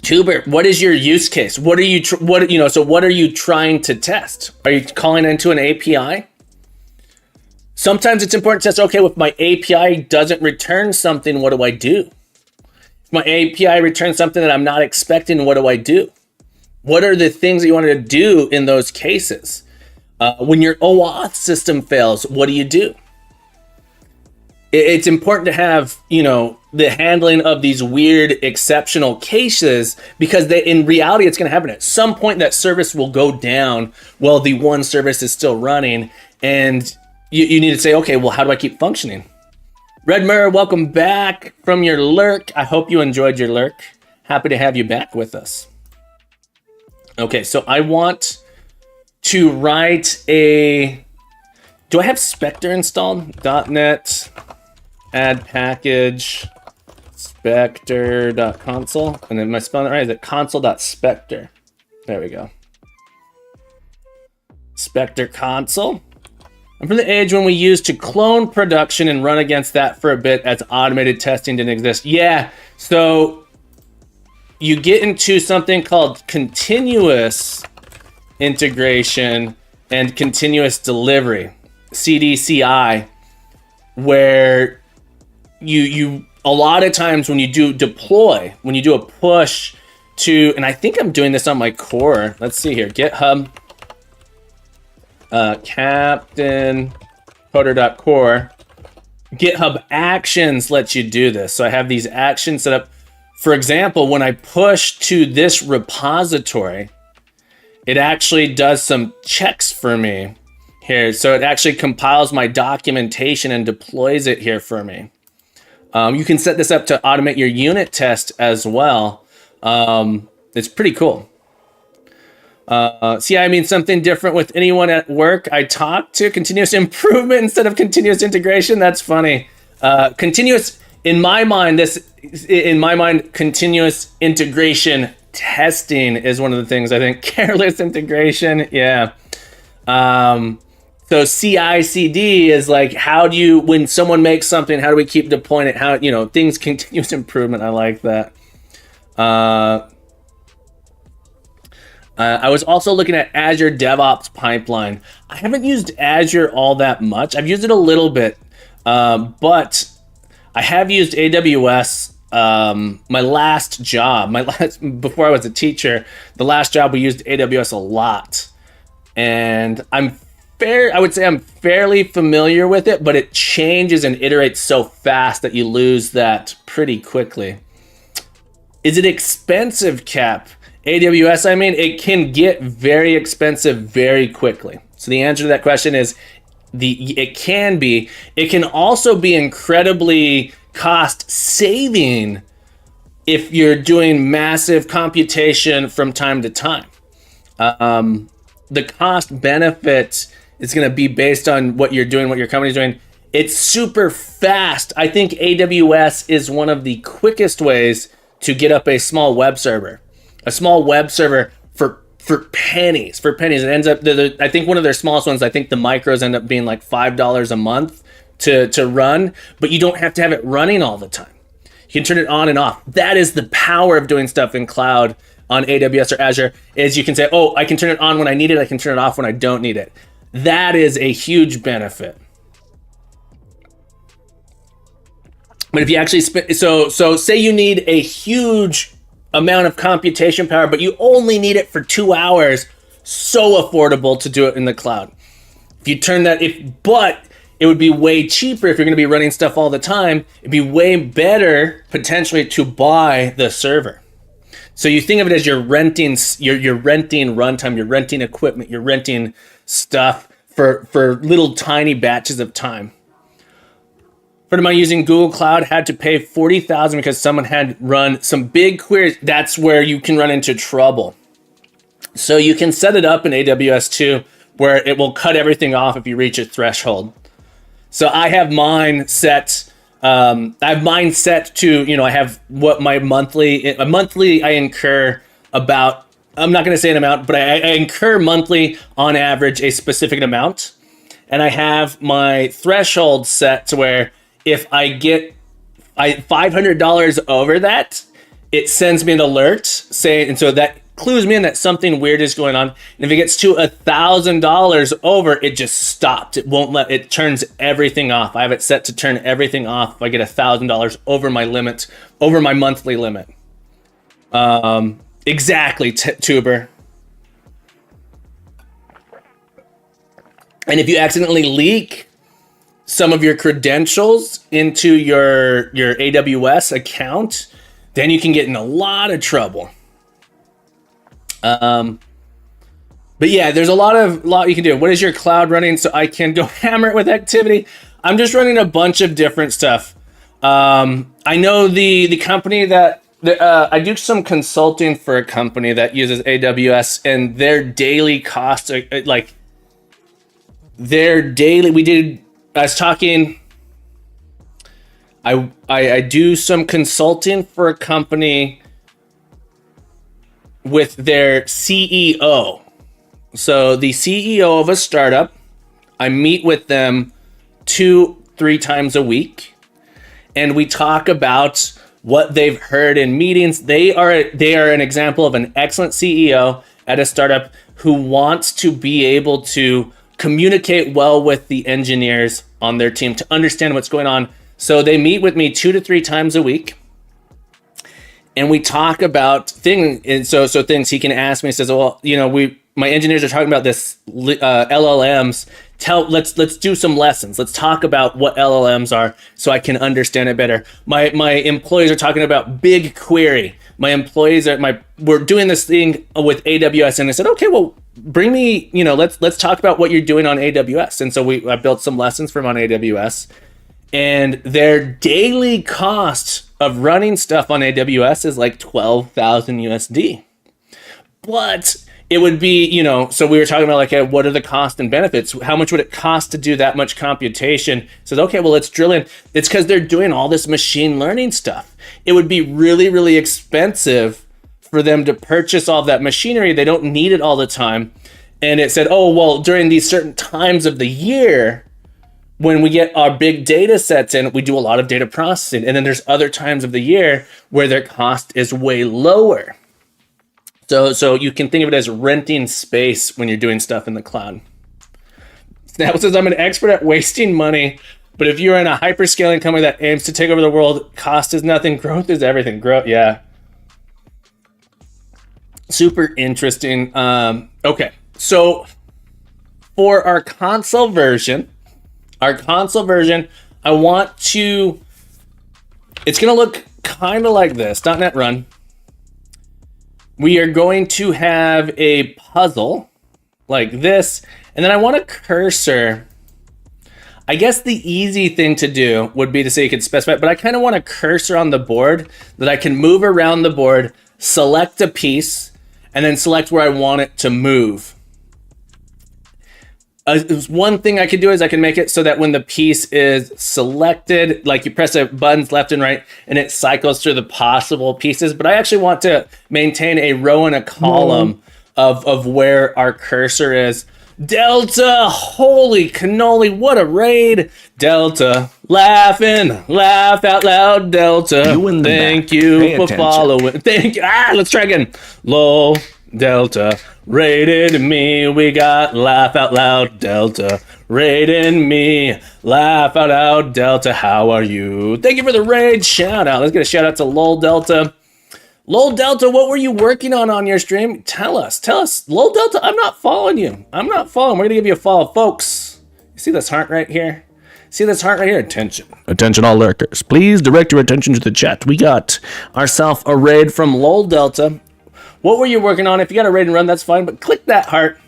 Tuber, what is your use case? What are you, so what are you trying to test? Are you calling into an API? Sometimes it's important to test, okay, if my API doesn't return something, what do I do? If my API returns something that I'm not expecting, what do I do? What are the things that you want to do in those cases? When your OAuth system fails, what do you do? It's important to have, the handling of these weird exceptional cases, because in reality, it's going to happen. At some point, that service will go down while the one service is still running. And you need to say, okay, well, how do I keep functioning? Red Mirror, welcome back from your lurk. I hope you enjoyed your lurk. Happy to have you back with us. Okay, so I want to write do I have Spectre installed? .NET add package spectre.console. And then am I spelling it right? Is it console.spectre? There we go. Spectre console. I'm from the age when we used to clone production and run against that for a bit as automated testing didn't exist. Yeah, so you get into something called continuous integration and continuous delivery, CDCI, where you a lot of times when you do deploy, when you do a push to, and I think I'm doing this on my core. Let's see here, GitHub, Captain coder.core. GitHub Actions lets you do this. So I have these actions set up. For example, when I push to this repository, it actually does some checks for me here. So it actually compiles my documentation and deploys it here for me. You can set this up to automate your unit test as well. It's pretty cool. See, I mean something different with anyone at work I talk to. Continuous improvement instead of continuous integration. That's funny. Continuous, in my mind, continuous integration testing is one of the things I think. Careless integration, yeah. So CI/CD is like, how do you, when someone makes something, how do we keep deploying it? How, things, continuous improvement. I like that. I was also looking at Azure DevOps pipeline. I haven't used Azure all that much. I've used it a little bit, but I have used AWS. My last job, before I was a teacher, the last job we used AWS a lot, and I would say I'm fairly familiar with it, but it changes and iterates so fast that you lose that pretty quickly. Is it expensive, Cap? AWS, I mean, it can get very expensive very quickly. So the answer to that question is it can be. It can also be incredibly cost saving if you're doing massive computation from time to time. The cost benefit is going to be based on what you're doing, what your company's doing. It's super fast. I think AWS is one of the quickest ways to get up a small web server. A small web server for pennies. It ends up, I think one of their smallest ones, I think the micros end up being like $5 a month to run, but you don't have to have it running all the time. You can turn it on and off. That is the power of doing stuff in cloud on AWS or Azure, is you can say, oh, I can turn it on when I need it. I can turn it off when I don't need it. That is a huge benefit. But if you actually so say you need a huge amount of computation power, but you only need it for 2 hours, so affordable to do it in the cloud. If you turn that, but it would be way cheaper if you're going to be running stuff all the time. It'd be way better potentially to buy the server. So you think of it as you're renting runtime, you're renting equipment, you're renting stuff for little tiny batches of time. Friend of mine using Google Cloud had to pay $40,000 because someone had run some big queries. That's where you can run into trouble. So you can set it up in AWS too, where it will cut everything off if you reach a threshold. So I have mine set. To, I have what my monthly I incur about. I'm not going to say an amount, but I incur monthly on average a specific amount, and I have my threshold set to where if I get $500 over that, it sends me an alert saying, and so that clues me in that something weird is going on. And if it gets to $1,000 over, it just stopped. It won't it turns everything off. I have it set to turn everything off if I get $1,000 over my limit, over my monthly limit. Exactly, Tuber. And if you accidentally leak some of your credentials into your AWS account, then you can get in a lot of trouble. But yeah, there's a lot you can do. What is your cloud running? So I can go hammer it with activity. I'm just running a bunch of different stuff. I know the company that I do some consulting for a company that uses AWS, and their daily costs are like their daily. I was talking. I do some consulting for a company with their CEO. So the CEO of a startup, I meet with them 2-3 times a week, and we talk about what they've heard in meetings. They are an example of an excellent CEO at a startup who wants to be able to communicate well with the engineers on their team to understand what's going on. So they meet with me 2 to 3 times a week, and we talk about things. And so things he can ask me. He says, "Well, my engineers are talking about this LLMs. Let's do some lessons. Let's talk about what LLMs are so I can understand it better. My employees are talking about BigQuery. My employees we're doing this thing with AWS." And I said, "Okay, well, bring me, let's talk about what you're doing on AWS." And so I built some lessons for them on AWS, and their daily cost of running stuff on AWS is like $12,000 USD. But it would be, so we were talking about like, what are the costs and benefits? How much would it cost to do that much computation? So, okay, well, let's drill in. It's because they're doing all this machine learning stuff. It would be really, really expensive for them to purchase all of that machinery. They don't need it all the time. And it said, oh, well, during these certain times of the year, when we get our big data sets in, we do a lot of data processing. And then there's other times of the year where their cost is way lower. So you can think of it as renting space when you're doing stuff in the cloud. Snap says, "I'm an expert at wasting money, but if you're in a hyperscaling company that aims to take over the world, cost is nothing, growth is everything." Yeah. Super interesting. Okay, so for our console version, I want to, it's going to look kind of like this, .NET Run. We are going to have a puzzle like this, and then I want a cursor. I guess the easy thing to do would be to say you could specify, but I kind of want a cursor on the board that I can move around the board, select a piece, and then select where I want it to move. One thing I could do is I can make it so that when the piece is selected, like you press the buttons left and right and it cycles through the possible pieces. But I actually want to maintain a row and a column of where our cursor is. Delta, holy cannoli, what a raid. Delta, laughing, laugh out loud, Delta. You in the Thank back. you Pay for attention. following. Thank you. Let's try again. Lol, Delta, rated me. We got laugh out loud, Delta. Rated me, laugh out loud, Delta. How are you? Thank you for the raid. Shout out. Let's get a shout out to Lol Delta. Lol Delta, what were you working on your stream? Tell us. Lol Delta, I'm not following you. I'm not following. We're going to give you a follow, folks. You see this heart right here? See this heart right here? Attention all lurkers. Please direct your attention to the chat. We got ourselves a raid from Lol Delta. What were you working on? If you got a raid and run, that's fine. But click that heart.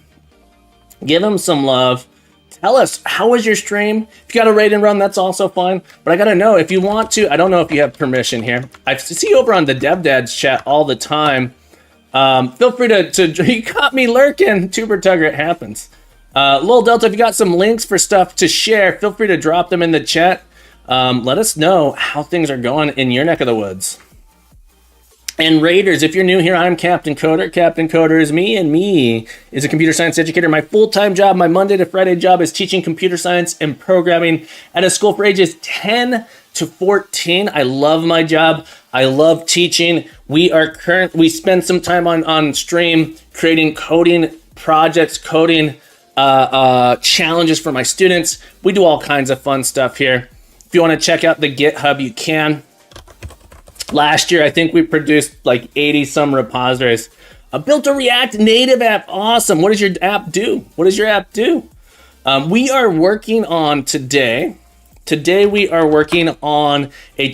Give him some love. Tell us, how was your stream? If you got a raid and run, that's also fine. But I got to know, if you want to, I don't know if you have permission here. I see you over on the Dev Dads chat all the time. Feel free to you caught me lurking. Tuber Tugger, it happens. Lil Delta, if you got some links for stuff to share, feel free to drop them in the chat. Let us know how things are going in your neck of the woods. And Raiders, if you're new here, I'm Captain Coder. Captain Coder is me, and me is a computer science educator. My full-time job, my Monday to Friday job, is teaching computer science and programming at a school for ages 10 to 14. I love my job. I love teaching. We spend some time on stream creating coding projects, coding challenges for my students. We do all kinds of fun stuff here. If you want to check out the GitHub, you can. Last year, I think we produced like 80 some repositories. I built a React Native app. Awesome. What does your app do? We are working on today. Today we are working on a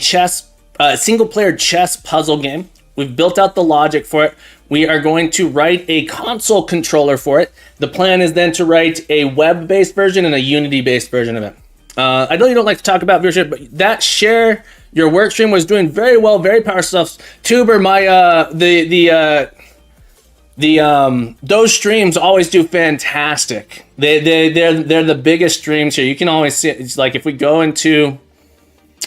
single player chess puzzle game. We've built out the logic for it. We are going to write a console controller for it. The plan is then to write a web-based version and a Unity-based version of it. I know you don't like to talk about version, but that share your work stream was doing very well, very powerful stuff. Tuber, those streams always do fantastic. They're the biggest streams here. You can always see it. It's like if we go into,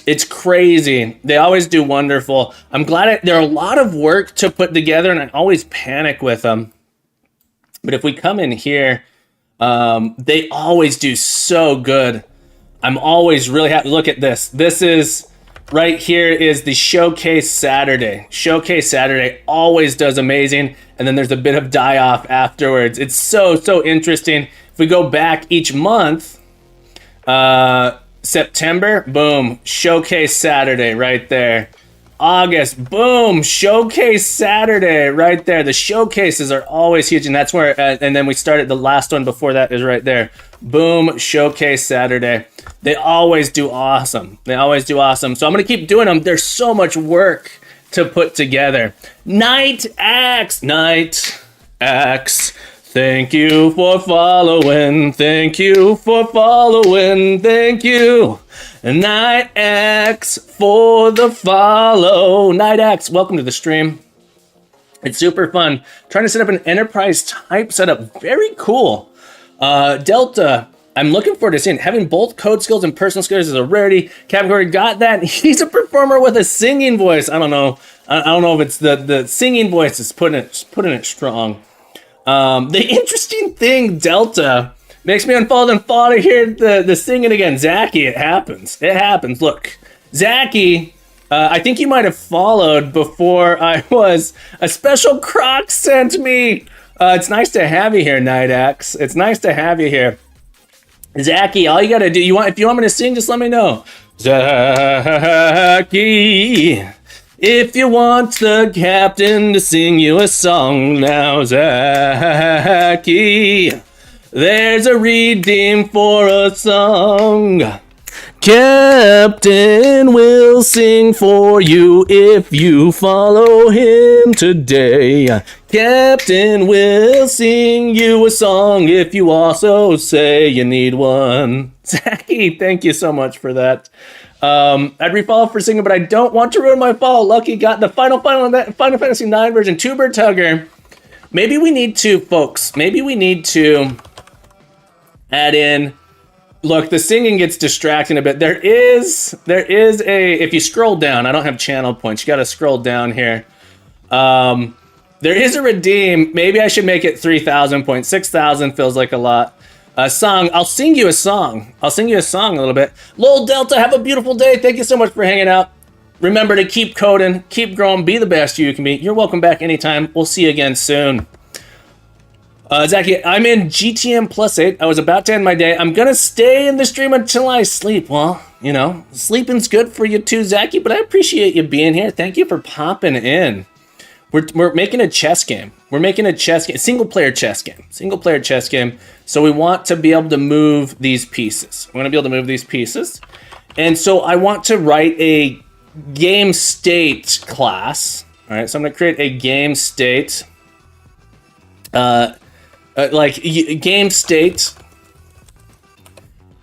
it's crazy. They always do wonderful. I'm glad they're a lot of work to put together, and I always panic with them. But if we come in here, they always do so good. I'm always really happy. Look at this. This is right here is the Showcase Saturday. Showcase Saturday always does amazing. And then there's a bit of die-off afterwards. It's so interesting. If we go back each month, September, boom, Showcase Saturday right there. August, boom, Showcase Saturday right there. The showcases are always huge, and that's where, and then we started, the last one before that is right there. Boom, Showcase Saturday. They always do awesome. So I'm going to keep doing them. There's so much work to put together. Night Axe. Thank you for following. Thank you. Night Axe for the follow. Night Axe, welcome to the stream. It's super fun. Trying to set up an enterprise type setup. Very cool. Delta, I'm looking forward to seeing having both code skills and personal skills is a rarity. Captain got that. He's a performer with a singing voice. I don't know if it's the singing voice is putting it strong. The interesting thing, Delta, makes me unfollow and follow to hear the singing again. Zachy, it happens. Look, Zachy, I think you might have followed before I was. A special croc sent me. It's nice to have you here, Night Axe. It's nice to have you here. Zachy, all you gotta do, if you want me to sing, just let me know. Zachy, if you want the captain to sing you a song now, Zachy, there's a redeem for a song. Captain will sing for you if you follow him today. Captain will sing you a song if you also say you need one. Zachy, thank you so much for that. I'd refollow for singing, but I don't want to ruin my follow. Lucky got the Final Fantasy IX version. Tuber Tugger, Maybe we need to, folks, maybe we need to add in, look, the singing gets distracting a bit. There is a, if you scroll down, I don't have channel points. You got to scroll down here. There is a redeem. Maybe I should make it 3,000 points. 6,000 feels like a lot. A song. I'll sing you a song. I'll sing you a song a little bit. Lol Delta, have a beautiful day. Thank you so much for hanging out. Remember to keep coding, keep growing, be the best you can be. You're welcome back anytime. We'll see you again soon. Zachy, I'm in GTM +8. I was about to end my day. I'm gonna stay in the stream until I sleep. Well, you know, sleeping's good for you too, Zachy, but I appreciate you being here. Thank you for popping in. We're making a chess game. We're making a chess game, single player chess game. Single player chess game. So we want to be able to move these pieces. We want to be able to move these pieces. And so I want to write a game state class. All right, so I'm going to create a game state. Game state.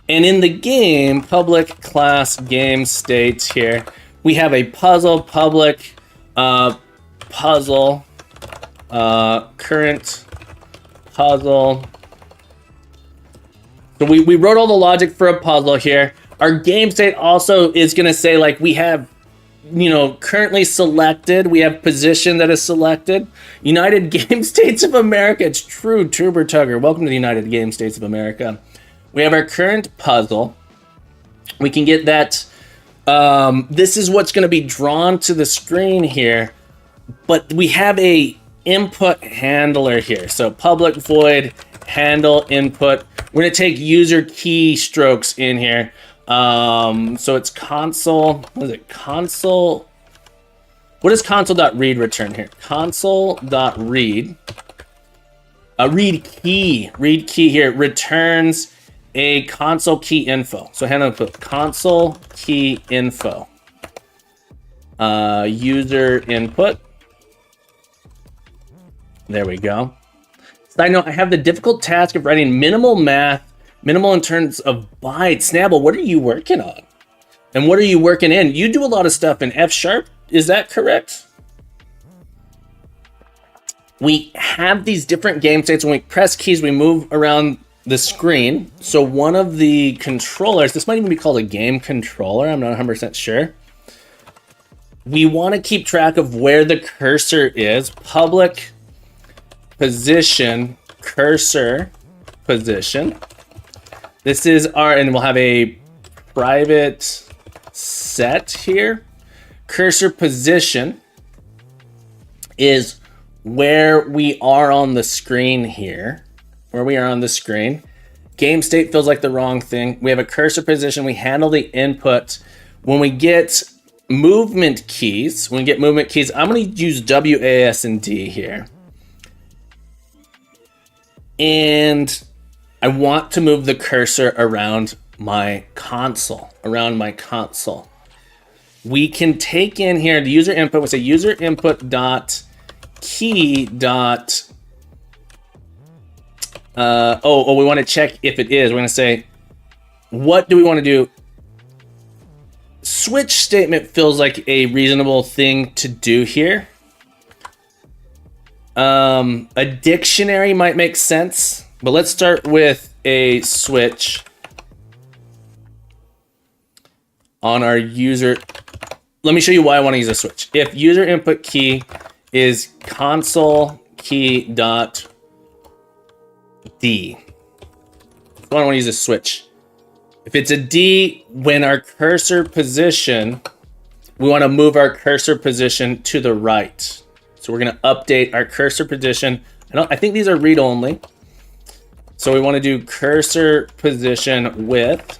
And in the game, public class game state here, we have a puzzle, public, puzzle, current puzzle. So we wrote all the logic for a puzzle here. Our game state also is going to say, like, we have, you know, currently selected. We have position that is selected. United Game States of America. It's true, Tuber Tugger. Welcome to the United Game States of America. We have our current puzzle. We can get that. This is what's going to be drawn to the screen here. But we have a input handler here. So public void handle input. We're going to take user keystrokes in here. So it's console. What is it? Console. What does console.read return here? Console.read. Read key here returns a console key info. So handle input console key info. User input. There we go. Side note, I have the difficult task of writing minimal math, minimal in terms of bytes. Snabble, what are you working on? And what are you working in? You do a lot of stuff in F#, is that correct? We have these different game states. When we press keys, we move around the screen. So one of the controllers, this might even be called a game controller, I'm not 100% sure. We want to keep track of where the cursor is. Public position, cursor position. This is our, and we'll have a private set here. Cursor position is where we are on the screen here. Where we are on the screen. Game state feels like the wrong thing. We have a cursor position. We handle the input. When we get movement keys, I'm going to use W, A, S, and D here. And I want to move the cursor around my console, We can take in here the user input. We say user input dot key dot. We want to check if it is. We're going to say, what do we want to do? Switch statement feels like a reasonable thing to do here. A dictionary might make sense, but let's start with a switch on our user. Let me show you why I want to use a switch. If user input key is console key dot D, I want to use a switch. If it's a D, when our cursor position, we want to move our cursor position to the right. So we're going to update our cursor position. I think these are read only. So we want to do cursor position with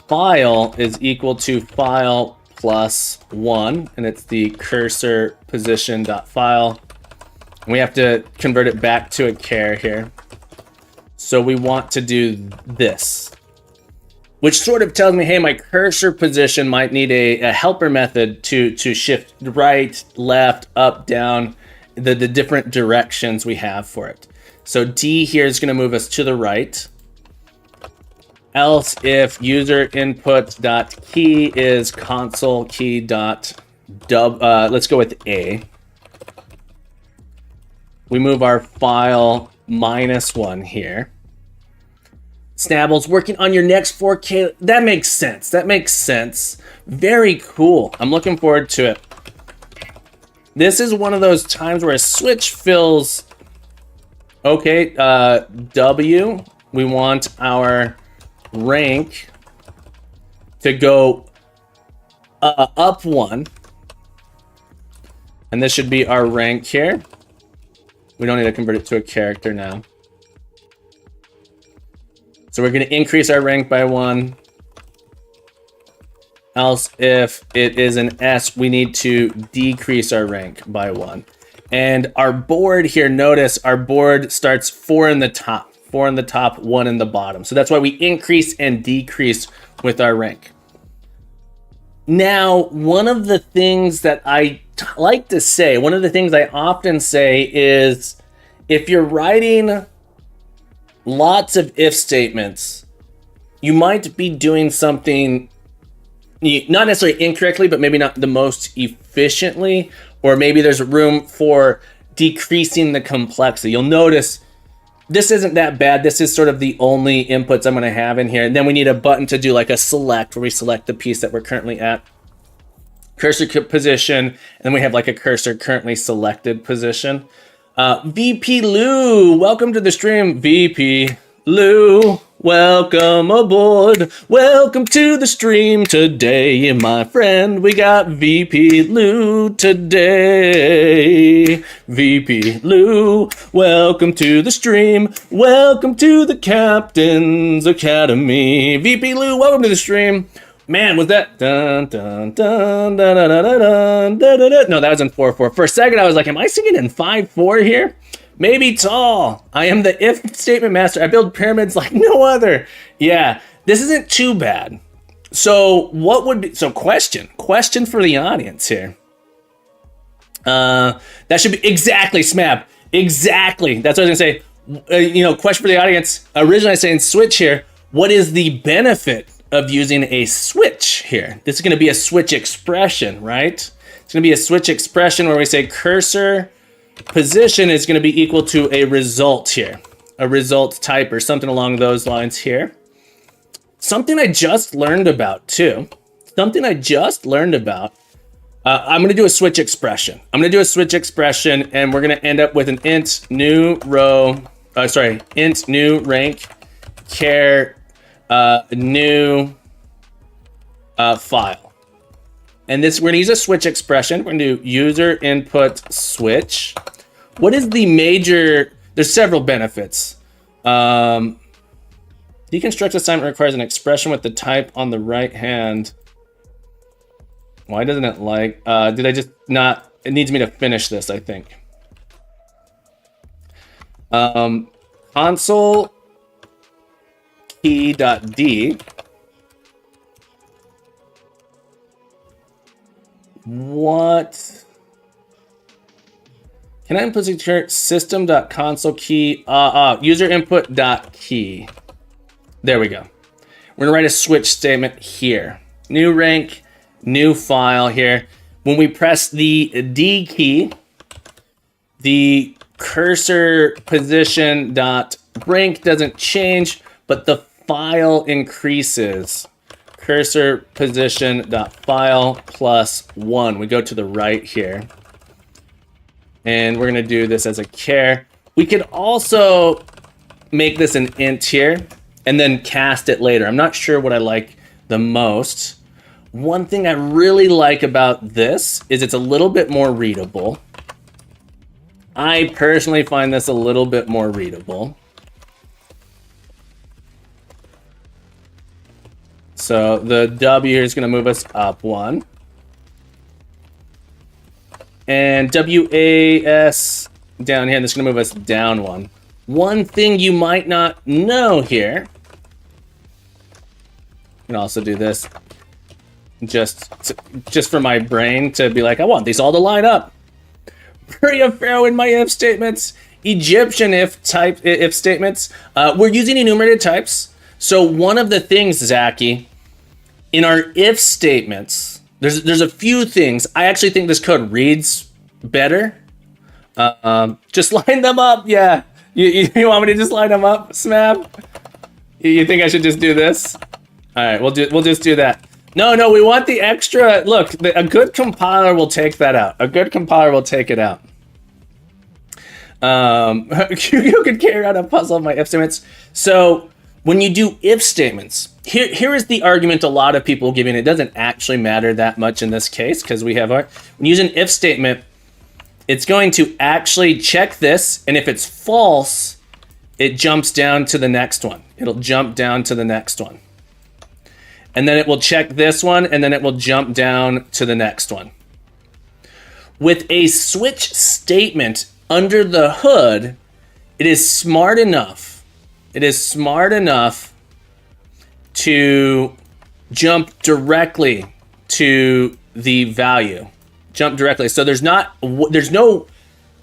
file is equal to file plus 1, and it's the cursor position dot file. We have to convert it back to a char here. So we want to do this, which sort of tells me, hey, my cursor position might need a helper method to shift right, left, up, down, the different directions we have for it. So D here is going to move us to the right. Else if user input dot key is console key dot let's go with A. we move our file -1 here. Snabble's working on your next 4K. That makes sense. That makes sense. Very cool. I'm looking forward to it. This is one of those times where a switch feels okay. W, we want our rank to go up 1. And this should be our rank here. We don't need to convert it to a character now. So we're going to increase our rank by 1. Else, if it is an S, we need to decrease our rank by 1. And our board here, notice our board starts 4 in the top. 4 in the top, 1 in the bottom. So that's why we increase and decrease with our rank. Now, one of the things that I like to say, one of the things I often say is, if you're writing lots of if statements, you might be doing something not necessarily incorrectly, but maybe not the most efficiently, or maybe there's room for decreasing the complexity. You'll notice this isn't that bad. This is sort of the only inputs I'm going to have in here. And then we need a button to do like a select, where we select the piece that we're currently at. Cursor position, and then we have like a cursor currently selected position. VP Lou, welcome to the stream. VP Lou, welcome aboard. Welcome to the stream today, my friend. We got VP Lou today. VP Lou, welcome to the stream. Welcome to the Captain's Academy. VP Lou, welcome to the stream. Man, was that dun dun dun dun dun dun dun dun dun dun? No, that was in 4/4. For a second, I was like, am I singing in 5/4 here? Maybe tall. I am the if statement master. I build pyramids like no other. Yeah, this isn't too bad. So what would be, so question for the audience here. That should be exactly Smab. Exactly. That's what I was gonna say. Question for the audience. Originally I was saying switch here. What is the benefit of using a switch here? This is going to be a switch expression, right? It's going to be a switch expression where we say cursor position is going to be equal to a result here, a result type or something along those lines here. Something I just learned about too. Something I just learned about. I'm going to do a switch expression. I'm going to do a switch expression, and we're going to end up with an int new row. Int new rank char new file. And this, we're going to use a switch expression. We're going to do user input switch. What is the major? There's several benefits. Deconstruct assignment requires an expression with the type on the right hand. Why doesn't it like? Did I just not? It needs me to finish this, I think. Console key.d. What? Can I implicitly insert system.console key? User input.key. There we go. We're gonna write a switch statement here. New rank, new file here. When we press the D key, the cursor position dot rank doesn't change, but the file increases. Cursor position dot file plus 1. We go to the right here. And we're gonna do this as a char. We could also make this an int here and then cast it later. I'm not sure what I like the most. One thing I really like about this is it's a little bit more readable. I personally find this a little bit more readable. So the W here is going to move us up 1. And WAS down here, this is going to move us down 1. One thing you might not know here, you can also do this just for my brain to be like, I want these all to line up. Maria Pharaoh in my if statements, Egyptian if statements. We're using enumerated types. So one of the things, Zachy, in our if statements, there's a few things. I actually think this code reads better, Just line them up. Yeah. You want me to just line them up, Smab? You think I should just do this? All right, we'll just do that. No, we want the extra. Look, a good compiler will take that out. A good compiler will take it out. You could carry out a puzzle of my if statements. So when you do if statements, here is the argument a lot of people give, and it doesn't actually matter that much in this case because we have our. When you use an if statement, it's going to actually check this, and if it's false, it jumps down to the next one. It'll jump down to the next one. And then it will check this one, and then it will jump down to the next one. With a switch statement under the hood, it is smart enough. It is smart enough to jump directly to the value. Jump directly. So there's no,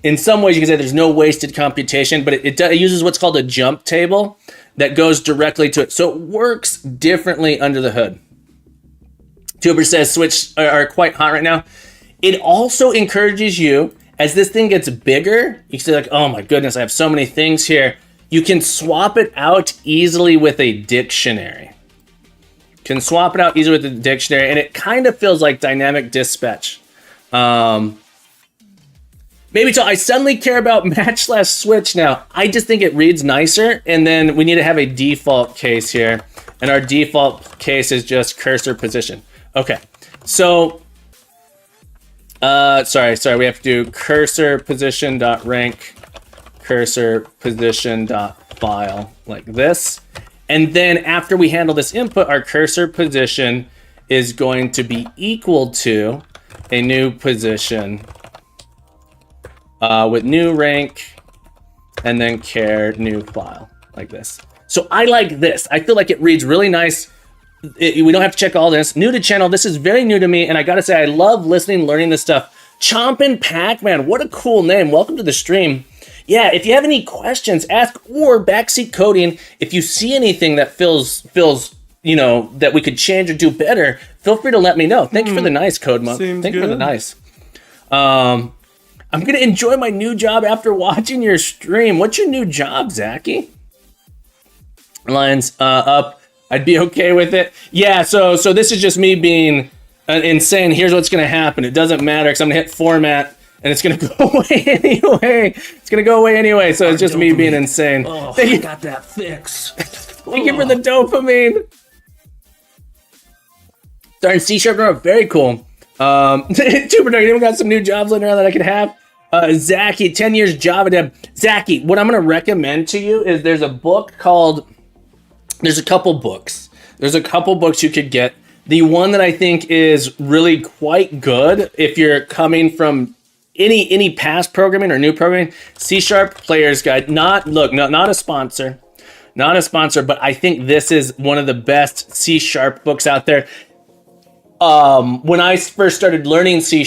in some ways you can say there's no wasted computation, but it uses what's called a jump table that goes directly to it. So it works differently under the hood. Tuber says switch are quite hot right now. It also encourages you, as this thing gets bigger, you can say like, oh my goodness, I have so many things here. You can swap it out easily with a dictionary. And it kind of feels like dynamic dispatch. Maybe till I suddenly care about match/switch now. I just think it reads nicer, and then we need to have a default case here, and our default case is just cursor position. Okay, so sorry, we have to do cursor position dot rank cursor position dot file like this, and then after we handle this input, our cursor position is going to be equal to a new position with new rank and then char new file like this. So I like this. I feel like it reads really nice. We don't have to check all this. New to channel. This is very new to me, and I gotta say I love listening, learning this stuff. Chompin' Pac-Man, what a cool name. Welcome to the stream. Yeah, if you have any questions, ask, or backseat coding. If you see anything that feels that we could change or do better, feel free to let me know. Thank you for the nice, Code Monk. Thank you for the nice. I'm gonna enjoy my new job after watching your stream. What's your new job, Zachy? Lines up. I'd be okay with it. Yeah. So this is just me being insane. Here's what's gonna happen. It doesn't matter because I'm gonna hit format and it's gonna go away anyway. It's gonna go away anyway. So it's just me being insane. Oh, I got that fix. Thank you for the dopamine. Starting C# very cool. Super Dark, even got some new jobs later on that I could have. Zachy, 10 years Java dev. Zachy, what I'm going to recommend to you is there's a couple books. There's a couple books you could get. The one that I think is really quite good if you're coming from any past programming or new programming, C# Player's Guide. Not a sponsor. Not a sponsor, but I think this is one of the best C# books out there. When I first started learning C#,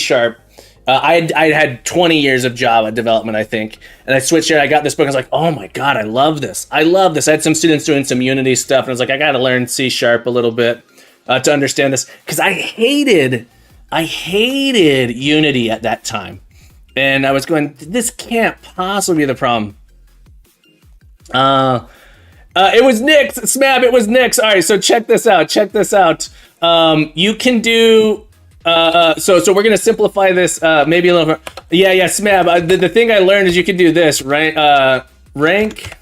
I had 20 years of Java development, I think, and I switched here. I got this book. I was like, oh my god, I love this. I had some students doing some Unity stuff, and I was like, I got to learn C# a little bit to understand this because I hated Unity at that time, and I was going, this can't possibly be the problem. It was Nix, Smab. It was Nix. All right, so check this out. You can do. So we're gonna simplify this maybe a little bit. Yeah, Smab. The thing I learned is you can do this, right? Rank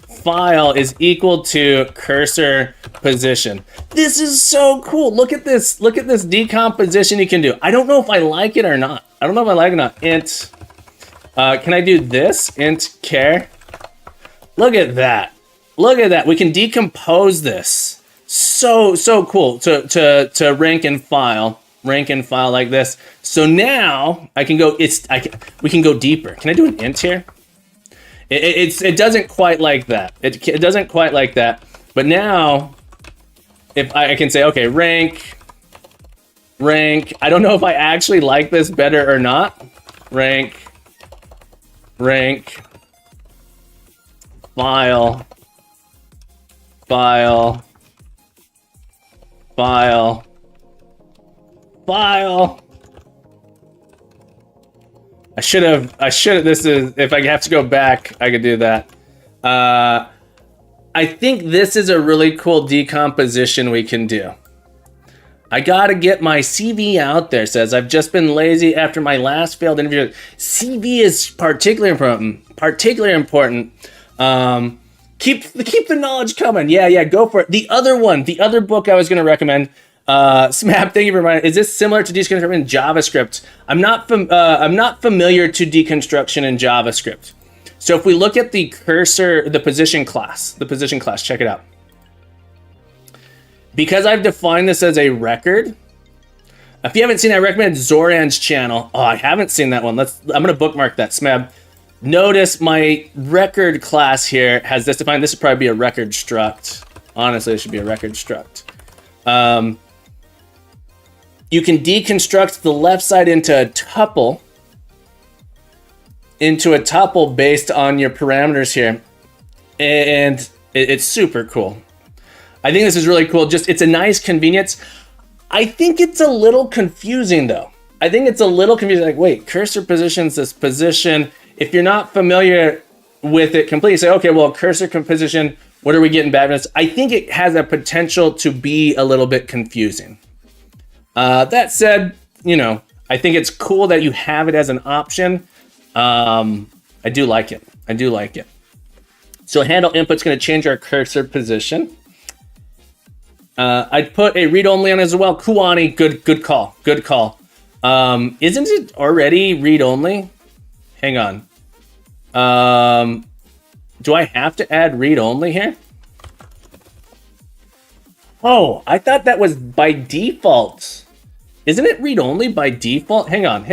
file is equal to cursor position. This is so cool. Look at this decomposition you can do. I don't know if I like it or not. Int. Can I do this? Int char. Look at that. We can decompose this. So cool to rank and file like this. So now I can go. We can go deeper. Can I do an int here? It doesn't quite like that. It doesn't quite like that. But now, if I can say, okay, rank. I don't know if I actually like this better or not. Rank. File. I should have, this is, if I have to go back, I could do that. I think this is a really cool decomposition we can do. I gotta get my CV out there, says, I've just been lazy after my last failed interview. CV is particularly important. Keep the knowledge coming. Yeah, go for it. The other book I was gonna recommend, Smap, thank you for reminding. Is this similar to deconstruction in JavaScript? I'm not familiar to deconstruction in JavaScript. So if we look at the cursor, the position class, check it out. Because I've defined this as a record. If you haven't seen it, I recommend Zoran's channel. Oh, I haven't seen that one. I'm gonna bookmark that, Smab. Notice my record class here has this defined. This should probably be a record struct. Honestly, it should be a record struct. You can deconstruct the left side into a tuple based on your parameters here. And it's super cool. I think this is really cool. It's a nice convenience. I think it's a little confusing though. Like, wait, cursor positions this position. If you're not familiar with it completely, say, okay, well, cursor position, what are we getting back? I think it has a potential to be a little bit confusing. That said, I think it's cool that you have it as an option. I do like it. So handle input's going to change our cursor position. I'd put a read-only on as well. Kuani, good call. Isn't it already read-only? Hang on. Do I have to add read-only here? Oh, I thought that was by default. Isn't it read-only by default? Hang on.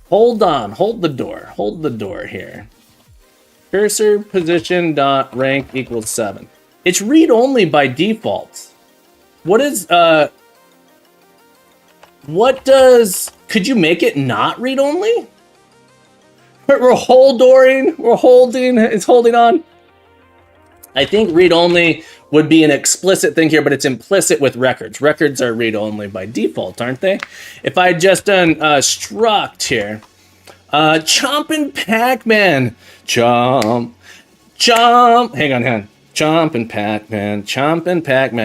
Hold the door here. Cursor position dot rank equals 7. It's read-only by default. Could you make it not read-only? We're holding, it's holding on. I think read-only would be an explicit thing here, but it's implicit with records. Records are read-only by default, aren't they? If I had just done struct here, Chompin' Pac-Man, chomp, hang on. Chompin' Pac-Man.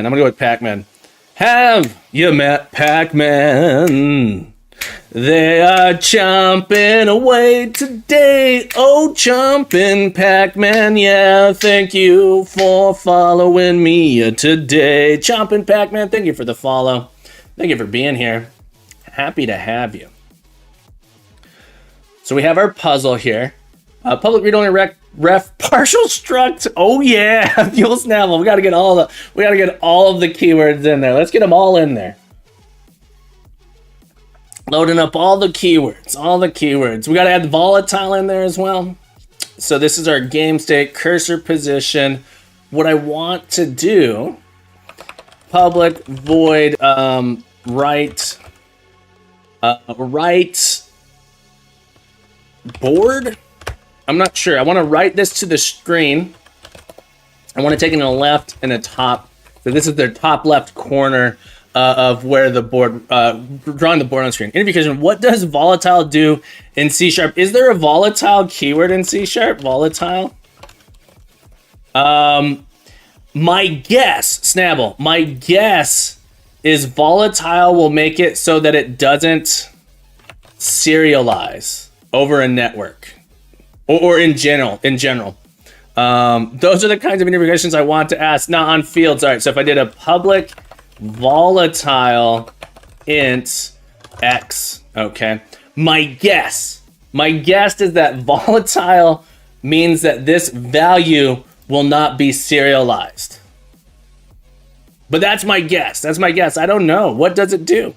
I'm gonna go with Pac-Man. Have you met Pac-Man? They are chomping away today. Oh, chomping Pac-Man, yeah, thank you for following me today. Chomping Pac-Man, thank you for the follow. Thank you for being here. Happy to have you. So we have our puzzle here. Public read-only ref partial struct. Oh yeah, Fuel Snapple. We gotta get all of the keywords in there. Let's get them all in there. Loading up all the keywords. We gotta add volatile in there as well. So this is our game state, cursor position. What I want to do, public void right board. I'm not sure. I want to write this to the screen. I want to take it in a left and a top. So this is the top left corner of where the board, drawing the board on the screen. Interview question, what does volatile do in C#? Is there a volatile keyword in C#? Volatile? My guess, Snabble, my guess is volatile will make it so that it doesn't serialize over a network. Or in general. Those are the kinds of interview questions I want to ask. Not on fields. All right, so if I did a public volatile int x, okay. My guess is that volatile means that this value will not be serialized. But that's my guess. I don't know. What does it do?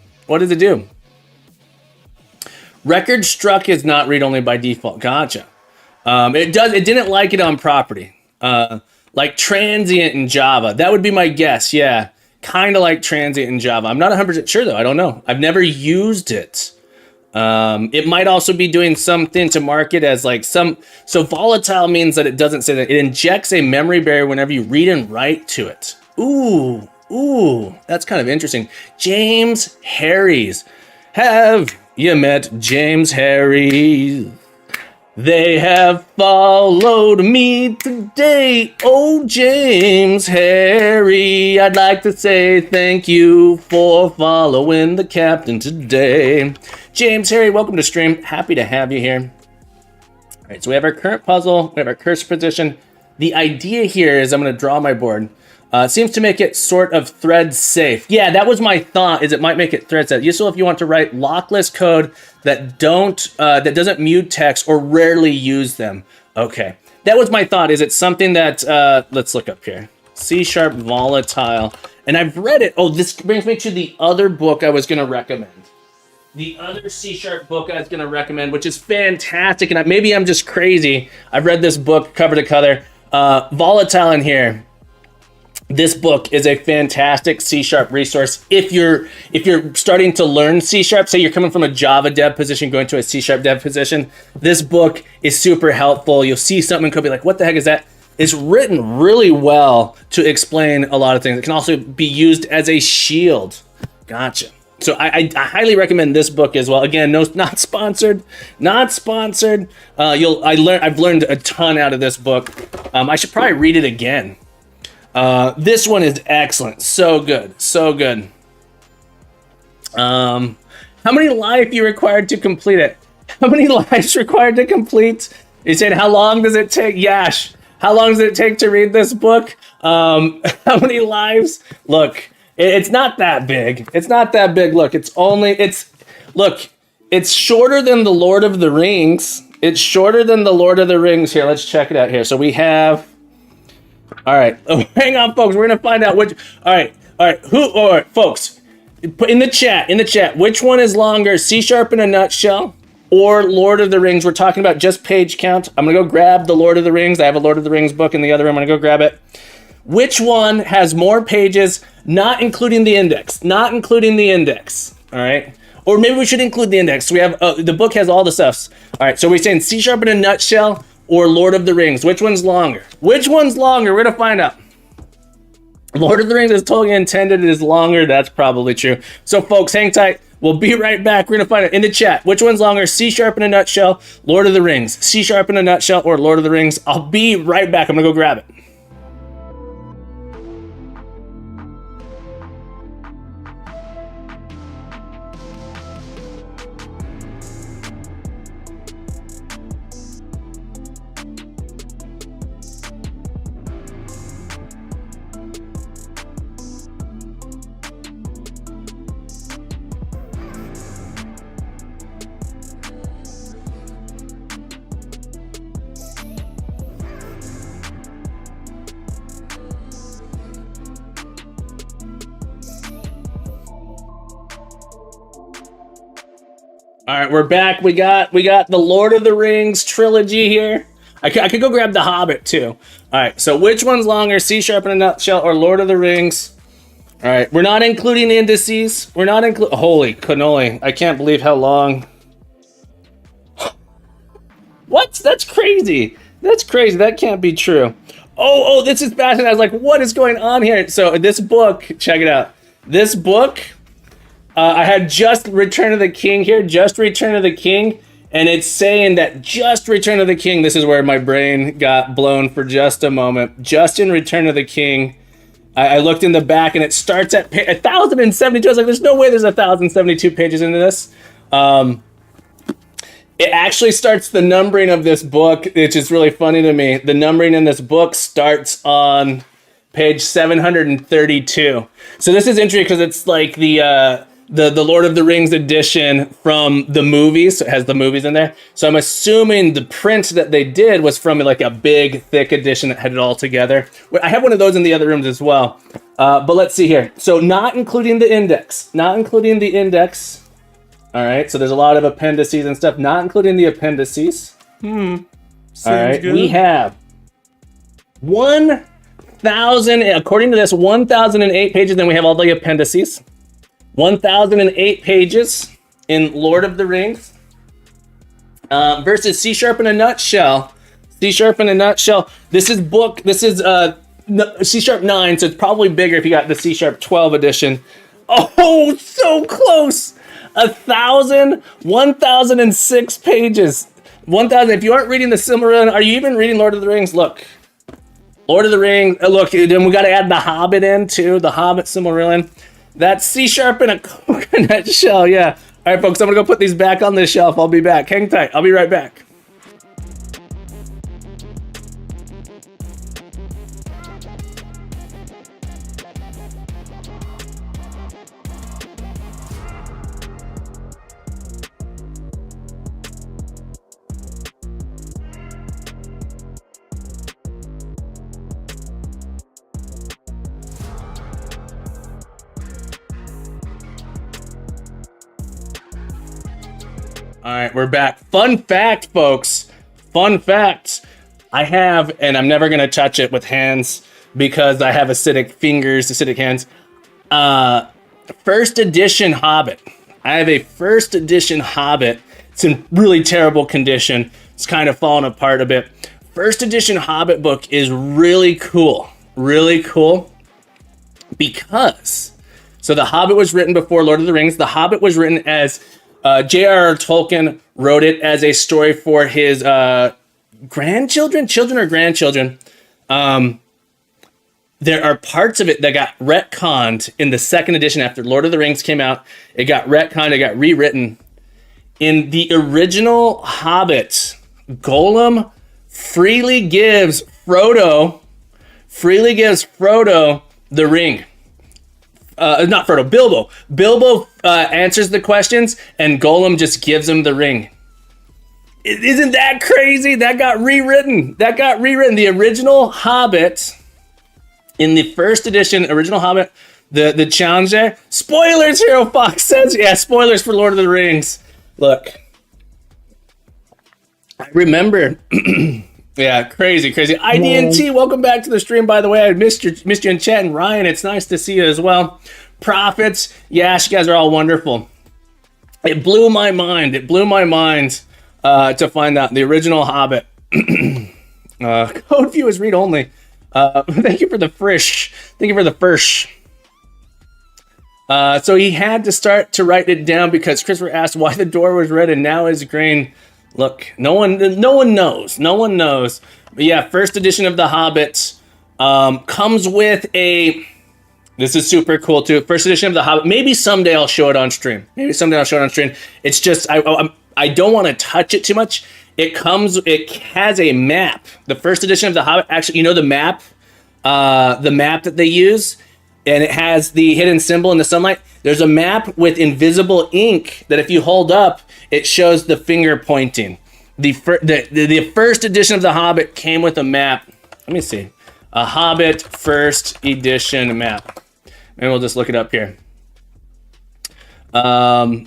Record struct is not read-only by default. Gotcha. It didn't like it on property. Like transient in Java. That would be my guess, yeah. Kind of like transient in Java. I'm not 100% sure though, I don't know. I've never used it. It might also be doing something to mark it as like so volatile means that it doesn't say that. It injects a memory barrier whenever you read and write to it. Ooh, that's kind of interesting. James Harries Have you met James Harry? They have followed me today. Oh, James Harry, I'd like to say thank you for following the captain today. James Harry, welcome to stream. Happy to have you here. All right, so we have our current puzzle. We have our cursor position. The idea here is I'm going to draw my board. It seems to make it sort of thread safe. Yeah, that was my thought, is it might make it thread safe. Useful if you want to write lockless code that doesn't mute text or rarely use them. Okay, that was my thought. Is it something that, let's look up here. C# volatile. And I've read it. Oh, this brings me to the other book I was going to recommend. The other C# book I was going to recommend, which is fantastic. And maybe I'm just crazy. I've read this book cover to cover. Volatile in here. This book is a fantastic C# resource. If you're starting to learn C#, say you're coming from a Java dev position, going to a C# dev position, this book is super helpful. You'll see something and could be like, what the heck is that? It's written really well to explain a lot of things. It can also be used as a shield. Gotcha. So I highly recommend this book as well. Again, not sponsored, not sponsored. I've learned a ton out of this book. I should probably read it again. This one is excellent. So good. So good. How many lives you required to complete it? How many lives required to complete? You said, how long does it take? Yash, how long does it take to read this book? How many lives? Look, it's not that big. It's not that big. Look, it's shorter than The Lord of the Rings. It's shorter than The Lord of the Rings. Here, let's check it out here. So we have, all right, hang on, folks. We're gonna find out which. All right, folks, put in the chat. Which one is longer, C# in a nutshell, or Lord of the Rings? We're talking about just page count. I'm gonna go grab the Lord of the Rings. I have a Lord of the Rings book in the other room. I'm gonna go grab it. Which one has more pages, not including the index? Not including the index. All right. Or maybe we should include the index. We have the book has all the stuffs. All right. So we're saying C# in a nutshell or Lord of the Rings. Which one's longer? Which one's longer? We're gonna find out. Lord of the Rings is totally intended. It is longer. That's probably true. So folks, hang tight. We'll be right back. We're gonna find out in the chat. Which one's longer? C# in a nutshell, Lord of the Rings. C# in a nutshell or Lord of the Rings. I'll be right back. I'm gonna go grab it. All right, we're back. We got the Lord of the Rings trilogy here. I could go grab the Hobbit too. All right, so which one's longer, C# in a nutshell or Lord of the Rings? All right, we're not including indices. We're not holy cannoli! I can't believe how long. What? That's crazy. That's crazy. That can't be true. Oh, this is fascinating. I was like, what is going on here? So this book, check it out. This book. I had just Return of the King here, just Return of the King, and it's saying that just Return of the King, this is where my brain got blown for just a moment, just in Return of the King, I looked in the back and it starts at 1,072. I was like, there's no way there's 1,072 pages into this. It actually starts the numbering of this book, which is really funny to me. The numbering in this book starts on page 732. So this is interesting because it's like the Lord of the Rings edition from the movies. So it has the movies in there. So I'm assuming the print that they did was from like a big, thick edition that had it all together. I have one of those in the other rooms as well. But let's see here. So not including the index. Not including the index. All right. So there's a lot of appendices and stuff. Not including the appendices. All right. Good. We have 1,000, according to this, 1,008 pages. Then we have all the appendices. 1,008 pages in Lord of the Rings versus C# in a nutshell. C# in a nutshell. This is C# 9, so it's probably bigger if you got the C# 12 edition. Oh, so close. 1,006 pages. 1,000. If you aren't reading the Silmarillion, are you even reading Lord of the Rings? Look. Lord of the Rings. Look, then we got to add the Hobbit in too. The Hobbit Silmarillion. That's C# in a coconut shell. Yeah. All right, folks. I'm gonna go put these back on this shelf. I'll be back. Hang tight. I'll be right back. All right, we're back. Fun fact, folks. Fun fact. I have, and I'm never going to touch it with hands because I have acidic fingers, acidic hands. First edition Hobbit. I have a first edition Hobbit. It's in really terrible condition. It's kind of falling apart a bit. First edition Hobbit book is really cool. Really cool. Because, so The Hobbit was written before Lord of the Rings. The Hobbit was written as J.R.R. Tolkien wrote it as a story for his grandchildren, children or grandchildren. There are parts of it that got retconned in the second edition after Lord of the Rings came out. It got retconned, it got rewritten. In the original Hobbit, Gollum freely gives Frodo the ring. Not Frodo, Bilbo. Bilbo answers the questions, and Gollum just gives him the ring. Isn't that crazy? That got rewritten. The original Hobbit, in the first edition, original Hobbit, the challenge there. Spoilers, Hero Fox says. Yeah, spoilers for Lord of the Rings. Look. I remember. Yeah, crazy. IDNT, welcome back to the stream, by the way. I missed you in chat, and Ryan, it's nice to see you as well. Prophets, yes, you guys are all wonderful. It blew my mind. To find out the original Hobbit. Code view is read only. Thank you for the frish. So he had to start to write it down because Christopher asked why the door was red and now is green. Look, no one knows. But yeah, first edition of The Hobbit comes with a. This is super cool too. First edition of The Hobbit. Maybe someday I'll show it on stream. It's just I don't want to touch it too much. It has a map. The first edition of The Hobbit, actually, you know the map that they use, and it has the hidden symbol in the sunlight. There's a map with invisible ink that if you hold up, it shows the finger pointing. The first edition of The Hobbit came with a map. Let me see. A Hobbit first edition map. Maybe we'll just look it up here. Oh,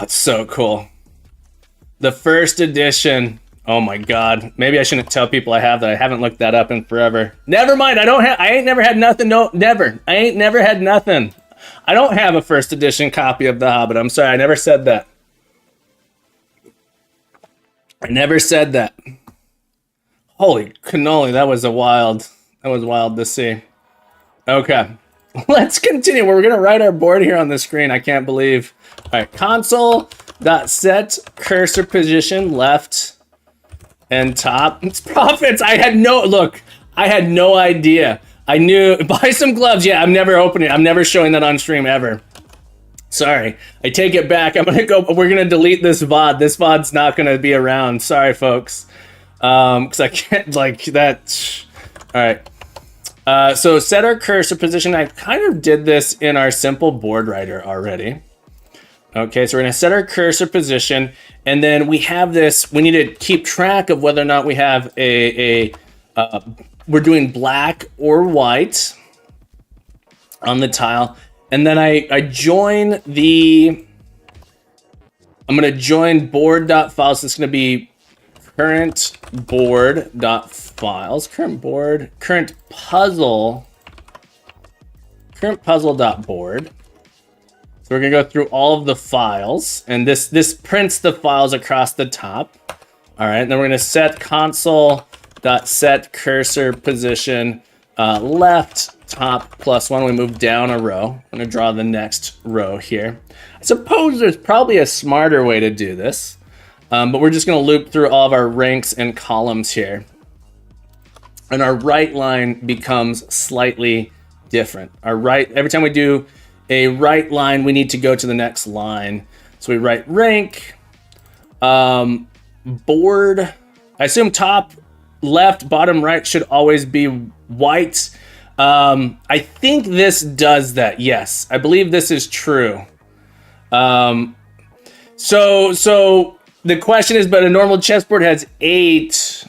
it's so cool. The first edition. Oh my God. Maybe I shouldn't tell people I have that. I haven't looked that up in forever. Never mind. I ain't never had nothing. No, never. I ain't never had nothing. I don't have a first edition copy of The Hobbit. I'm sorry. I never said that. Holy cannoli. That was wild to see. Okay. Let's continue. We're going to write our board here on the screen. I can't believe. All right. Console.set cursor position left and top. It's prophets. I had no idea. I knew. Buy some gloves. Yeah, I'm never opening it. I'm never showing that on stream ever. Sorry. I take it back. We're going to delete this VOD. This VOD's not going to be around. Sorry, folks. Because I can't like that. All right. So set our cursor position. I kind of did this in our simple board writer already. Okay, so we're going to set our cursor position, and then we have this. We need to keep track of whether or not we have we're doing black or white on the tile, and then I join the. I'm going to join board.files. So it's going to be current board.files, current puzzle.board. So we're gonna go through all of the files, and this prints the files across the top. All right, and then we're gonna set console.set cursor position left top +1, we move down a row. I'm gonna draw the next row here. I suppose there's probably a smarter way to do this, but we're just gonna loop through all of our ranks and columns here. And our right line becomes slightly different. Every time we do a right line, we need to go to the next line. So we write rank, board. I assume top left, bottom right should always be white. I think this does that. Yes, I believe this is true. So the question is, but a normal chessboard has 8.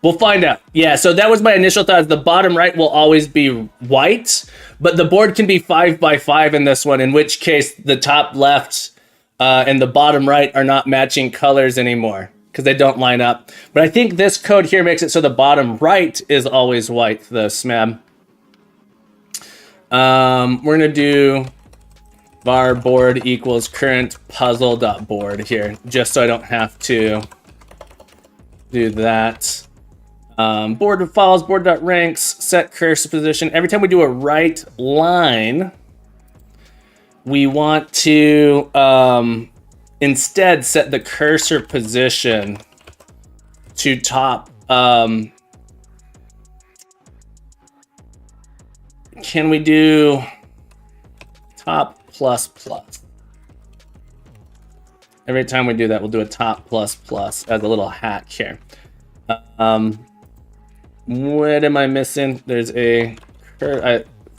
We'll find out. Yeah, so that was my initial thought. Is the bottom right will always be white, but the board can be 5 by 5 in this one, in which case the top left and the bottom right are not matching colors anymore because they don't line up. But I think this code here makes it so the bottom right is always white, the SMAB. We're going to do var board equals current puzzle.board here, just so I don't have to do that. Board files, board.ranks, set cursor position. Every time we do a right line, we want to instead set the cursor position to top. Can we do top ++? Every time we do that, we'll do a top ++ as a little hack here. What am I missing? There's a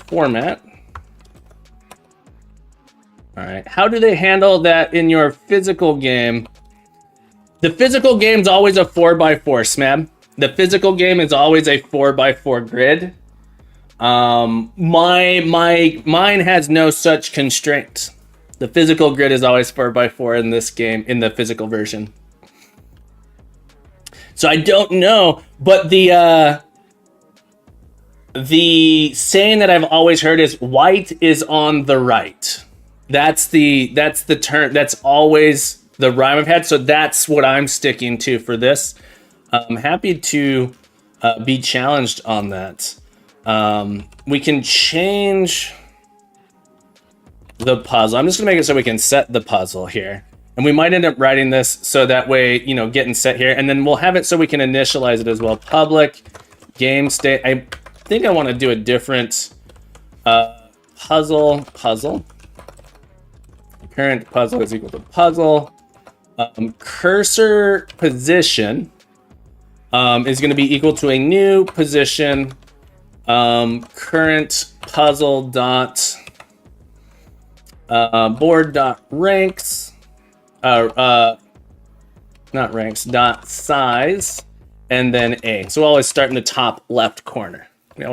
format. All right. How do they handle that in your physical game? The physical game's always a 4x4, SMAB. The physical game is always a 4x4 grid. Mine has no such constraint. The physical grid is always 4x4 in this game, in the physical version. So I don't know, but the saying that I've always heard is white is on the right. That's the term. That's always the rhyme I've had. So that's what I'm sticking to for this. I'm happy to be challenged on that. We can change the puzzle. I'm just gonna make it so we can set the puzzle here. And we might end up writing this so that way, getting set here. And then we'll have it so we can initialize it as well. Public game state. I think I want to do a different puzzle. Current puzzle is equal to puzzle. Cursor position is going to be equal to a new position. Current puzzle dot board dot ranks. Not ranks, dot size, and then A. So we always start in the top left corner. The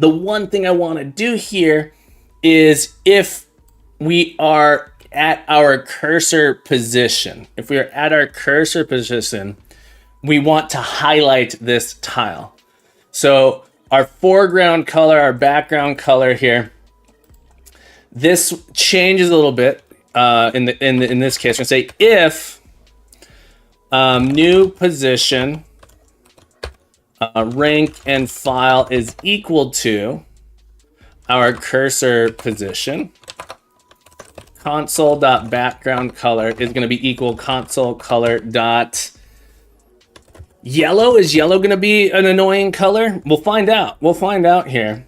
one thing I want to do here is if we are at our cursor position, we want to highlight this tile. So our foreground color, our background color here, this changes a little bit. In this case, we're going to say if new position rank and file is equal to our cursor position, console.background color is going to be equal console color dot yellow. Is yellow going to be an annoying color? We'll find out. Here.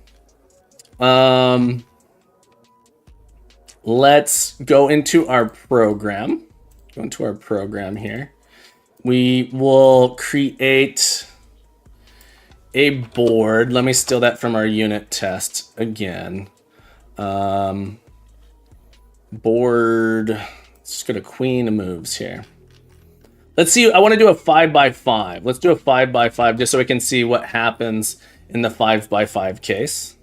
Let's go into our program. Here. We will create a board. Let me steal that from our unit test again. Board. Let's just go to Queen moves here. Let's see. I want to do a 5x5. Let's do a 5x5 just so we can see what happens in the 5x5 case.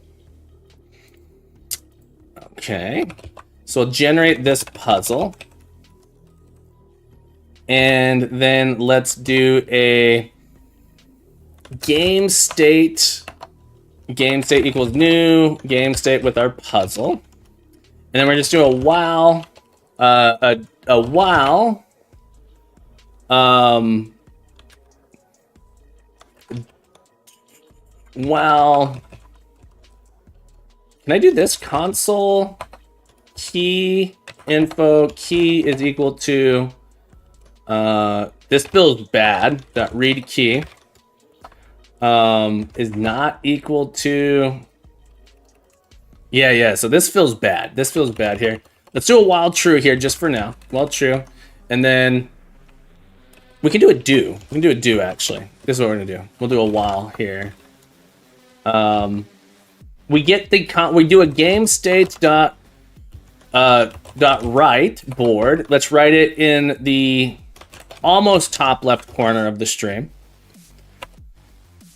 Okay. So we'll generate this puzzle. And then let's do a game state. Game state equals new game state with our puzzle. And then we're just doing a while. A while. well, can I do this? Console key info key is equal to, this feels bad, dot read key, is not equal to, yeah, so this feels bad. This feels bad here. Let's do a while true here just for now. While true. And then we can do a do. We can do a do actually. This is what we're gonna do. We'll do a while here. We get the we do a game state dot write board. Let's write it in the almost top left corner of the stream.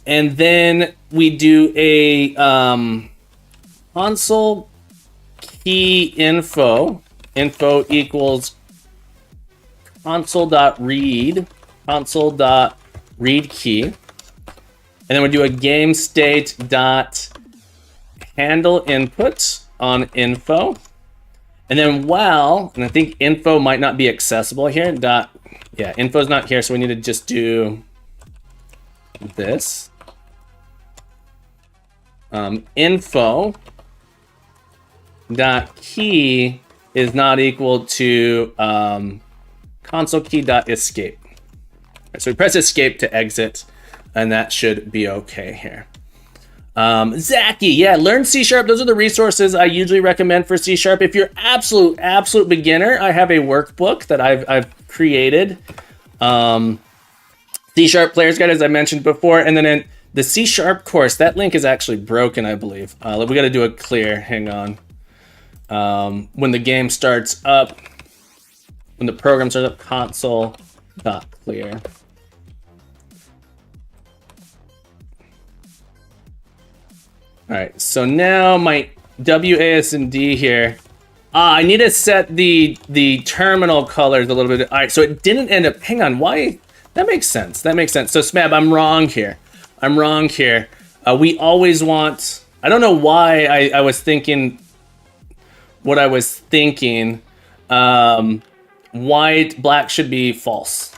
And then we do a console key info equals console.read key, and then we do a game state dot handle input on info, and then while, and I think info might not be accessible here, info is not here, so we need to just do this. Info dot key is not equal to console key dot escape. Right, so we press escape to exit, and that should be okay here. Zachy, yeah, learn C#. Those are the resources I usually recommend for C#. If you're absolute beginner, I have a workbook that I've created. C# Player's Guide, as I mentioned before, and then in the C# course, that link is actually broken, I believe. We got to do a clear. Hang on. When the game starts up, when the program starts up, console.clear. All right, so now my WASD here. I need to set the terminal colors a little bit. All right, so it didn't end up. Hang on, why? That makes sense. That makes sense. So Smab, I'm wrong here. We always want. I don't know why I was thinking what I was thinking. White, black should be false.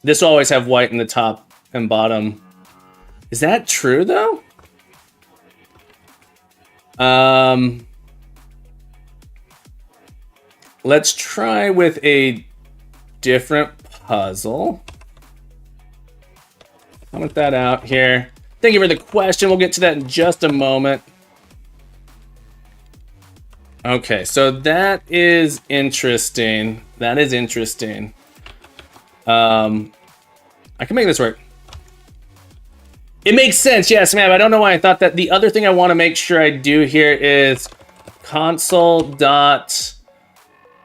This will always have white in the top and bottom. Is that true though? Let's try with a different puzzle. Comment that out here. Thank you for the question. We'll get to that in just a moment. Okay, so that is interesting. That is interesting. I can make this work. It makes sense, yes, ma'am. I don't know why I thought that. The other thing I want to make sure I do here is console dot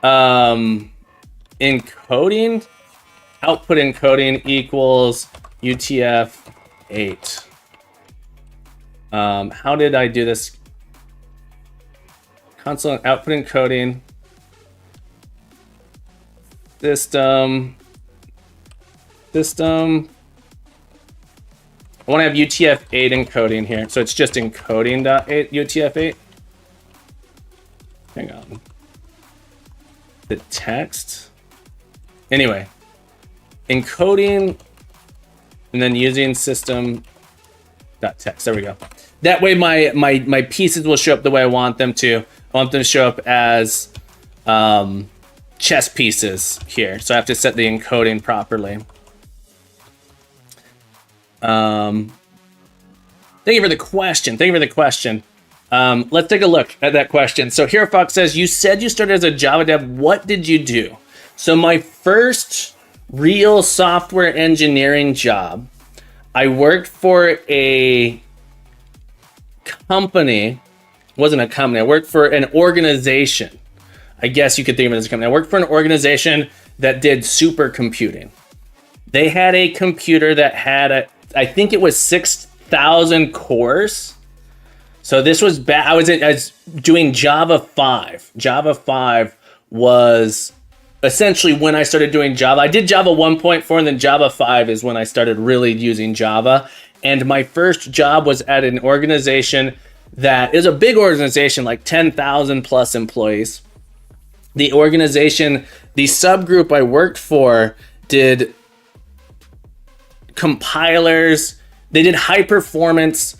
encoding, output encoding equals UTF-8. How did I do this? Console output encoding, system. I want to have UTF-8 encoding here, so it's just encoding.8 UTF-8. Hang on. The text. Anyway, encoding, and then using system.text. There we go. That way, my pieces will show up the way I want them to. I want them to show up as chess pieces here, so I have to set the encoding properly. Thank you for the question. Let's take a look at that question. So here Fox says, you said you started as a Java dev. What did you do? So my first real software engineering job, I worked for a company. It wasn't a company. I worked for an organization. I guess you could think of it as a company. I worked for an organization that did supercomputing. They had a computer that had I think it was 6,000 cores. So this was bad. I was doing Java 5. Java 5 was essentially when I started doing Java. I did Java 1.4 and then Java 5 is when I started really using Java. And my first job was at an organization that is a big organization, like 10,000 plus employees. The organization, the subgroup I worked for did compilers. They did high performance.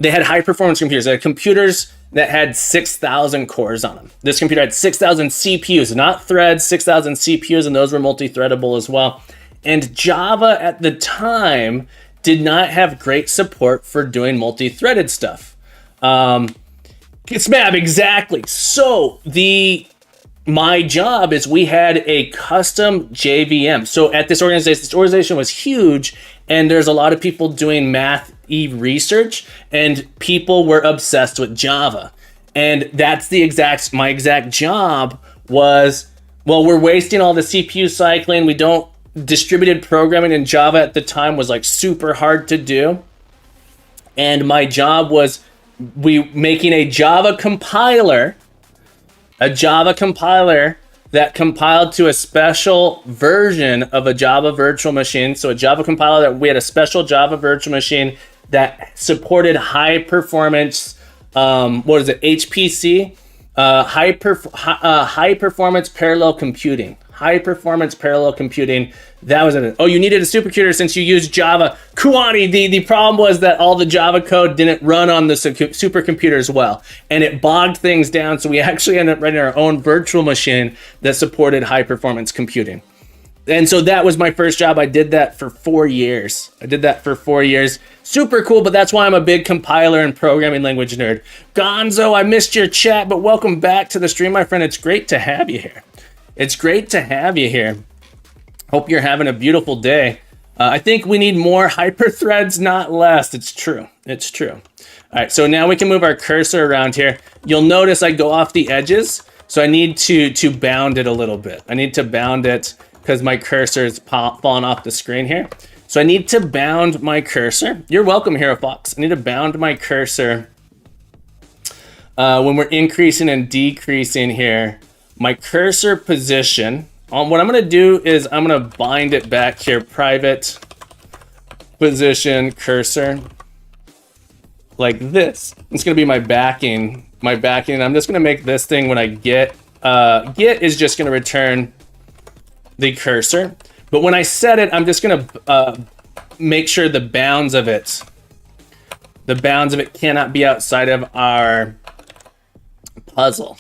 They had high performance computers. They had computers that had 6,000 cores on them. This computer had 6,000 CPUs, not threads, 6,000 CPUs, and those were multi-threadable as well. And Java at the time did not have great support for doing multi-threaded stuff. SMAB, exactly. So my job is we had a custom JVM. So at this organization was huge, and there's a lot of people doing math research, and people were obsessed with Java. And that's my exact job was, well, we're wasting all the CPU cycling. Distributed programming in Java at the time was like super hard to do. And my job was making a Java compiler that compiled to a special version of a Java virtual machine. So a Java compiler that we had a special Java virtual machine that supported high performance, HPC, high performance parallel computing. High performance parallel computing. That was it. Oh, you needed a supercomputer since you used Java. Kuani, the problem was that all the Java code didn't run on the supercomputer as well. And it bogged things down. So we actually ended up writing our own virtual machine that supported high performance computing. And so that was my first job. I did that for 4 years. Super cool, but that's why I'm a big compiler and programming language nerd. Gonzo, I missed your chat, but welcome back to the stream, my friend. It's great to have you here. Hope you're having a beautiful day. I think we need more hyperthreads, not less. It's true. All right, so now we can move our cursor around here. You'll notice I go off the edges, so I need to bound it a little bit. I need to bound it because my cursor is falling off the screen here. So I need to bound my cursor. You're welcome, Hero Fox. I need to bound my cursor when we're increasing and decreasing here. My cursor position, what I'm going to do is I'm going to bind it back here, private position cursor, like this. It's going to be my backing, and I'm just going to make this thing when I get is just going to return the cursor. But when I set it, I'm just going to make sure the bounds of it cannot be outside of our puzzle.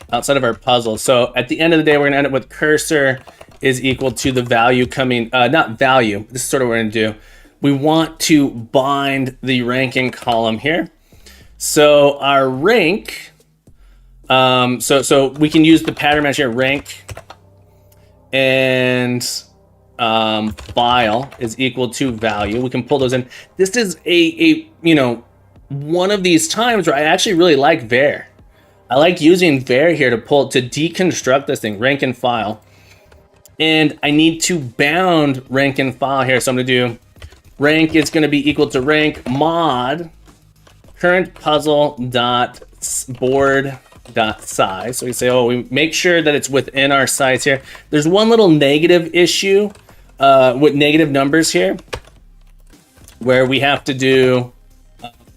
So at the end of the day, we're going to end up with cursor is equal to the value coming, not value. This is sort of what we're going to do. We want to bind the ranking column here. So our rank, so we can use the pattern match here, rank and file is equal to value. We can pull those in. This is a one of these times where I actually really like var. I like using var here to deconstruct this thing, rank and file. And I need to bound rank and file here. So I'm going to do rank is going to be equal to rank mod current puzzle dot board dot size. So we say, we make sure that it's within our size here. There's one little negative issue with negative numbers here, where we have to do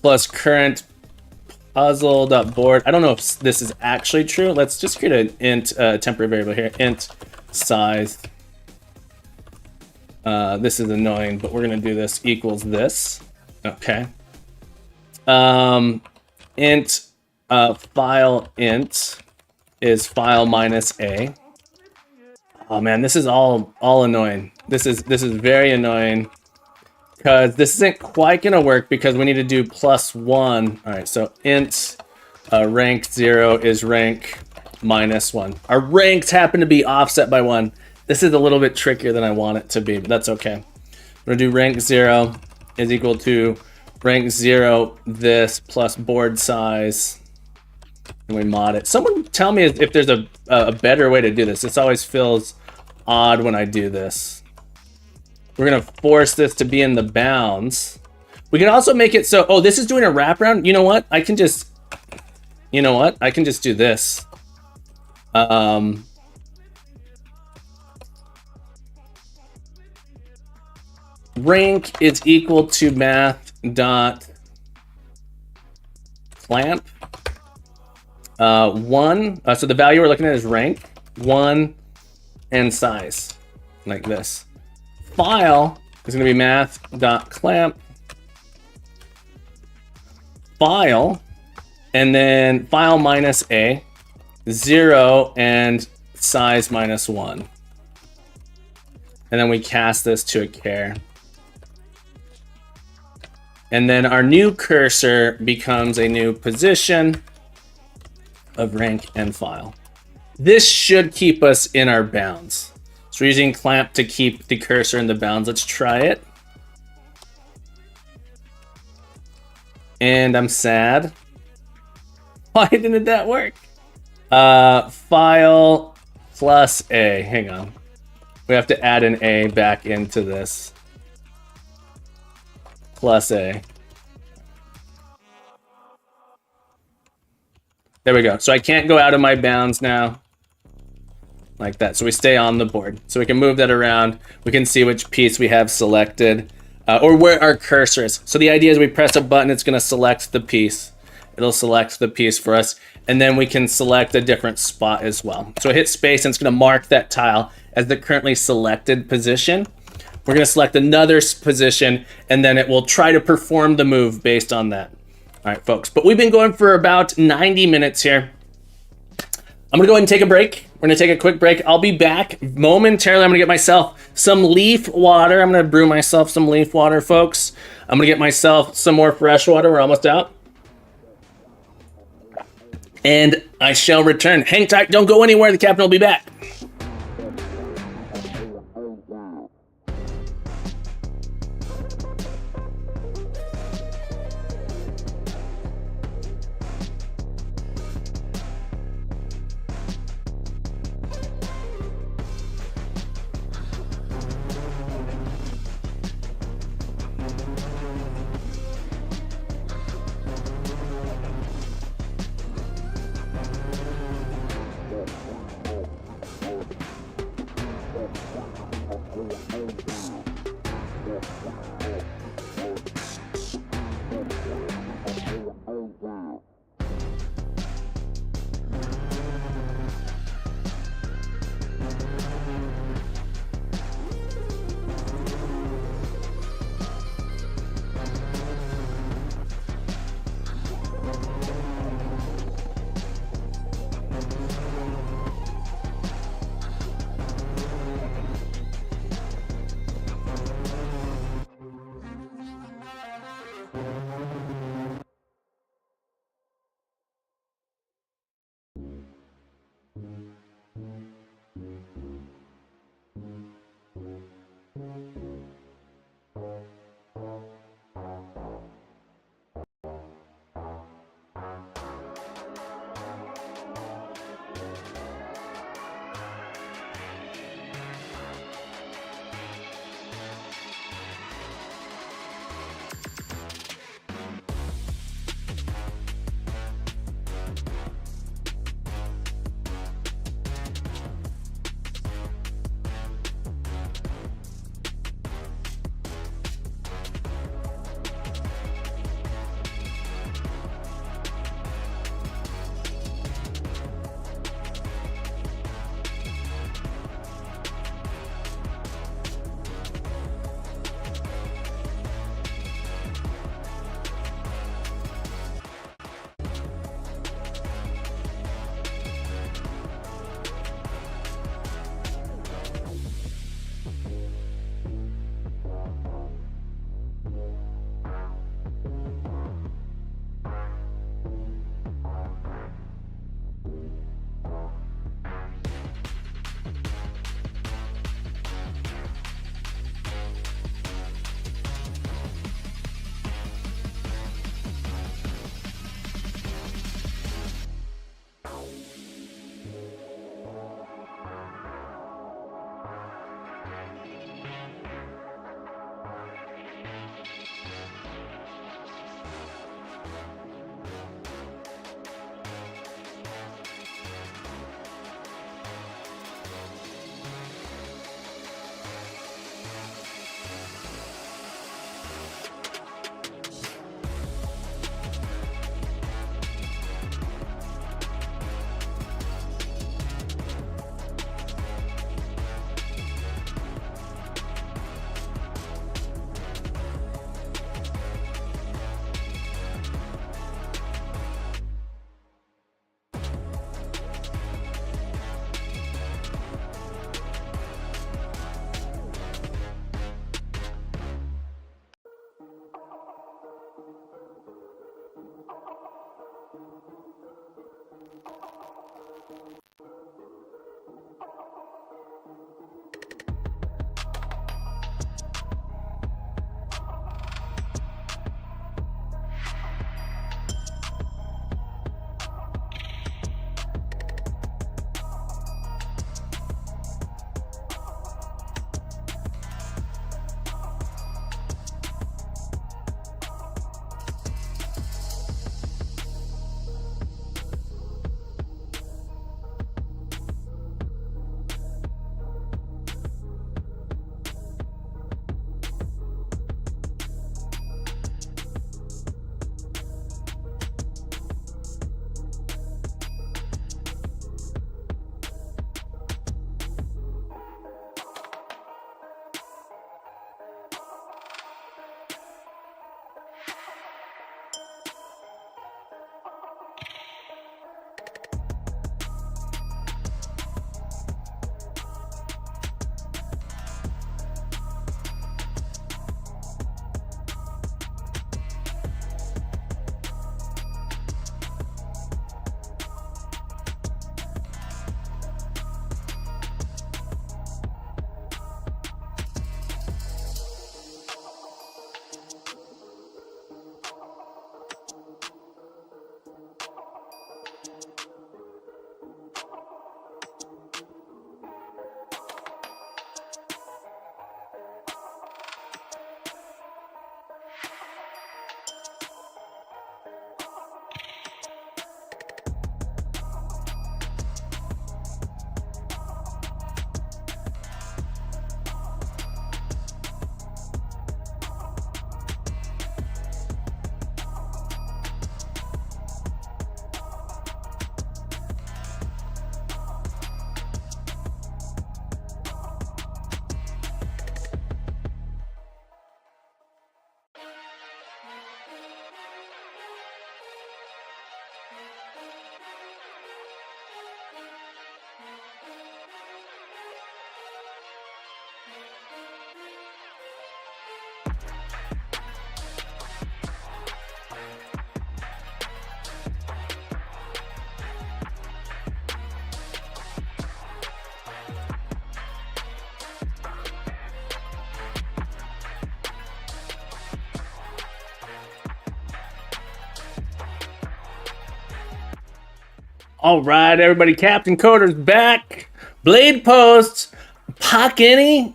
plus current puzzle dot board. I don't know if this is actually true. Let's just create an int temporary variable here, int size. This is annoying, but we're gonna do this equals this. Okay. Int file int is file minus a. Oh man, this is all annoying. This is very annoying because this isn't quite gonna work because we need to do +1. All right, so int rank 0 is rank -1. Our ranks happen to be offset by 1. This is a little bit trickier than I want it to be, but that's okay. We're gonna do rank 0 is equal to rank 0 this plus board size, and we mod it. Someone tell me if there's a better way to do this. This always feels odd when I do this. We're gonna force this to be in the bounds. We can also make it so, this is doing a wraparound. You know what? I can just do this. Rank is equal to math dot clamp 1. So the value we're looking at is rank 1 and size, like this. File is going to be math.clamp file, and then file minus a, 0, and size minus 1. And then we cast this to a char. And then our new cursor becomes a new position of rank and file. This should keep us in our bounds. So we're using clamp to keep the cursor in the bounds. Let's try it. And I'm sad. Why didn't that work? File plus A. Hang on. We have to add an A back into this. Plus A. There we go. So I can't go out of my bounds now. Like that. So we stay on the board. So we can move that around. We can see which piece we have selected. Or where our cursor is. So the idea is we press a button, it's going to select the piece. It'll select the piece for us. And then we can select a different spot as well. So I hit space and it's going to mark that tile as the currently selected position. We're going to select another position and then it will try to perform the move based on that. All right, folks. But we've been going for about 90 minutes here. I'm going to go ahead and take a break. We're going to take a quick break. I'll be back momentarily. I'm going to get myself some leaf water. I'm going to brew myself some leaf water, folks. I'm going to get myself some more fresh water. We're almost out. And I shall return. Hang tight. Don't go anywhere. The captain will be back. All right, everybody. Captain Coder's back. Blade Posts. Pachini.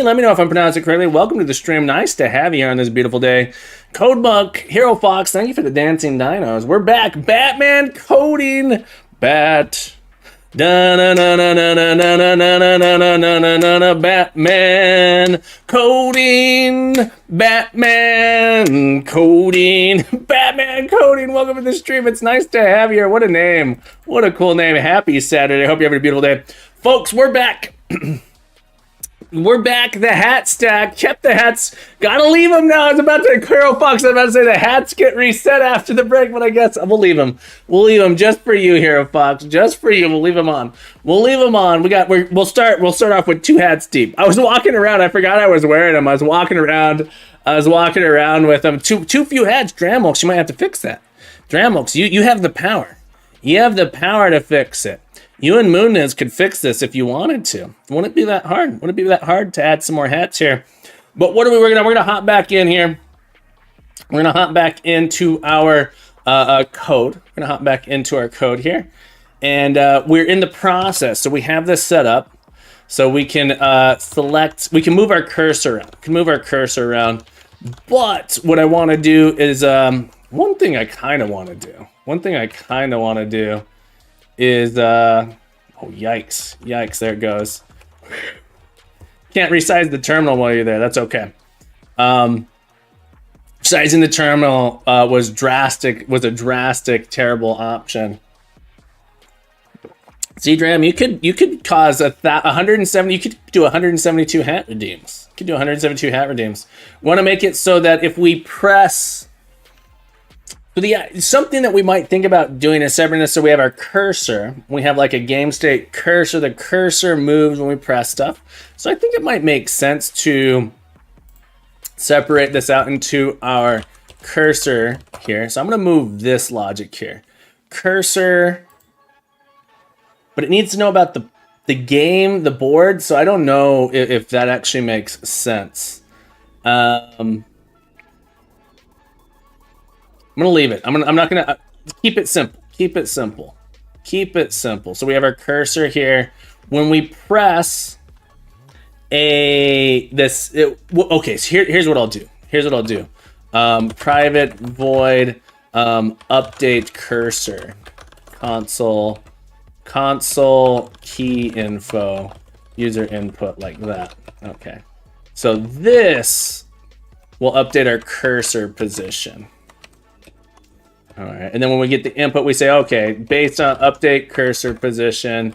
Let me know if I'm pronouncing it correctly. Welcome to the stream. Nice to have you here on this beautiful day. Codebug, Hero Fox, thank you for the dancing dinos. We're back. Batman coding. Bat. Batman coding. Batman coding. Batman coding. Welcome to the stream. It's nice to have you here. What a name. What a cool name. Happy Saturday. Hope you're having a beautiful day. Folks, we're back. We're back. The hat stack. Kept the hats. Gotta leave them now. I was about to, Hero Fox, I was about to say the hats get reset after the break, but I guess we'll leave them. We'll leave them just for you, Hero Fox. Just for you. We'll leave them on. We'll start off with 2 hats deep. I was walking around. I forgot I was wearing them. I was walking around with them. Too few hats. Dramox, you might have to fix that. Dramox, you have the power. You have the power to fix it. You and Moonez could fix this if you wanted to. Wouldn't it be that hard? Wouldn't it be that hard to add some more hats here? But what are we're gonna hop back in here. We're gonna hop back into our code. We're gonna hop back into our code here, and we're in the process. So we have this set up, so we can select. We can move our cursor around. But what I want to do is one thing I kind of want to do is oh yikes, there it goes. Can't resize the terminal while you're there. That's okay. Sizing the terminal was a drastic terrible option. C-Dram, you could cause 170. You could do 172 hat redeems. You could do 172 hat redeems. Want to make it so that if we press. Something that we might think about doing is separating this so we have our cursor. We have like a game state cursor. The cursor moves when we press stuff. So I think it might make sense to separate this out into our cursor here. So I'm going to move this logic here. Cursor. But it needs to know about the game, the board. So I don't know if that actually makes sense. I'm gonna leave it. I'm not gonna keep it simple. Keep it simple. So we have our cursor here. When we press okay. So here's what I'll do. Private void update cursor console key info user input like that. Okay. So this will update our cursor position. All right, and then when we get the input, we say, okay, based on update cursor position,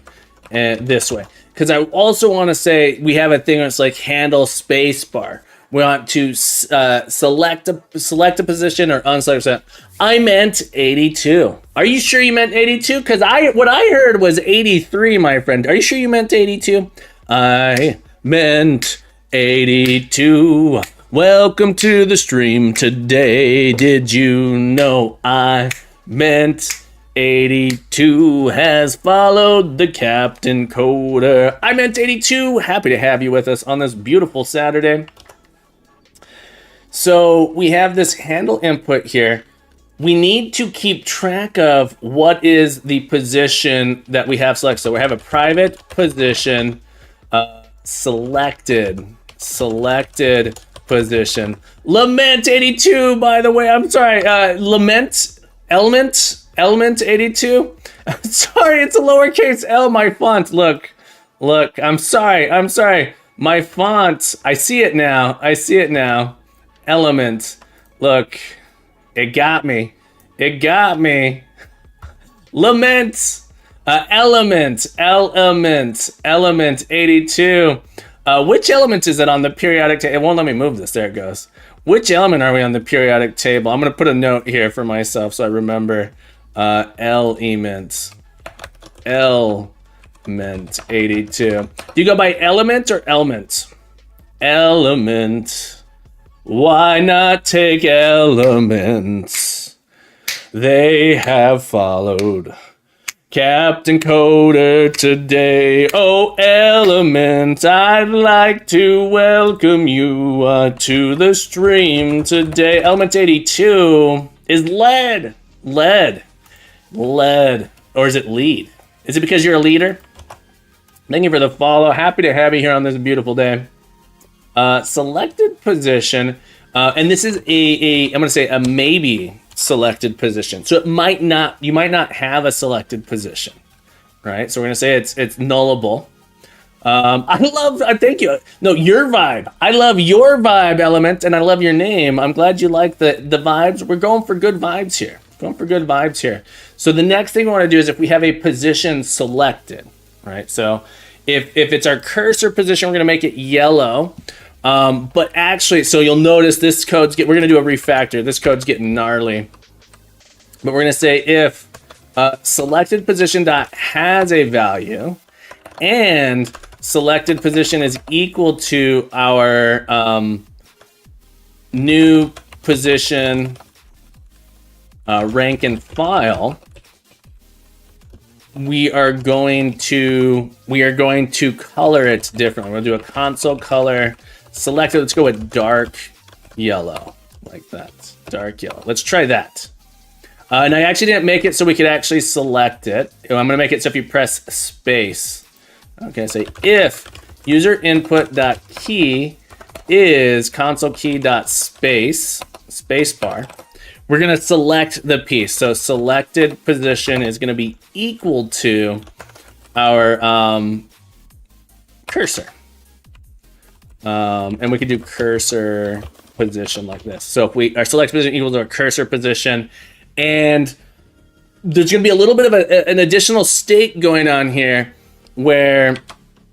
and this way. Because I also want to say we have a thing that's like handle spacebar. We want to select a position or unselect. I meant 82. Are you sure you meant 82? Because what I heard was 83, my friend. Are you sure you meant 82? I meant 82. Welcome to the stream today. Did you know I meant 82 has followed the Captain Coder? I meant 82. Happy to have you with us on this beautiful Saturday. So we have this handle input here. We need to keep track of what is the position that we have selected. So we have a private position selected position. Lament 82, by the way. I'm sorry. Element 82. I'm sorry, it's a lowercase L. My font. Look. I'm sorry. My font. I see it now. Element. Look. It got me. Lament. Element 82. Which element is it on the periodic table? It won't let me move this. There it goes. Which element are we on the periodic table? I'm going to put a note here for myself so I remember. Element 82. Do you go by element or element? Element. Why not take elements? They have followed Captain Coder today. Oh, Element, I'd like to welcome you to the stream today. Element 82 is lead. Led. Or is it lead? Is it because you're a leader? Thank you for the follow. Happy to have you here on this beautiful day. Selected position. And this is I'm going to say a maybe selected position. So you might not have a selected position, right? So we're going to say it's nullable. Thank you. No, your vibe. I love your vibe, Element, and I love your name. I'm glad you like the vibes. We're going for good vibes here. So the next thing we want to do is if we have a position selected, right? So if it's our cursor position, we're going to make it yellow. But actually, so you'll notice this we're going to do a refactor. This code's getting gnarly. But we're going to say if selected position dot has a value and selected position is equal to our new position rank and file, we are going to color it differently. We're going to do a console color selected. Let's go with dark yellow, like that. Dark yellow. Let's try that. And I actually didn't make it so we could actually select it. I'm going to make it so if you press space. Okay, say if user input dot key is console key dot space bar. We're going to select the piece. So selected position is going to be equal to our cursor. And we could do cursor position like this. So if our select position equals our cursor position, and there's going to be a little bit of an additional state going on here where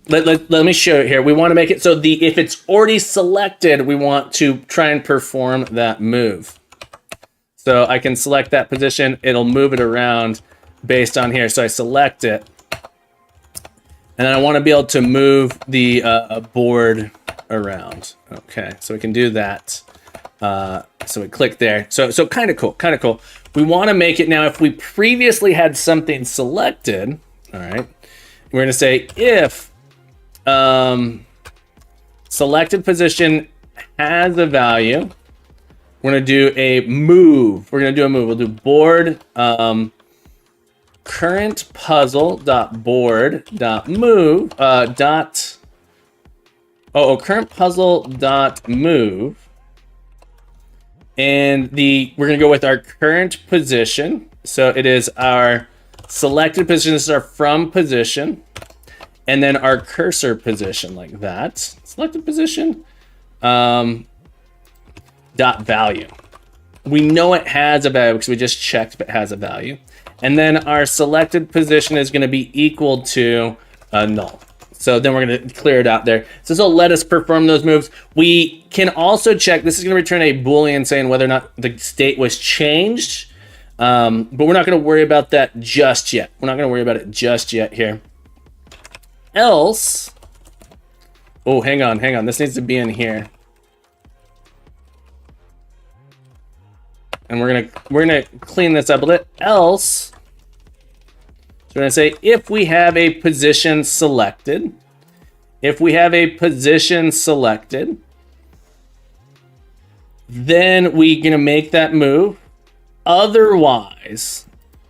let me show it here. We want to make it so if it's already selected, we want to try and perform that move. So I can select that position. It'll move it around based on here. So I select it. And then I want to be able to move the board around. Okay, so we can do that. So we click there. So kind of cool. We want to make it now, if we previously had something selected, all right, we're going to say if selected position has a value, we're going to do a move. We'll do board current puzzle dot board dot move current puzzle dot move, and we're going to go with our current position. So it is our selected position. This is our from position, and then our cursor position like that. Selected position. Dot value. We know it has a value because we just checked if it has a value. And then our selected position is going to be equal to null. So then we're going to clear it out there. So this will let us perform those moves. We can also check, this is going to return a Boolean saying whether or not the state was changed. But we're not going to worry about that just yet. Here. Else, oh, hang on. This needs to be in here. And we're gonna clean this up a bit. Else, so we're gonna say if we have a position selected, then we're gonna make that move. Otherwise,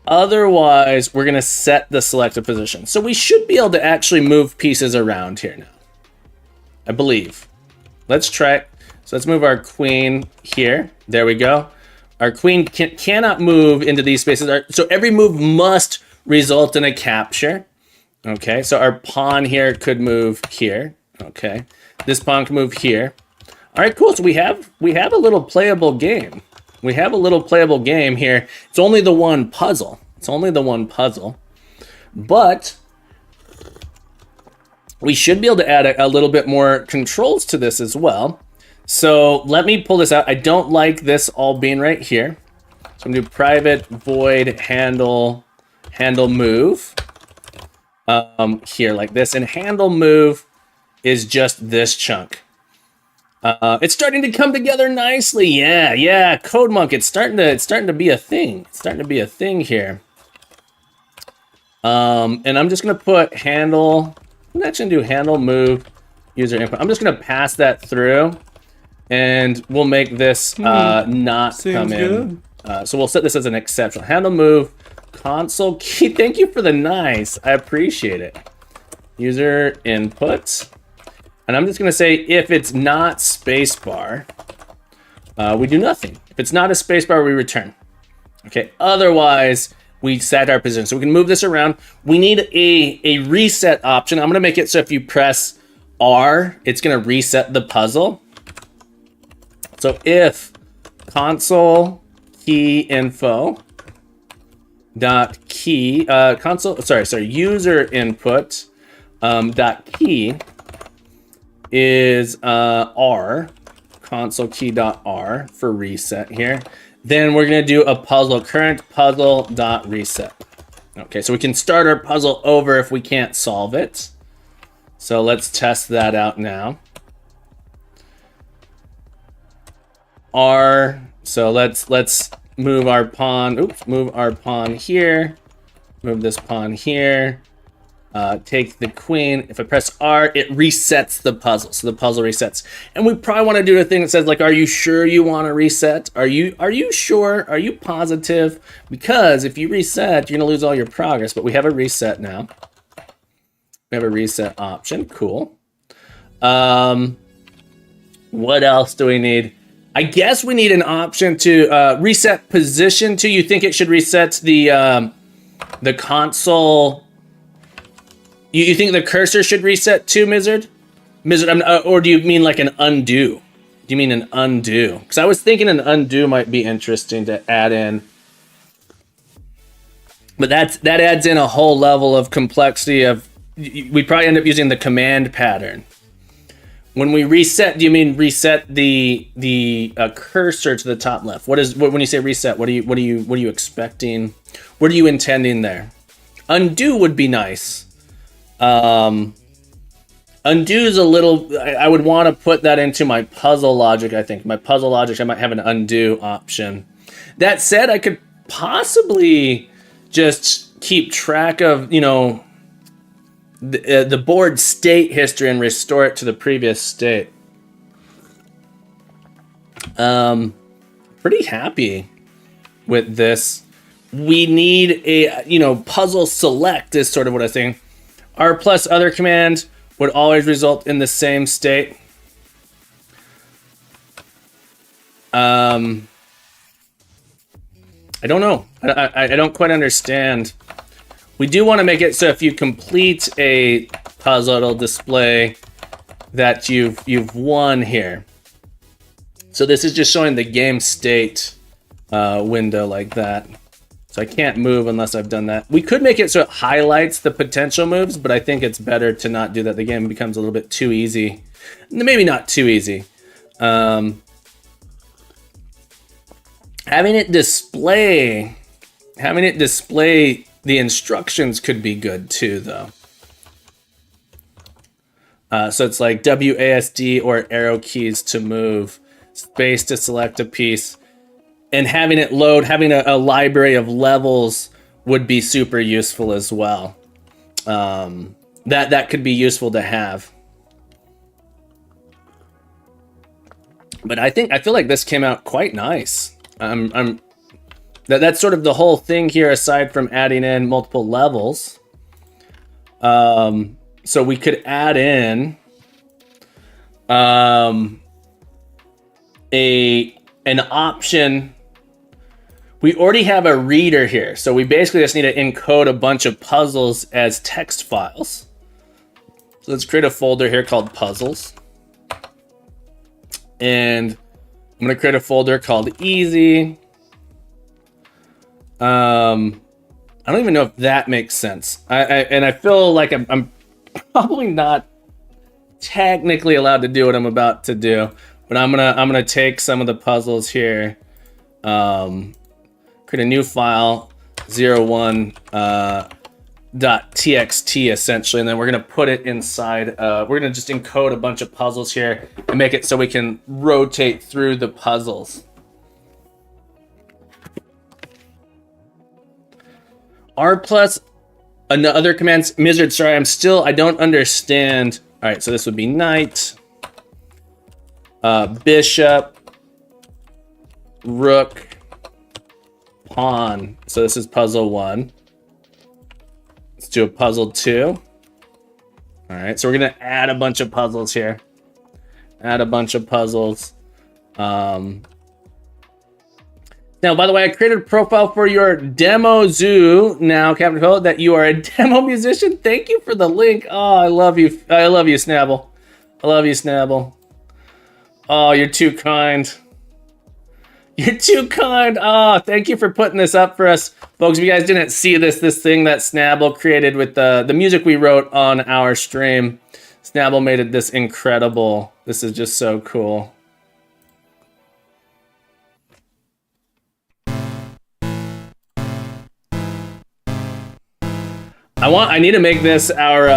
we're gonna set the selected position. So we should be able to actually move pieces around here now, I believe. Let's try it. So let's move our queen here. There we go. Our queen cannot move into these spaces. So every move must result in a capture. Okay, so our pawn here could move here. Okay, this pawn can move here. All right, cool. So we have a little playable game. Here. It's only the one puzzle. But we should be able to add a little bit more controls to this as well. So let me pull this out. I don't like this all being right here. So I'm gonna do private void handle move here like this, and handle move is just this chunk. It's starting to come together nicely. Yeah. Code Monk, it's starting to be a thing. Here. And I'm just gonna put handle. I'm actually gonna do handle move user input. I'm just gonna pass that through. And we'll make this not Seems come in. good. So we'll set this as an exception. Handle move console key. Thank you for the nice. I appreciate it. User input. And I'm just going to say if it's not spacebar, we do nothing. If it's not a spacebar, we return. Okay, otherwise, we set our position. So we can move this around. We need a reset option. I'm going to make it so if you press R, it's going to reset the puzzle. So if console key info dot key user input dot key is R, console key dot R for reset here. Then we're going to do a puzzle, current puzzle dot reset. Okay, so we can start our puzzle over if we can't solve it. So let's test that out now. R, so let's move our pawn. Oops, move our pawn here. Move this pawn here. Take the queen. If I press R, it resets the puzzle. So the puzzle resets. And we probably want to do a thing that says like, are you sure you want to reset? Are you sure? Are you positive? Because if you reset, you're going to lose all your progress. But we have a reset now. We have a reset option. Cool. What else do we need? I guess we need an option to reset position to. You think it should reset the console? You think the cursor should reset too, Mizzard? Or do you mean like an undo? Do you mean an undo? Because I was thinking an undo might be interesting to add in. But that adds in a whole level of complexity of, we probably end up using the command pattern. When we reset, do you mean reset the cursor to the top left? When you say reset, what are you expecting? What are you intending there? Undo would be nice. Undo is a little, I would want to put that into my puzzle logic. I think my puzzle logic, I might have an undo option. That said, I could possibly just keep track of, you know, the board state history and restore it to the previous state. Pretty happy with this. We need a, puzzle select is sort of what I was saying. R plus other command would always result in the same state. I don't know. I don't quite understand. We do want to make it so if you complete a puzzle, it'll display that you've won here. So this is just showing the game state window like that. So I can't move unless I've done that. We could make it so it highlights the potential moves, but I think it's better to not do that. The game becomes a little bit too easy. Maybe not too easy. Having it display the instructions could be good too, though. So it's like WASD or arrow keys to move, space to select a piece. And having it load, having a library of levels would be super useful as well. That could be useful to have. But I feel like this came out quite nice. That's sort of the whole thing here, aside from adding in multiple levels. So we could add in an option. We already have a reader here, so we basically just need to encode a bunch of puzzles as text files. So let's create a folder here called puzzles. And I'm going to create a folder called easy. I don't even know if that makes sense. I feel like I'm probably not technically allowed to do what I'm about to do, but I'm gonna take some of the puzzles here, create a new file 01 .txt essentially, and then we're gonna put it inside. We're gonna just encode a bunch of puzzles here and make it so we can rotate through the puzzles. R plus another commands. Mizzard, sorry, I don't understand. All right, so this would be knight, bishop, rook, pawn. So this is puzzle 1. Let's do a puzzle 2. All right, so we're gonna add a bunch of puzzles here. Add a bunch of puzzles. Now, by the way, I created a profile for your demo zoo now, Captain Phil, that you are a demo musician. Thank you for the link. Oh, I love you. I love you, Snabble. I love you, Snabble. Oh, you're too kind. You're too kind. Oh, thank you for putting this up for us. Folks, if you guys didn't see this thing that Snabble created with the music we wrote on our stream, Snabble made it this incredible. This is just so cool. I need to make this our,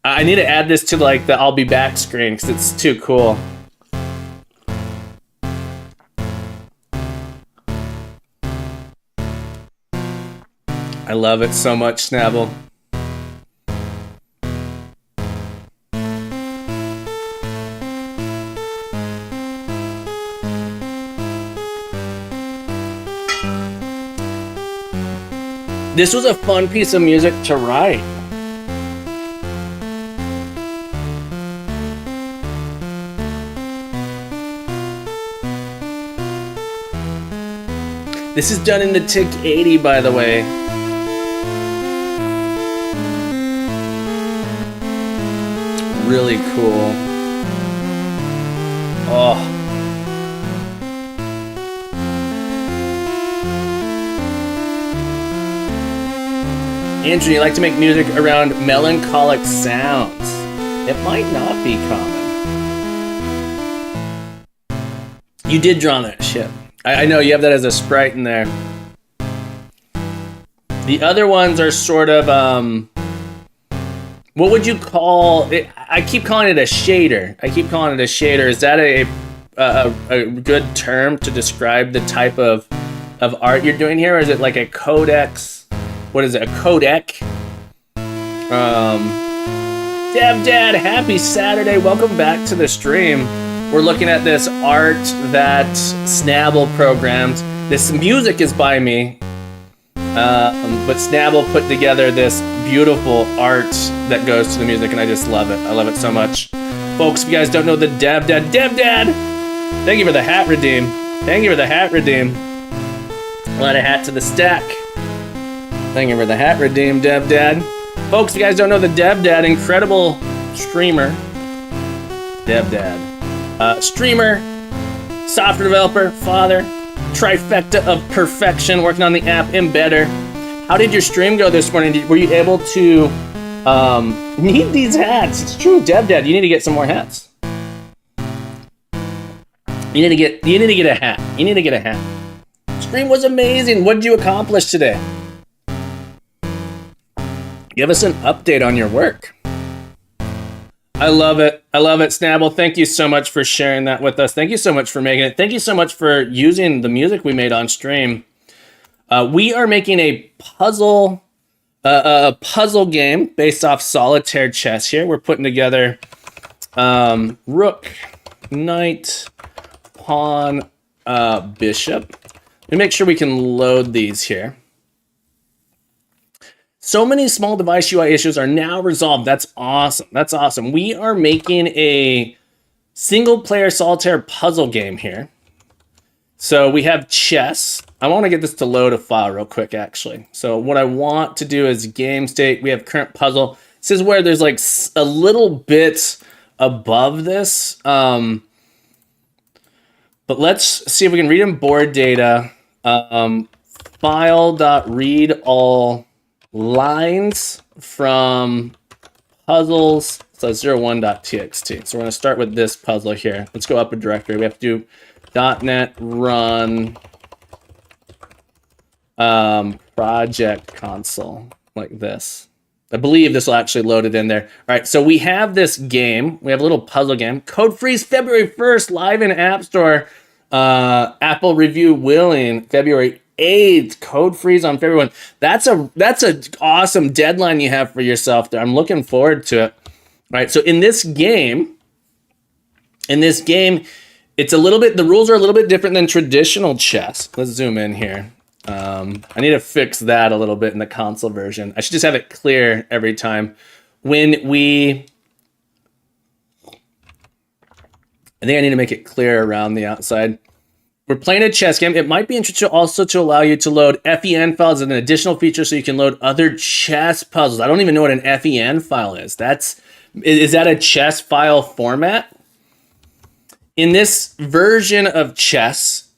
I need to add this to like the I'll be back screen because it's too cool. I love it so much, Snabble. This was a fun piece of music to write. This is done in the TIC 80, by the way. Really cool. Oh. Andrew, you like to make music around melancholic sounds. It might not be common. You did draw that shit. I know you have that as a sprite in there. The other ones are sort of, what would you call it? I keep calling it a shader. Is that a good term to describe the type of art you're doing here? Or is it like a codex? What is it, a codec? Dev Dad, happy Saturday. Welcome back to the stream. We're looking at this art that Snabble programmed. This music is by me. But Snabble put together this beautiful art that goes to the music, and I just love it. I love it so much. Folks, if you guys don't know the Dev Dad, thank you for the hat redeem. Add a hat to the stack. Thank you for the hat redeem, Dev Dad. Folks, if you guys don't know the Dev Dad, incredible streamer. Dev Dad. Streamer, software developer, father, trifecta of perfection, working on the app Embedder. How did your stream go this morning? Were you able to need these hats? It's true, Dev Dad, you need to get some more hats. You need to get a hat. Stream was amazing. What did you accomplish today? Give us an update on your work. I love it, Snabble. Thank you so much for sharing that with us. Thank you so much for making it. Thank you so much for using the music we made on stream. We are making a puzzle game based off solitaire chess here. We're putting together rook, knight, pawn, bishop. Let me make sure we can load these here. So many small device UI issues are now resolved. That's awesome. We are making a single player solitaire puzzle game here. So we have chess. I want to get this to load a file real quick, actually. So what I want to do is game state. We have current puzzle. This is where there's like a little bit above this. But let's see if we can read in board data. File.read all lines from puzzles, so 01.txt. So we're going to start with this puzzle here. Let's go up a directory. We have to do .NET run project console like this. I believe this will actually load it in there. All right, so we have this game. We have a little puzzle game. Code Freeze February 1st, live in App Store. Apple review willing February 8th, Code Freeze on February 1. That's a awesome deadline you have for yourself there. I'm looking forward to it. All right, so in this game, it's a little bit, the rules are a little bit different than traditional chess. Let's zoom in here. I need to fix that a little bit in the console version. I should just have it clear every time. I think I need to make it clear around the outside. We're playing a chess game. It might be interesting also to allow you to load FEN files as an additional feature so you can load other chess puzzles. I don't even know what an FEN file is. Is that a chess file format? In this version of chess,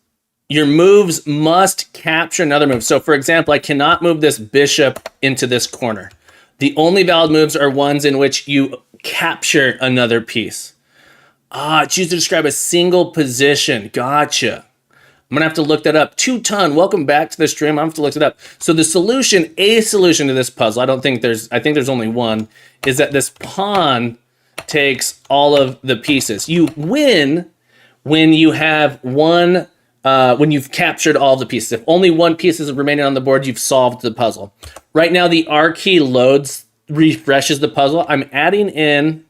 your moves must capture another move. So for example, I cannot move this bishop into this corner. The only valid moves are ones in which you capture another piece. Choose to describe a single position. Gotcha. I'm gonna have to look that up. 2ton, welcome back to the stream. I'm gonna have to look it up. So the solution, a solution to this puzzle, I think there's only one, is that this pawn takes all of the pieces. You win when you have one, when you've captured all of the pieces. If only one piece is remaining on the board, you've solved the puzzle. Right now, the R key refreshes the puzzle. I'm adding in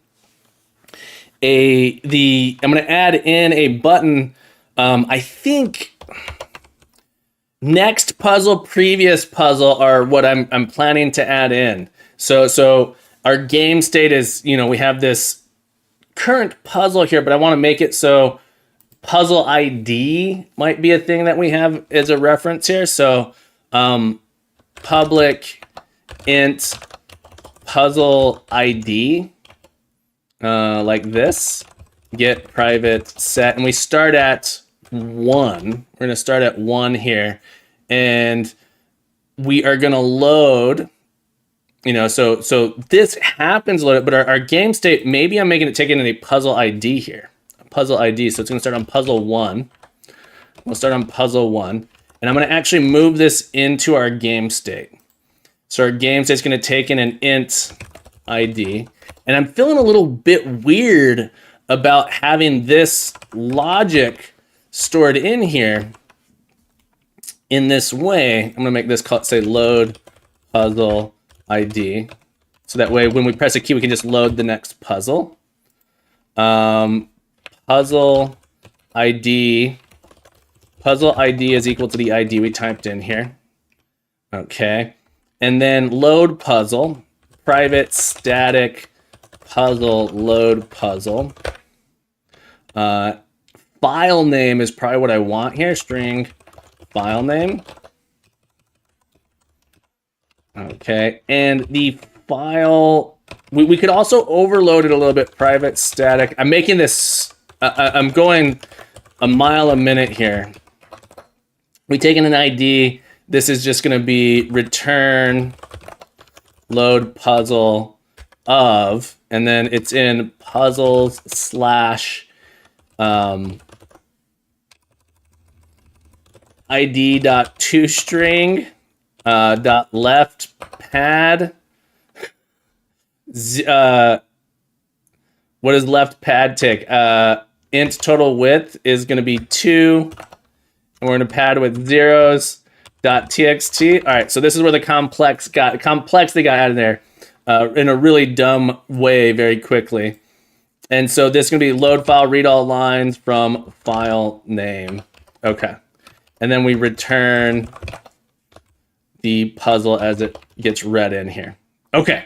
I'm gonna add in a button. I think next puzzle, previous puzzle are what I'm planning to add in. So our game state is, we have this current puzzle here, but I want to make it so puzzle ID might be a thing that we have as a reference here. So public int puzzle ID, like this, get private set, and we start at 1. We're going to start at 1 here, and we are going to load, so this happens loaded, but our game state, maybe I'm taking in a puzzle ID here, a puzzle ID. So it's going to start on puzzle 1. We'll start on puzzle 1, and I'm going to actually move this into our game state. So our game state is going to take in an int ID, and I'm feeling a little bit weird about having this logic stored in here in this way. I'm gonna make this say load puzzle ID. So that way when we press a key, we can just load the next puzzle. Puzzle ID is equal to the ID we typed in here. Okay. And then load puzzle, private static puzzle load puzzle. File name is probably what I want here. String file name. Okay, and the file, we could also overload it a little bit. Private static. I'm making this, I'm going a mile a minute here. We take in an ID. This is just going to be return load puzzle of, and then it's in puzzles slash ID.toString dot left pad. What does left pad take? Int total width is going to be 2, and we're going to pad with zeros. .txt. All right, so this is where the complexity got added there in a really dumb way very quickly. And so this is going to be load file, read all lines from file name. Okay. And then we return the puzzle as it gets read in here. Okay.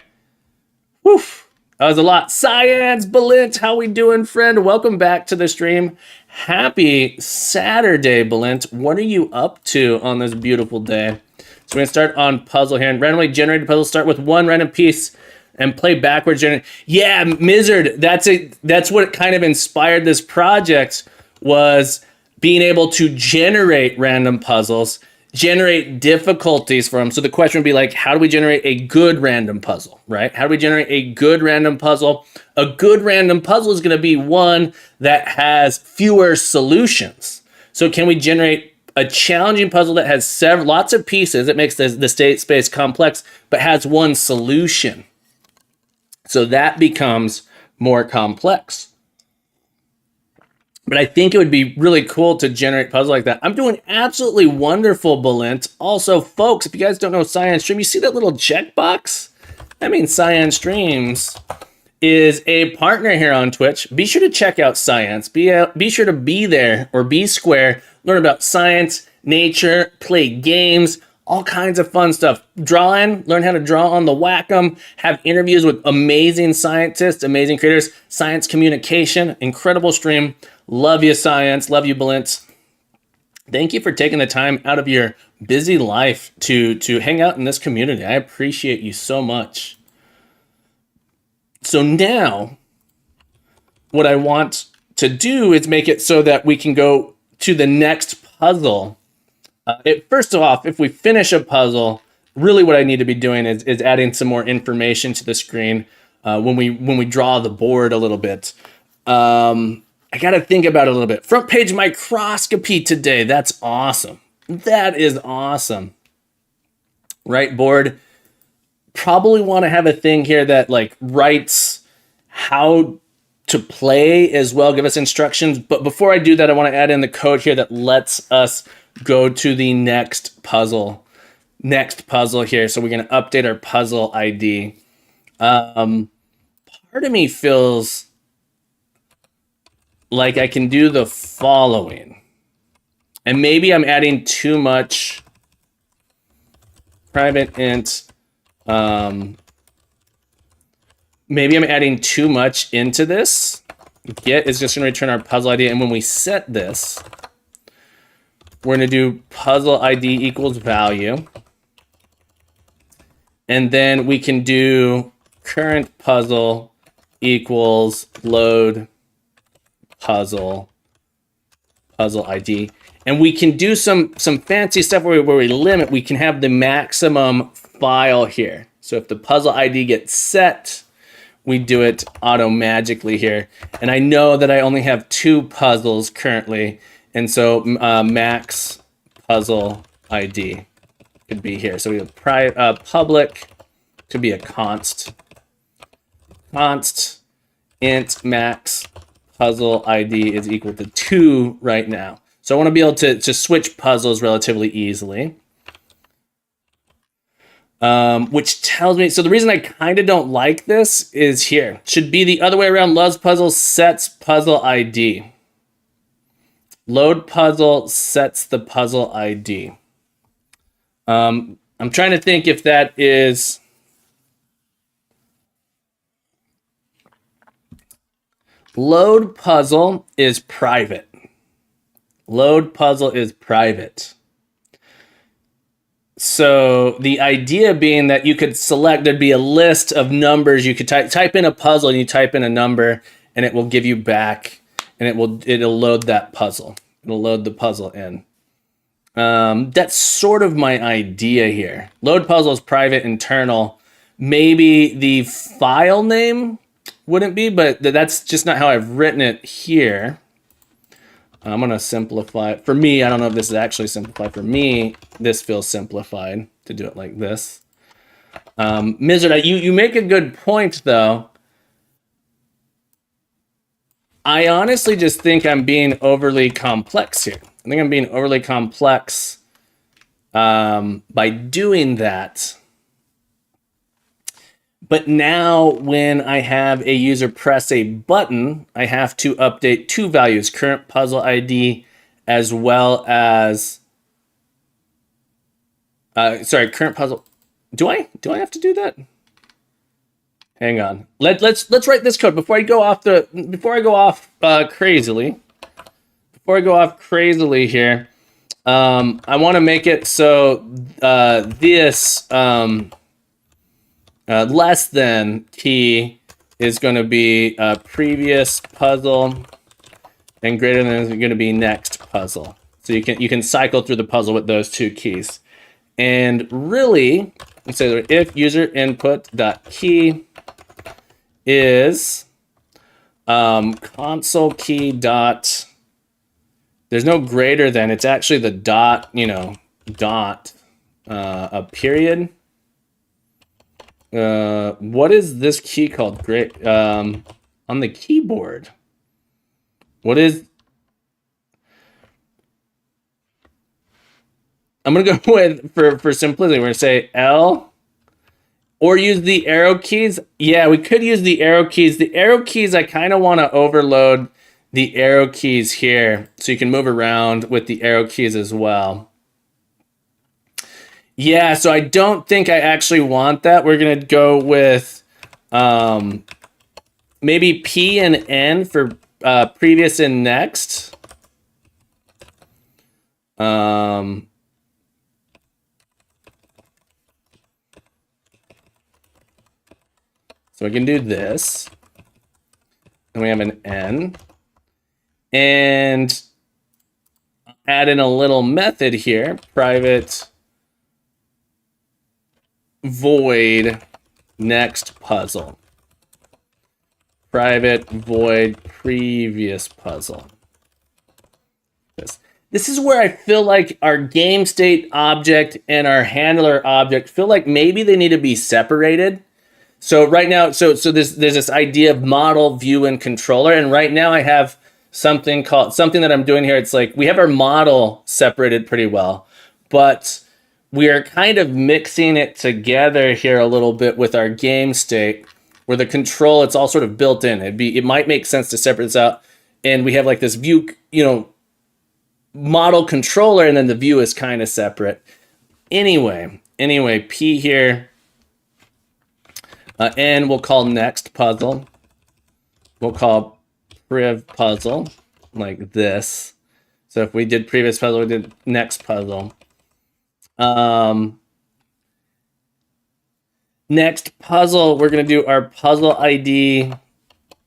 Woof. That was a lot. Science, Balint, how we doing, friend? Welcome back to the stream. Happy Saturday, Balint. What are you up to on this beautiful day? So we're gonna start on puzzle here, and randomly generated puzzles start with one random piece and play backwards. Yeah, Mizzard, that's what kind of inspired this project, was being able to generate random puzzles, generate difficulties for them. So the question would be like, how do we generate a good random puzzle, right? How do we generate a good random puzzle? A good random puzzle is going to be one that has fewer solutions. So can we generate a challenging puzzle that has lots of pieces? It makes the state space complex, but has one solution. So that becomes more complex. But I think it would be really cool to generate puzzles like that. I'm doing absolutely wonderful, Balint. Also, folks, if you guys don't know Cyan Stream, you see that little checkbox? That means Cyan Streams is a partner here on Twitch. Be sure to check out Science. Be sure to be there, or be square. Learn about science, nature, play games, all kinds of fun stuff. Draw in, learn how to draw on the Wacom, have interviews with amazing scientists, amazing creators, science communication, incredible stream. Love you, science. Love you, Balintz. Thank you for taking the time out of your busy life to hang out in this community. I appreciate you so much. So now, what I want to do is make it so that we can go to the next puzzle. First off, if we finish a puzzle, really what I need to be doing is adding some more information to the screen when we draw the board a little bit. I got to think about it a little bit. Front page microscopy today. That's awesome. That is awesome. Right, board? Probably want to have a thing here that like writes how to play as well, give us instructions. But before I do that, I want to add in the code here that lets us go to the next puzzle. Next puzzle here. So we're going to update our puzzle ID. Part of me feels like I can do the following. And maybe I'm adding too much private int. Maybe I'm adding too much into this. Get is just going to return our puzzle ID. And when we set this, we're going to do puzzle ID equals value. And then we can do current puzzle equals load puzzle ID. And we can do some fancy stuff where we limit. We can have the maximum file here. So if the puzzle ID gets set, we do it auto-magically here. And I know that I only have 2 puzzles currently. And so max puzzle ID could be here. So we have public could be a const int max puzzle ID is equal to 2 right now. So I want to be able to switch puzzles relatively easily. Which tells me, so the reason I kind of don't like this is here. Should be the other way around. Loves puzzle, sets puzzle ID. Load puzzle, sets the puzzle ID. I'm trying to think if that is... Load puzzle is private. Load puzzle is private. So the idea being that you could select, there'd be a list of numbers. You could type in a puzzle and you type in a number and it will give you back and it'll load that puzzle. It'll load the puzzle in. That's sort of my idea here. Load puzzle is private, internal. Maybe the file name wouldn't be, but that's just not how I've written it here. I'm going to simplify it. For me, I don't know if this is actually simplified. For me, this feels simplified to do it like this. Mizard, you make a good point, though. I honestly just think I'm being overly complex here. I think I'm being overly complex by doing that. But now when I have a user press a button, I have to update 2 values, current puzzle ID, as well as, current puzzle. Do I have to do that? Hang on. Let's write this code before I go off crazily. Before I go off crazily here, I want to make it so this less than key is going to be previous puzzle, and greater than is going to be next puzzle. So you can cycle through the puzzle with those 2 keys. And really, let's say if user input dot key is console key dot. There's no greater than. It's actually the dot. Dot a period. What is this key called? Great. On the keyboard. What is... I'm going to go with, for simplicity, we're going to say L, or use the arrow keys. Yeah, we could use the arrow keys. The arrow keys, I kind of want to overload the arrow keys here, so you can move around with the arrow keys as well. Yeah, so I don't think I actually want that. We're going to go with maybe P and N for previous and next. So we can do this. And we have an N. And add in a little method here. Private void next puzzle. Private void previous puzzle. This is where I feel like our game state object and our handler object feel like maybe they need to be separated. So right now, so there's this idea of model, view, and controller. And right now I have something that I'm doing here. It's like we have our model separated pretty well, but we are kind of mixing it together here a little bit with our game state, where the control, it's all sort of built in. It might make sense to separate this out. And we have like this view, model controller, and then the view is kind of separate. Anyway, P here. N we'll call next puzzle. We'll call priv puzzle, like this. So if we did previous puzzle, we did next puzzle. Next puzzle, we're going to do our puzzle ID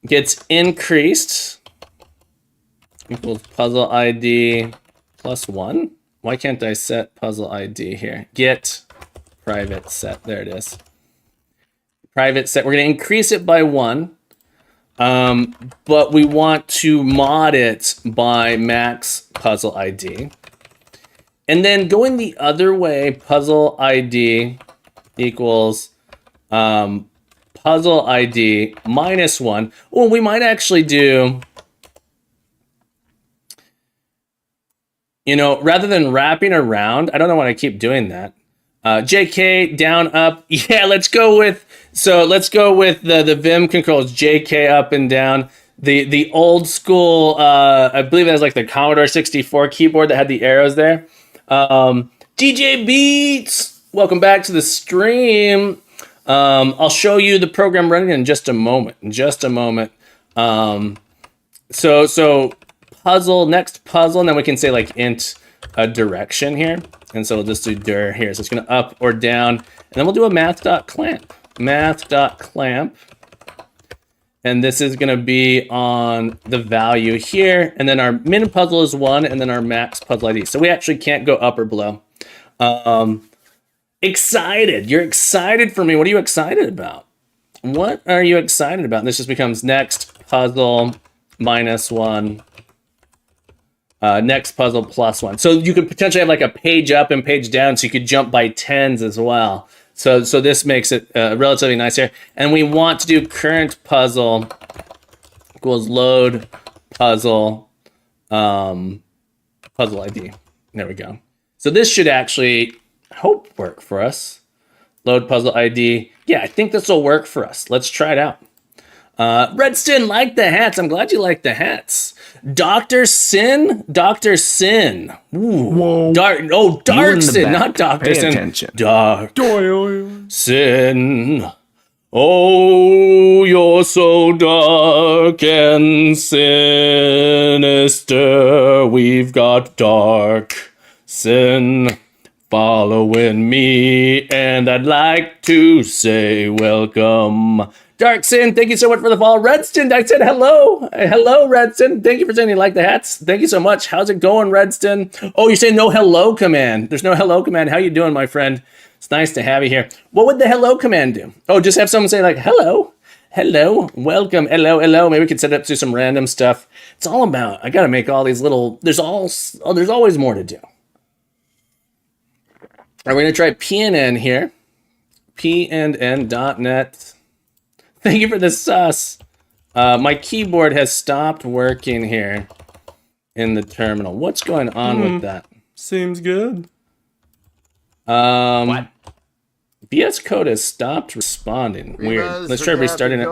gets increased equals puzzle ID plus 1. Why can't I set puzzle ID here? Get private set. There it is. Private set. We're going to increase it by 1. But we want to mod it by max puzzle ID. And then going the other way, puzzle ID equals puzzle ID minus 1. Well, we might actually do, rather than wrapping around, I don't know why I keep doing that. JK, down, up. Yeah, let's go with the Vim controls, JK, up and down. The old school, I believe it was like the Commodore 64 keyboard that had the arrows there. DJ Beats, welcome back to the stream. I'll show you the program running in just a moment. So puzzle, next puzzle, and then we can say like int a direction here. And so we'll just do dir here. So it's going to up or down. And then we'll do a math.clamp. Math.clamp. And this is going to be on the value here. And then our min puzzle is 1, and then our max puzzle ID. So we actually can't go up or below. Excited. You're excited for me. What are you excited about? What are you excited about? And this just becomes next puzzle minus 1. Next puzzle plus 1. So you could potentially have like a page up and page down, so you could jump by 10s as well. So this makes it relatively nice here. And we want to do current puzzle equals load puzzle puzzle ID. There we go. So this should actually, I hope, work for us. Load puzzle ID. Yeah, I think this will work for us. Let's try it out. Redston, like the hats. I'm glad you like the hats. Dr. Sin? Dr. Sin. Ooh. Whoa. Dark Sin, not Dr. Pay Sin. attention. Dark Sin. Oh, you're so dark and sinister. We've got dark sin following me, and I'd like to say welcome. Dark Sin, thank you so much for the follow. Redston, I said hello. Hello, Redston. Thank you for saying you like the hats. Thank you so much. How's it going, Redston? Oh, you're saying no hello command. There's no hello command. How you doing, my friend? It's nice to have you here. What would the hello command do? Oh, just have someone say like, hello, welcome, hello. Maybe we could set it up to some random stuff. It's all about, I got to make all these little, there's always more to do. We're going to try PNN here. PNN.net. Thank you for the sus. My keyboard has stopped working here in the terminal. What's going on with that? Seems good. What? VS Code has stopped responding. Weird. Let's try restarting it.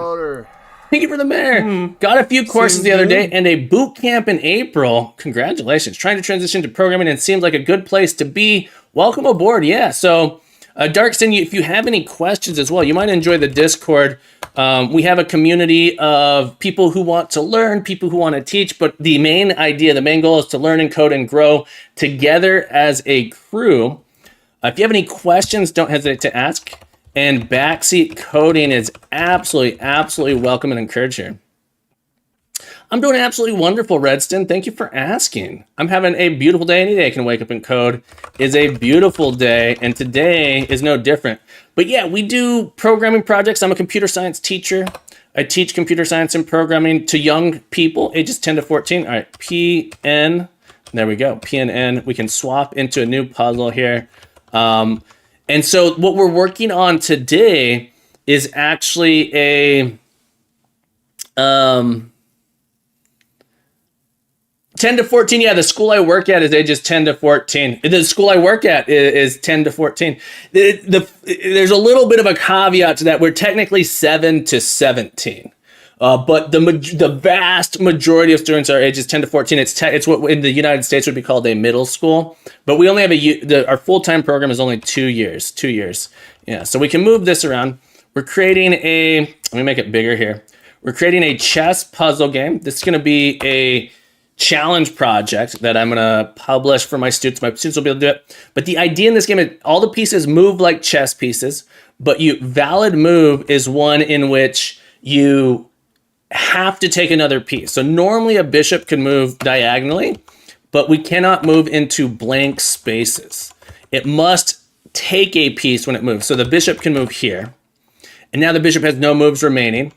Thank you for the mayor. Got a few courses the other day and a boot camp in April. Congratulations. Trying to transition to programming and seems like a good place to be. Welcome aboard. Yeah. So, Darkston, if you have any questions as well, you might enjoy the Discord. We have a community of people who want to learn, people who want to teach, but the main idea, the main goal is to learn and code and grow together as a crew. If you have any questions, don't hesitate to ask. And backseat coding is absolutely welcome and encouraged here. I'm doing absolutely wonderful, Redston. Thank you for asking. I'm having a beautiful day. Any day I can wake up and code is a beautiful day, and today is no different. But yeah, we do programming projects. I'm a computer science teacher. I teach computer science and programming to young people, ages 10 to 14. All right, PN. There we go, PNN. We can swap into a new puzzle here. And so what we're working on today is actually a 10 to 14. Yeah, the school I work at is ages 10 to 14. The school I work at is 10 to 14. There's a little bit of a caveat to that. We're technically 7 to 17. But the vast majority of students are ages 10 to 14. It's what in the United States would be called a middle school. But we only have our full-time program is only 2 years. 2 years. Yeah, so we can move this around. We're creating let me make it bigger here. We're creating a chess puzzle game. This is going to be a challenge project that I'm going to publish for my students. My students will be able to do it. But the idea in this game is all the pieces move like chess pieces, but valid move is one in which you have to take another piece. So normally a bishop can move diagonally, but we cannot move into blank spaces. It must take a piece when it moves. So the bishop can move here, and now the bishop has no moves remaining.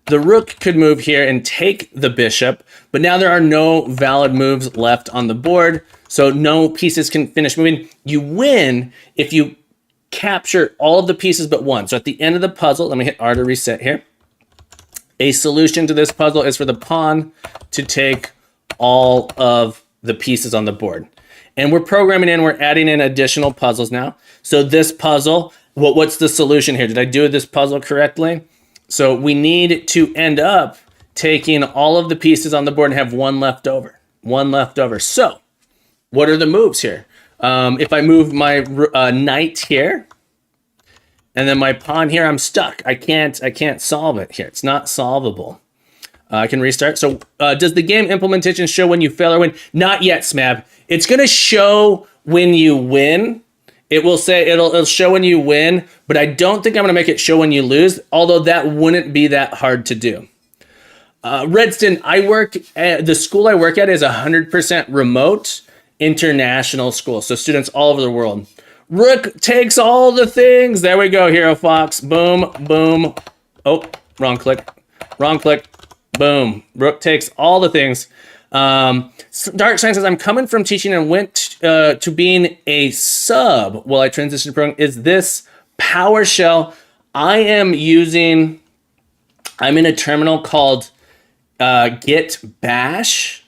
The rook could move here and take the bishop, but now there are no valid moves left on the board, so no pieces can finish moving. You win if you capture all of the pieces but one. So at the end of the puzzle, let me hit R to reset here. A solution to this puzzle is for the pawn to take all of the pieces on the board. And we're adding in additional puzzles now. So this puzzle, what's the solution here? Did I do this puzzle correctly? So we need to end up taking all of the pieces on the board and have one left over. So what are the moves here? If I move my knight here, and then my pawn here, I'm stuck. I can't solve it here. It's not solvable. I can restart. So does the game implementation show when you fail or win? Not yet, Smab. It's going to show when you win. It will say it'll show when you win, but I don't think I'm going to make it show when you lose, although that wouldn't be that hard to do. Redston, the school I work at is 100% remote international school. So students all over the world. Rook takes all the things. There we go, Hero Fox. Boom, boom. Oh, wrong click. Boom. Rook takes all the things. Dark Shine says, I'm coming from teaching and went to being a sub while I transitioned to programming. Is this PowerShell? I'm in a terminal called Git Bash.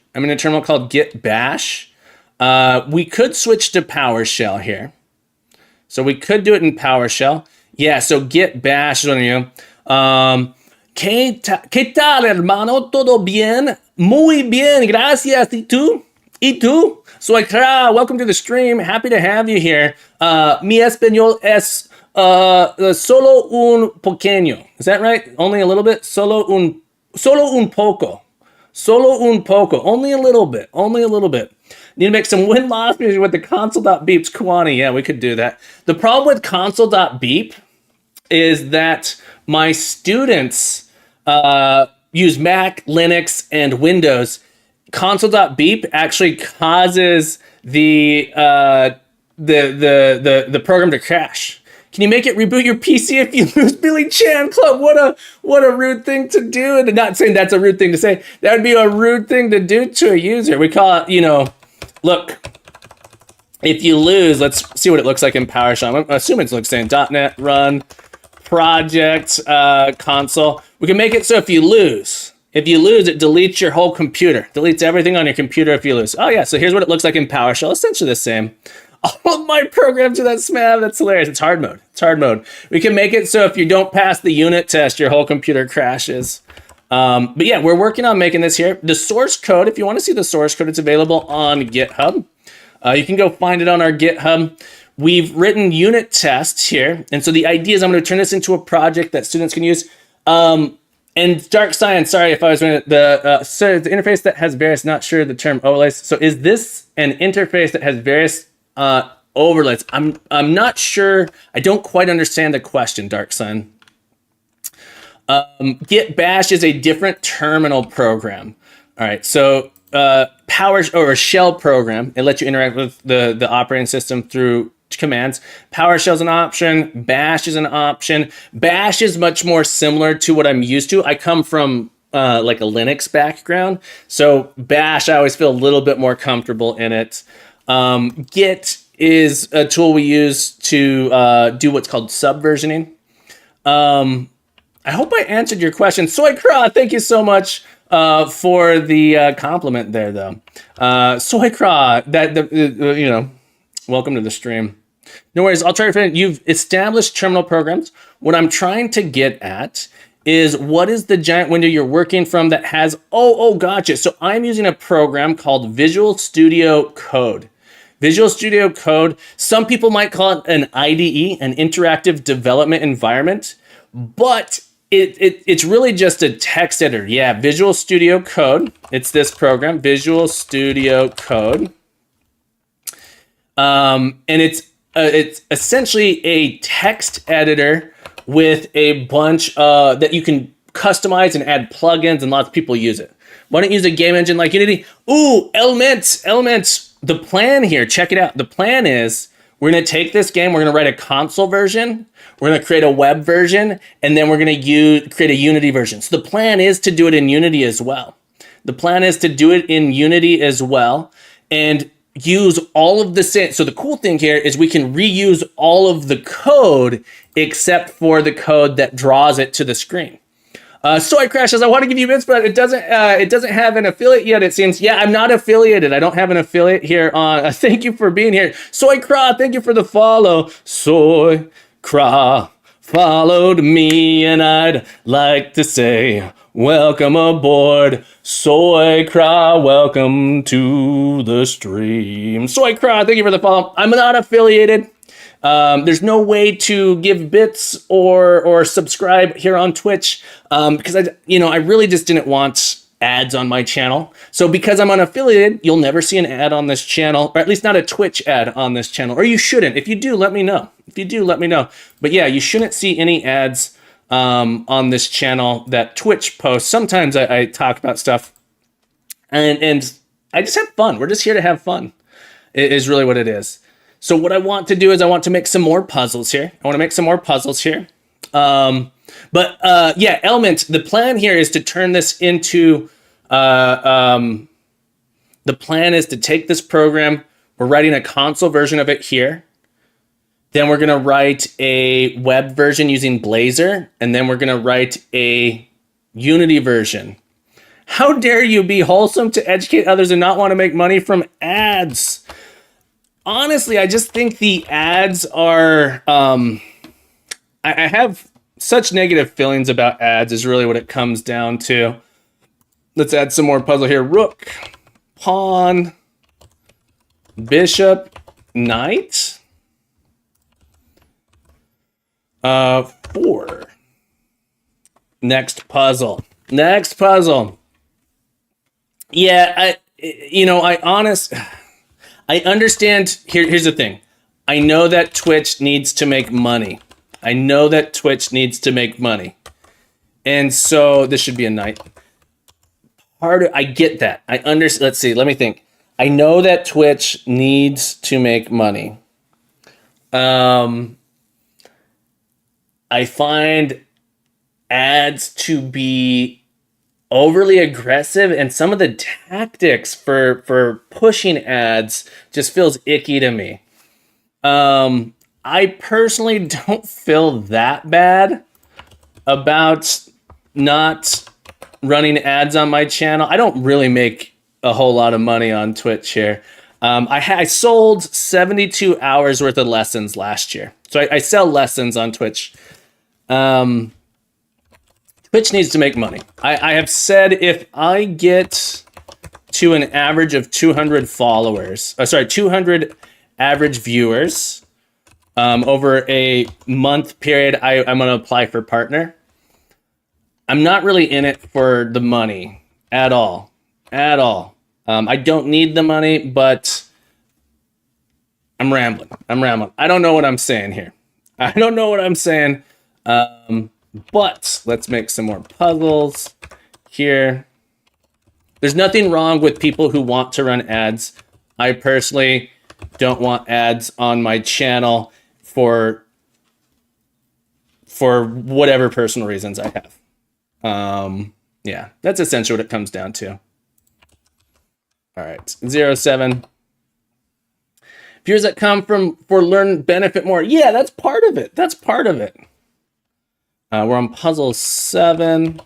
We could switch to PowerShell here. So we could do it in PowerShell. Yeah, so Git Bash is one of you. ¿Qué tal, hermano? ¿Todo bien? Muy bien, gracias. ¿Y tú? Soy Clara. Welcome to the stream. Happy to have you here. Mi español es solo un pequeño. Is that right? Only a little bit? Solo un poco. Only a little bit. Need to make some win-loss music with the console.beeps. Kwani, yeah, we could do that. The problem with console.beep is that my students use Mac, Linux, and Windows. Console.beep actually causes the program to crash. Can you make it reboot your PC if you lose Billy Chan Club? What a rude thing to do. And not saying that's a rude thing to say. That would be a rude thing to do to a user. We call it, look, if you lose, let's see what it looks like in PowerShell. I'm assuming it looks the same. .NET Run Project Console. We can make it so if you lose, it deletes your whole computer. Deletes everything on your computer if you lose. Oh yeah, so here's what it looks like in PowerShell. Essentially the same. All of my programs do that, Smab. That's hilarious. It's hard mode. We can make it so if you don't pass the unit test, your whole computer crashes. But yeah, we're working on making this here. The source code, if you want to see the source code, it's available on GitHub. You can go find it on our GitHub. We've written unit tests here. And so the idea is I'm going to turn this into a project that students can use. And Dark Science, sorry if I was doing it, so the interface that has various, not sure the term overlays. So is this an interface that has various overlays? I'm not sure. I don't quite understand the question, Dark Sun. Git Bash is a different terminal program. All right, so Power or a shell program. It lets you interact with the operating system through commands. PowerShell is an option. Bash is an option. Bash is much more similar to what I'm used to. I come from like a Linux background, so Bash I always feel a little bit more comfortable in it. Git is a tool we use to do what's called subversioning. I hope I answered your question. Soykra, thank you so much for the compliment there, though. Soykra, welcome to the stream. No worries, I'll try to finish. You've established terminal programs. What I'm trying to get at is what is the giant window you're working from that has, gotcha. So I'm using a program called Visual Studio Code. Visual Studio Code, some people might call it an IDE, an interactive development environment, but it's really just a text editor. Yeah, Visual Studio Code. It's this program, Visual Studio Code. And it's essentially a text editor with a bunch that you can customize and add plugins, and lots of people use it. Why don't you use a game engine like Unity? Ooh, Elements. The plan here, check it out. The plan is we're going to take this game, we're going to write a console version, we're going to create a web version, and then we're going to create a Unity version. So the plan is to do it in Unity as well. And use all of the same. So the cool thing here is we can reuse all of the code except for the code that draws it to the screen. Soy Crashes, I want to give you bits, but it doesn't have an affiliate yet, it seems. Yeah, I'm not affiliated. I don't have an affiliate here on. Thank you for being here. Soy Cra, thank you for the follow. Soy Cra followed me, and I'd like to say, welcome aboard. Soy Cra, welcome to the stream. Soy Cra, thank you for the follow. I'm not affiliated. There's no way to give bits or subscribe here on Twitch because I really just didn't want ads on my channel. So because I'm unaffiliated, you'll never see an ad on this channel, or at least not a Twitch ad on this channel. Or you shouldn't. If you do, let me know. But yeah, you shouldn't see any ads on this channel that Twitch posts. Sometimes I talk about stuff and I just have fun. We're just here to have fun. It is really what it is. So what I want to do is I want to make some more puzzles here. Yeah, Element, the plan here is to turn this into, the plan is to take this program, we're writing a console version of it here. Then we're going to write a web version using Blazor, and then we're going to write a Unity version. How dare you be wholesome to educate others and not want to make money from ads? Honestly, I just think the ads are, I have such negative feelings about ads is really what it comes down to. Let's add some more puzzle here. Rook, pawn, bishop, knight. 4. Next puzzle. Yeah, I understand. Here's the thing. I know that Twitch needs to make money. And so this should be a knight. I get that. I understand. Let's see. Let me think. I know that Twitch needs to make money. I find ads to be overly aggressive, and some of the tactics for pushing ads just feels icky to me. I personally don't feel that bad about not running ads on my channel. I don't really make a whole lot of money on Twitch here. I sold 72 hours worth of lessons last year. So I sell lessons on Twitch. Twitch needs to make money. I have said if I get to an average of 200 followers, 200 average viewers over a month period, I'm going to apply for partner. I'm not really in it for the money at all. At all. I don't need the money, but I'm rambling. I don't know what I'm saying here. I don't know what I'm saying. But let's make some more puzzles here. There's nothing wrong with people who want to run ads. I personally don't want ads on my channel for whatever personal reasons I have. Yeah, that's essentially what it comes down to. All right, 07. Viewers that come for learn benefit more. Yeah, that's part of it. That's part of it. We're on puzzle 7.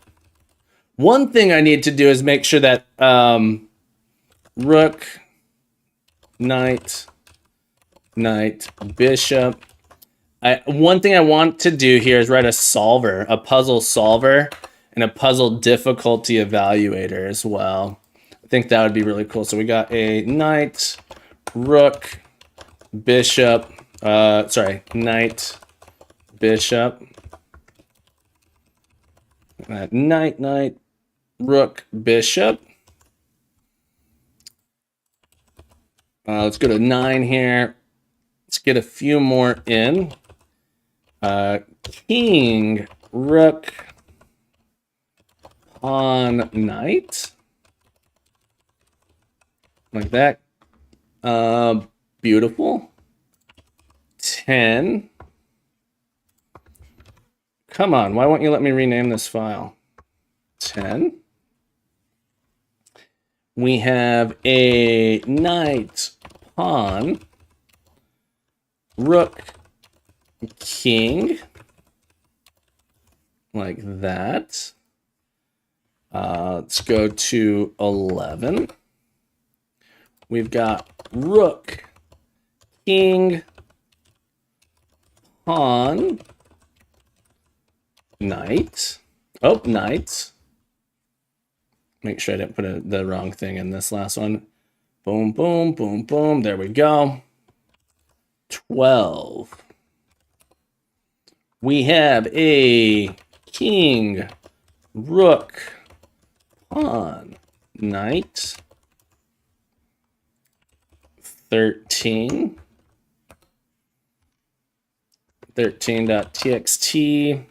One thing I need to do is make sure that rook, knight, bishop. One thing I want to do here is write a puzzle solver, and a puzzle difficulty evaluator as well. I think that would be really cool. So we got a knight, rook, bishop, knight, bishop, knight, rook, bishop. Let's go to 9 here. Let's get a few more in. King, rook, pawn, knight. Like that. Beautiful. 10. Come on, why won't you let me rename this file? 10. We have a knight, pawn, rook, king, like that. Let's go to 11. We've got rook, king, pawn, knight. Oh, knight. Make sure I didn't put the wrong thing in this last one. Boom, boom, boom, boom. There we go. 12. We have a king, rook, pawn, knight. 13. 13.txt.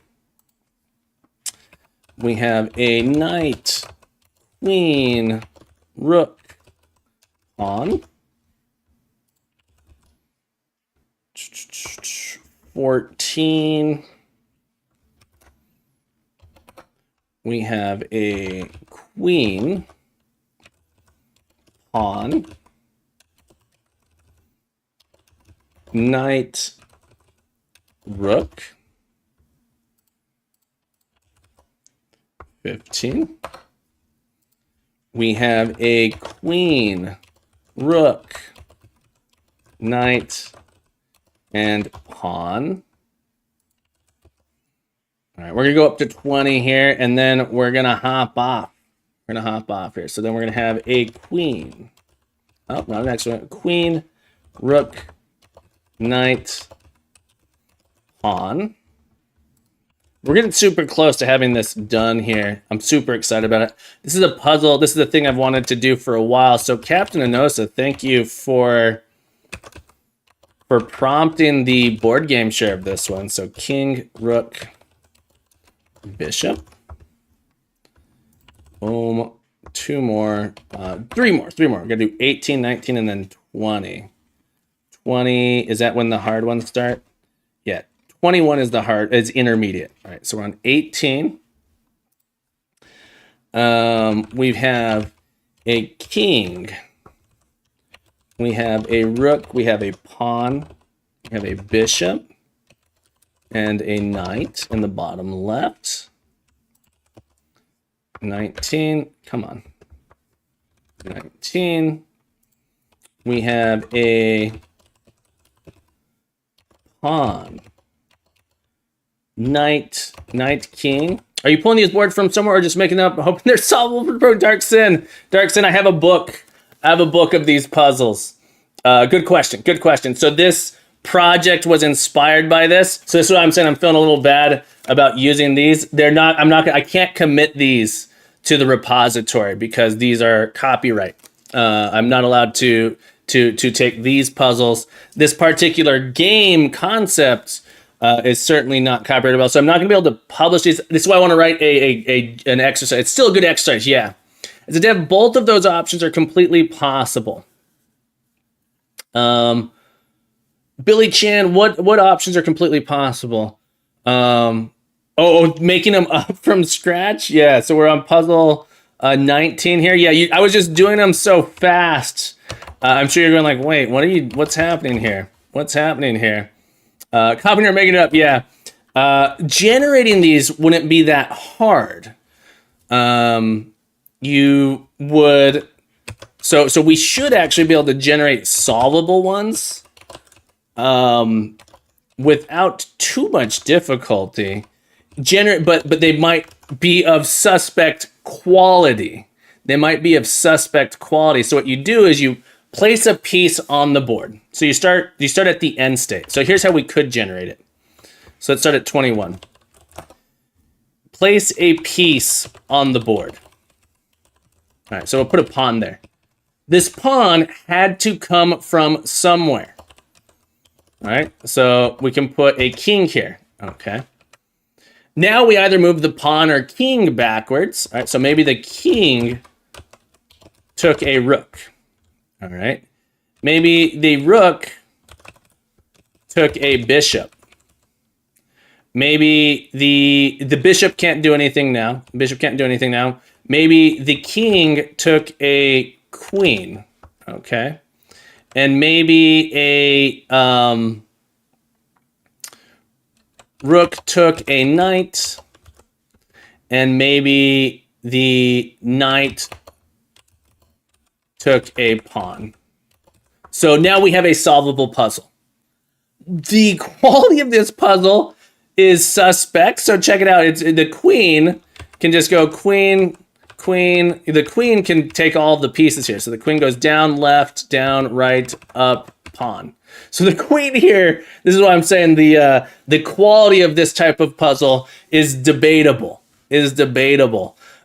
We have a knight, queen, rook, pawn. 14. We have a queen, pawn, knight, rook. 15. We have a queen, rook, knight, and pawn. All right, we're gonna go up to 20 here, and then we're gonna hop off. We're gonna hop off here. So then we're gonna have a queen. Oh, no, next one. Queen, rook, knight, pawn. We're getting super close to having this done here. I'm super excited about it. This is a puzzle. This is a thing I've wanted to do for a while. So Captain Anosa, thank you for prompting the board game share of this one. So king, rook, bishop. Boom. 2 more. 3 more. We're gonna do 18, 19, and then 20. 20, is that when the hard ones start? Yeah. 21 is is intermediate. All right, so we're on 18. We have a king. We have a rook. We have a pawn. We have a bishop. And a knight in the bottom left. 19. Come on. 19. We have a pawn. Knight, king. Are you pulling these boards from somewhere or just making them up, hoping they're solvable for Dark Sin? Dark Sin, I have a book. I have a book of these puzzles. Good question. Good question. So this project was inspired by this. So this is what I'm saying. I'm feeling a little bad about using these. I can't commit these to the repository because these are copyright. I'm not allowed to take these puzzles. This particular game concept is certainly not copyrightable. So I'm not going to be able to publish these. This is why I want to write an exercise. It's still a good exercise, yeah. As a dev, both of those options are completely possible. Billy Chan, what options are completely possible? Making them up from scratch? Yeah, so we're on puzzle 19 here. Yeah, I was just doing them so fast. I'm sure you're going like, wait, what's happening here? What's happening here? Copying or making it up, yeah. Generating these wouldn't be that hard. You would, so we should actually be able to generate solvable ones without too much difficulty. But they might be of suspect quality. They might be of suspect quality. So what you do is you place a piece on the board. So you start at the end state. So here's how we could generate it. So let's start at 21. Place a piece on the board. All right, so we'll put a pawn there. This pawn had to come from somewhere. All right, so we can put a king here. Okay. Now we either move the pawn or king backwards. All right, so maybe the king took a rook. All right. Maybe the rook took a bishop. Maybe the bishop can't do anything now. Bishop can't do anything now. Maybe the king took a queen. Okay. And maybe a rook took a knight. And maybe the knight took a pawn. So now we have a solvable puzzle. The quality of this puzzle is suspect. So check it out. It's the queen can just go queen, queen. The queen can take all the pieces here. So the queen goes down, left, down, right, up, pawn. So the queen here, this is what I'm saying, the quality of this type of puzzle is debatable.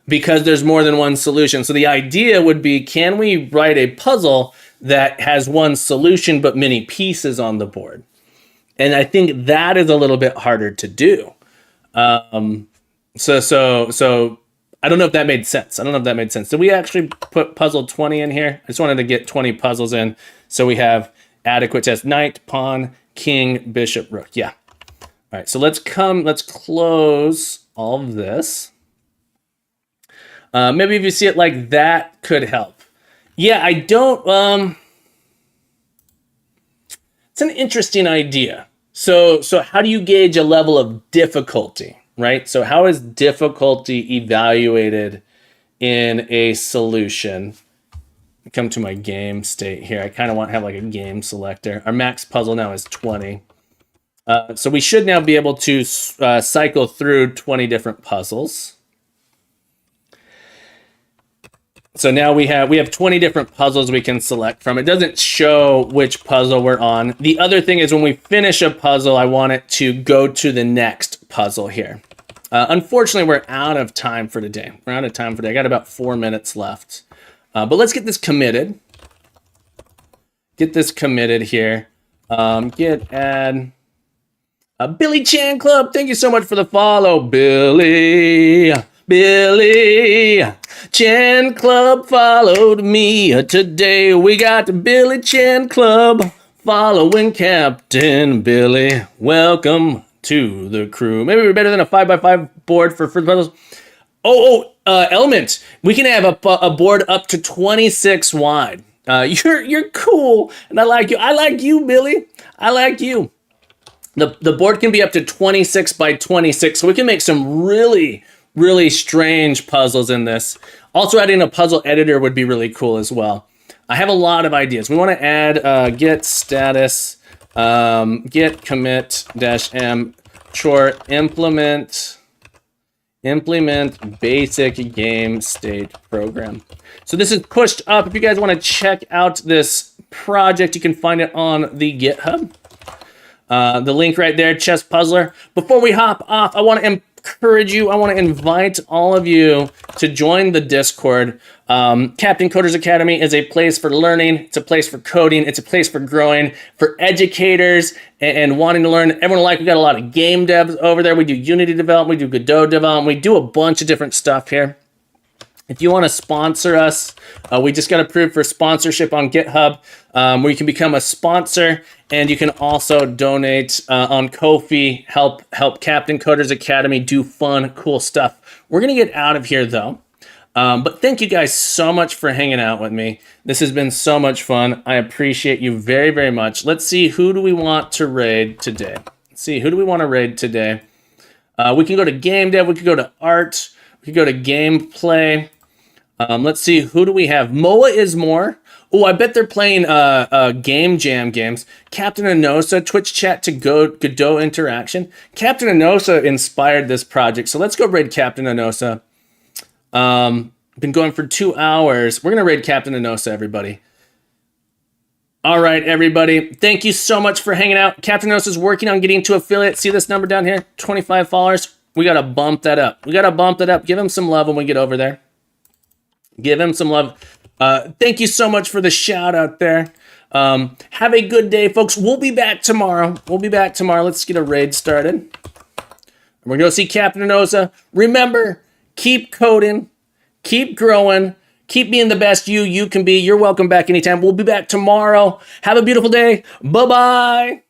Because there's more than one solution. So the idea would be, can we write a puzzle that has one solution but many pieces on the board? And I think that is a little bit harder to do. So I don't know if that made sense. Did we actually put puzzle 20 in here? I just wanted to get 20 puzzles in so we have adequate test. Knight, pawn, king, bishop, rook. Yeah. All right, so let's close all of this. Maybe if you see it like that could help. Yeah, I don't, it's an interesting idea. So how do you gauge a level of difficulty, right? So how is difficulty evaluated in a solution? I come to my game state here. I kind of want to have like a game selector. Our max puzzle now is 20. So we should now be able to cycle through 20 different puzzles. So now we have 20 different puzzles we can select from. It doesn't show which puzzle we're on. The other thing is when we finish a puzzle, I want it to go to the next puzzle here. Unfortunately, we're out of time for today. I got about 4 minutes left. But let's get this committed. Here. Add Billy Chan Club. Thank you so much for the follow, Billy Chan Club followed me today. We got the Billy Chan Club following Captain Billy. Welcome to the crew. Maybe we're better than a 5x5 board for first puzzles. Element. We can have a board up to 26 wide. You're cool, and I like you. I like you, Billy. I like you. The board can be up to 26 by 26, so we can make some really strange puzzles in this. Also, adding a puzzle editor would be really cool as well. I have a lot of ideas. We want to add get status, get commit -m chore implement Implement basic game state program. So this is pushed up. If you guys want to check out this project, you can find it on the GitHub. The link right there, Chess Puzzler. Before we hop off, I want to encourage you, I want to invite all of you to join the Discord. Captain Coders Academy is a place for learning. It's a place for coding. It's a place for growing, for educators and wanting to learn. Everyone we got a lot of game devs over there. We do Unity development. We do Godot development. We do a bunch of different stuff here. If you want to sponsor us, we just got approved for sponsorship on GitHub, where you can become a sponsor, and you can also donate on Ko-fi, help Captain Coders Academy do fun, cool stuff. We're going to get out of here, though. But thank you guys so much for hanging out with me. This has been so much fun. I appreciate you very, very much. Let's see, who do we want to raid today? Let's see, who do we want to raid today? We can go to game dev. We could go to art. We could go to gameplay. Let's see, who do we have? Moa is more. Oh, I bet they're playing Game Jam games. Captain Anosa, Twitch chat to Godot interaction. Captain Anosa inspired this project, so let's go raid Captain Anosa. Been going for 2 hours. We're gonna raid Captain Anosa, everybody. All right, everybody. Thank you so much for hanging out. Captain Anosa is working on getting to affiliate. See this number down here? 25 followers. We gotta bump that up. Give him some love when we get over there. Give him some love. Thank you so much for the shout out there. Have a good day, folks. We'll be back tomorrow. Let's get a raid started. We're going to see Captain Anosa. Remember, keep coding, keep growing, keep being the best you can be. You're welcome back anytime. We'll be back tomorrow. Have a beautiful day. Bye-bye.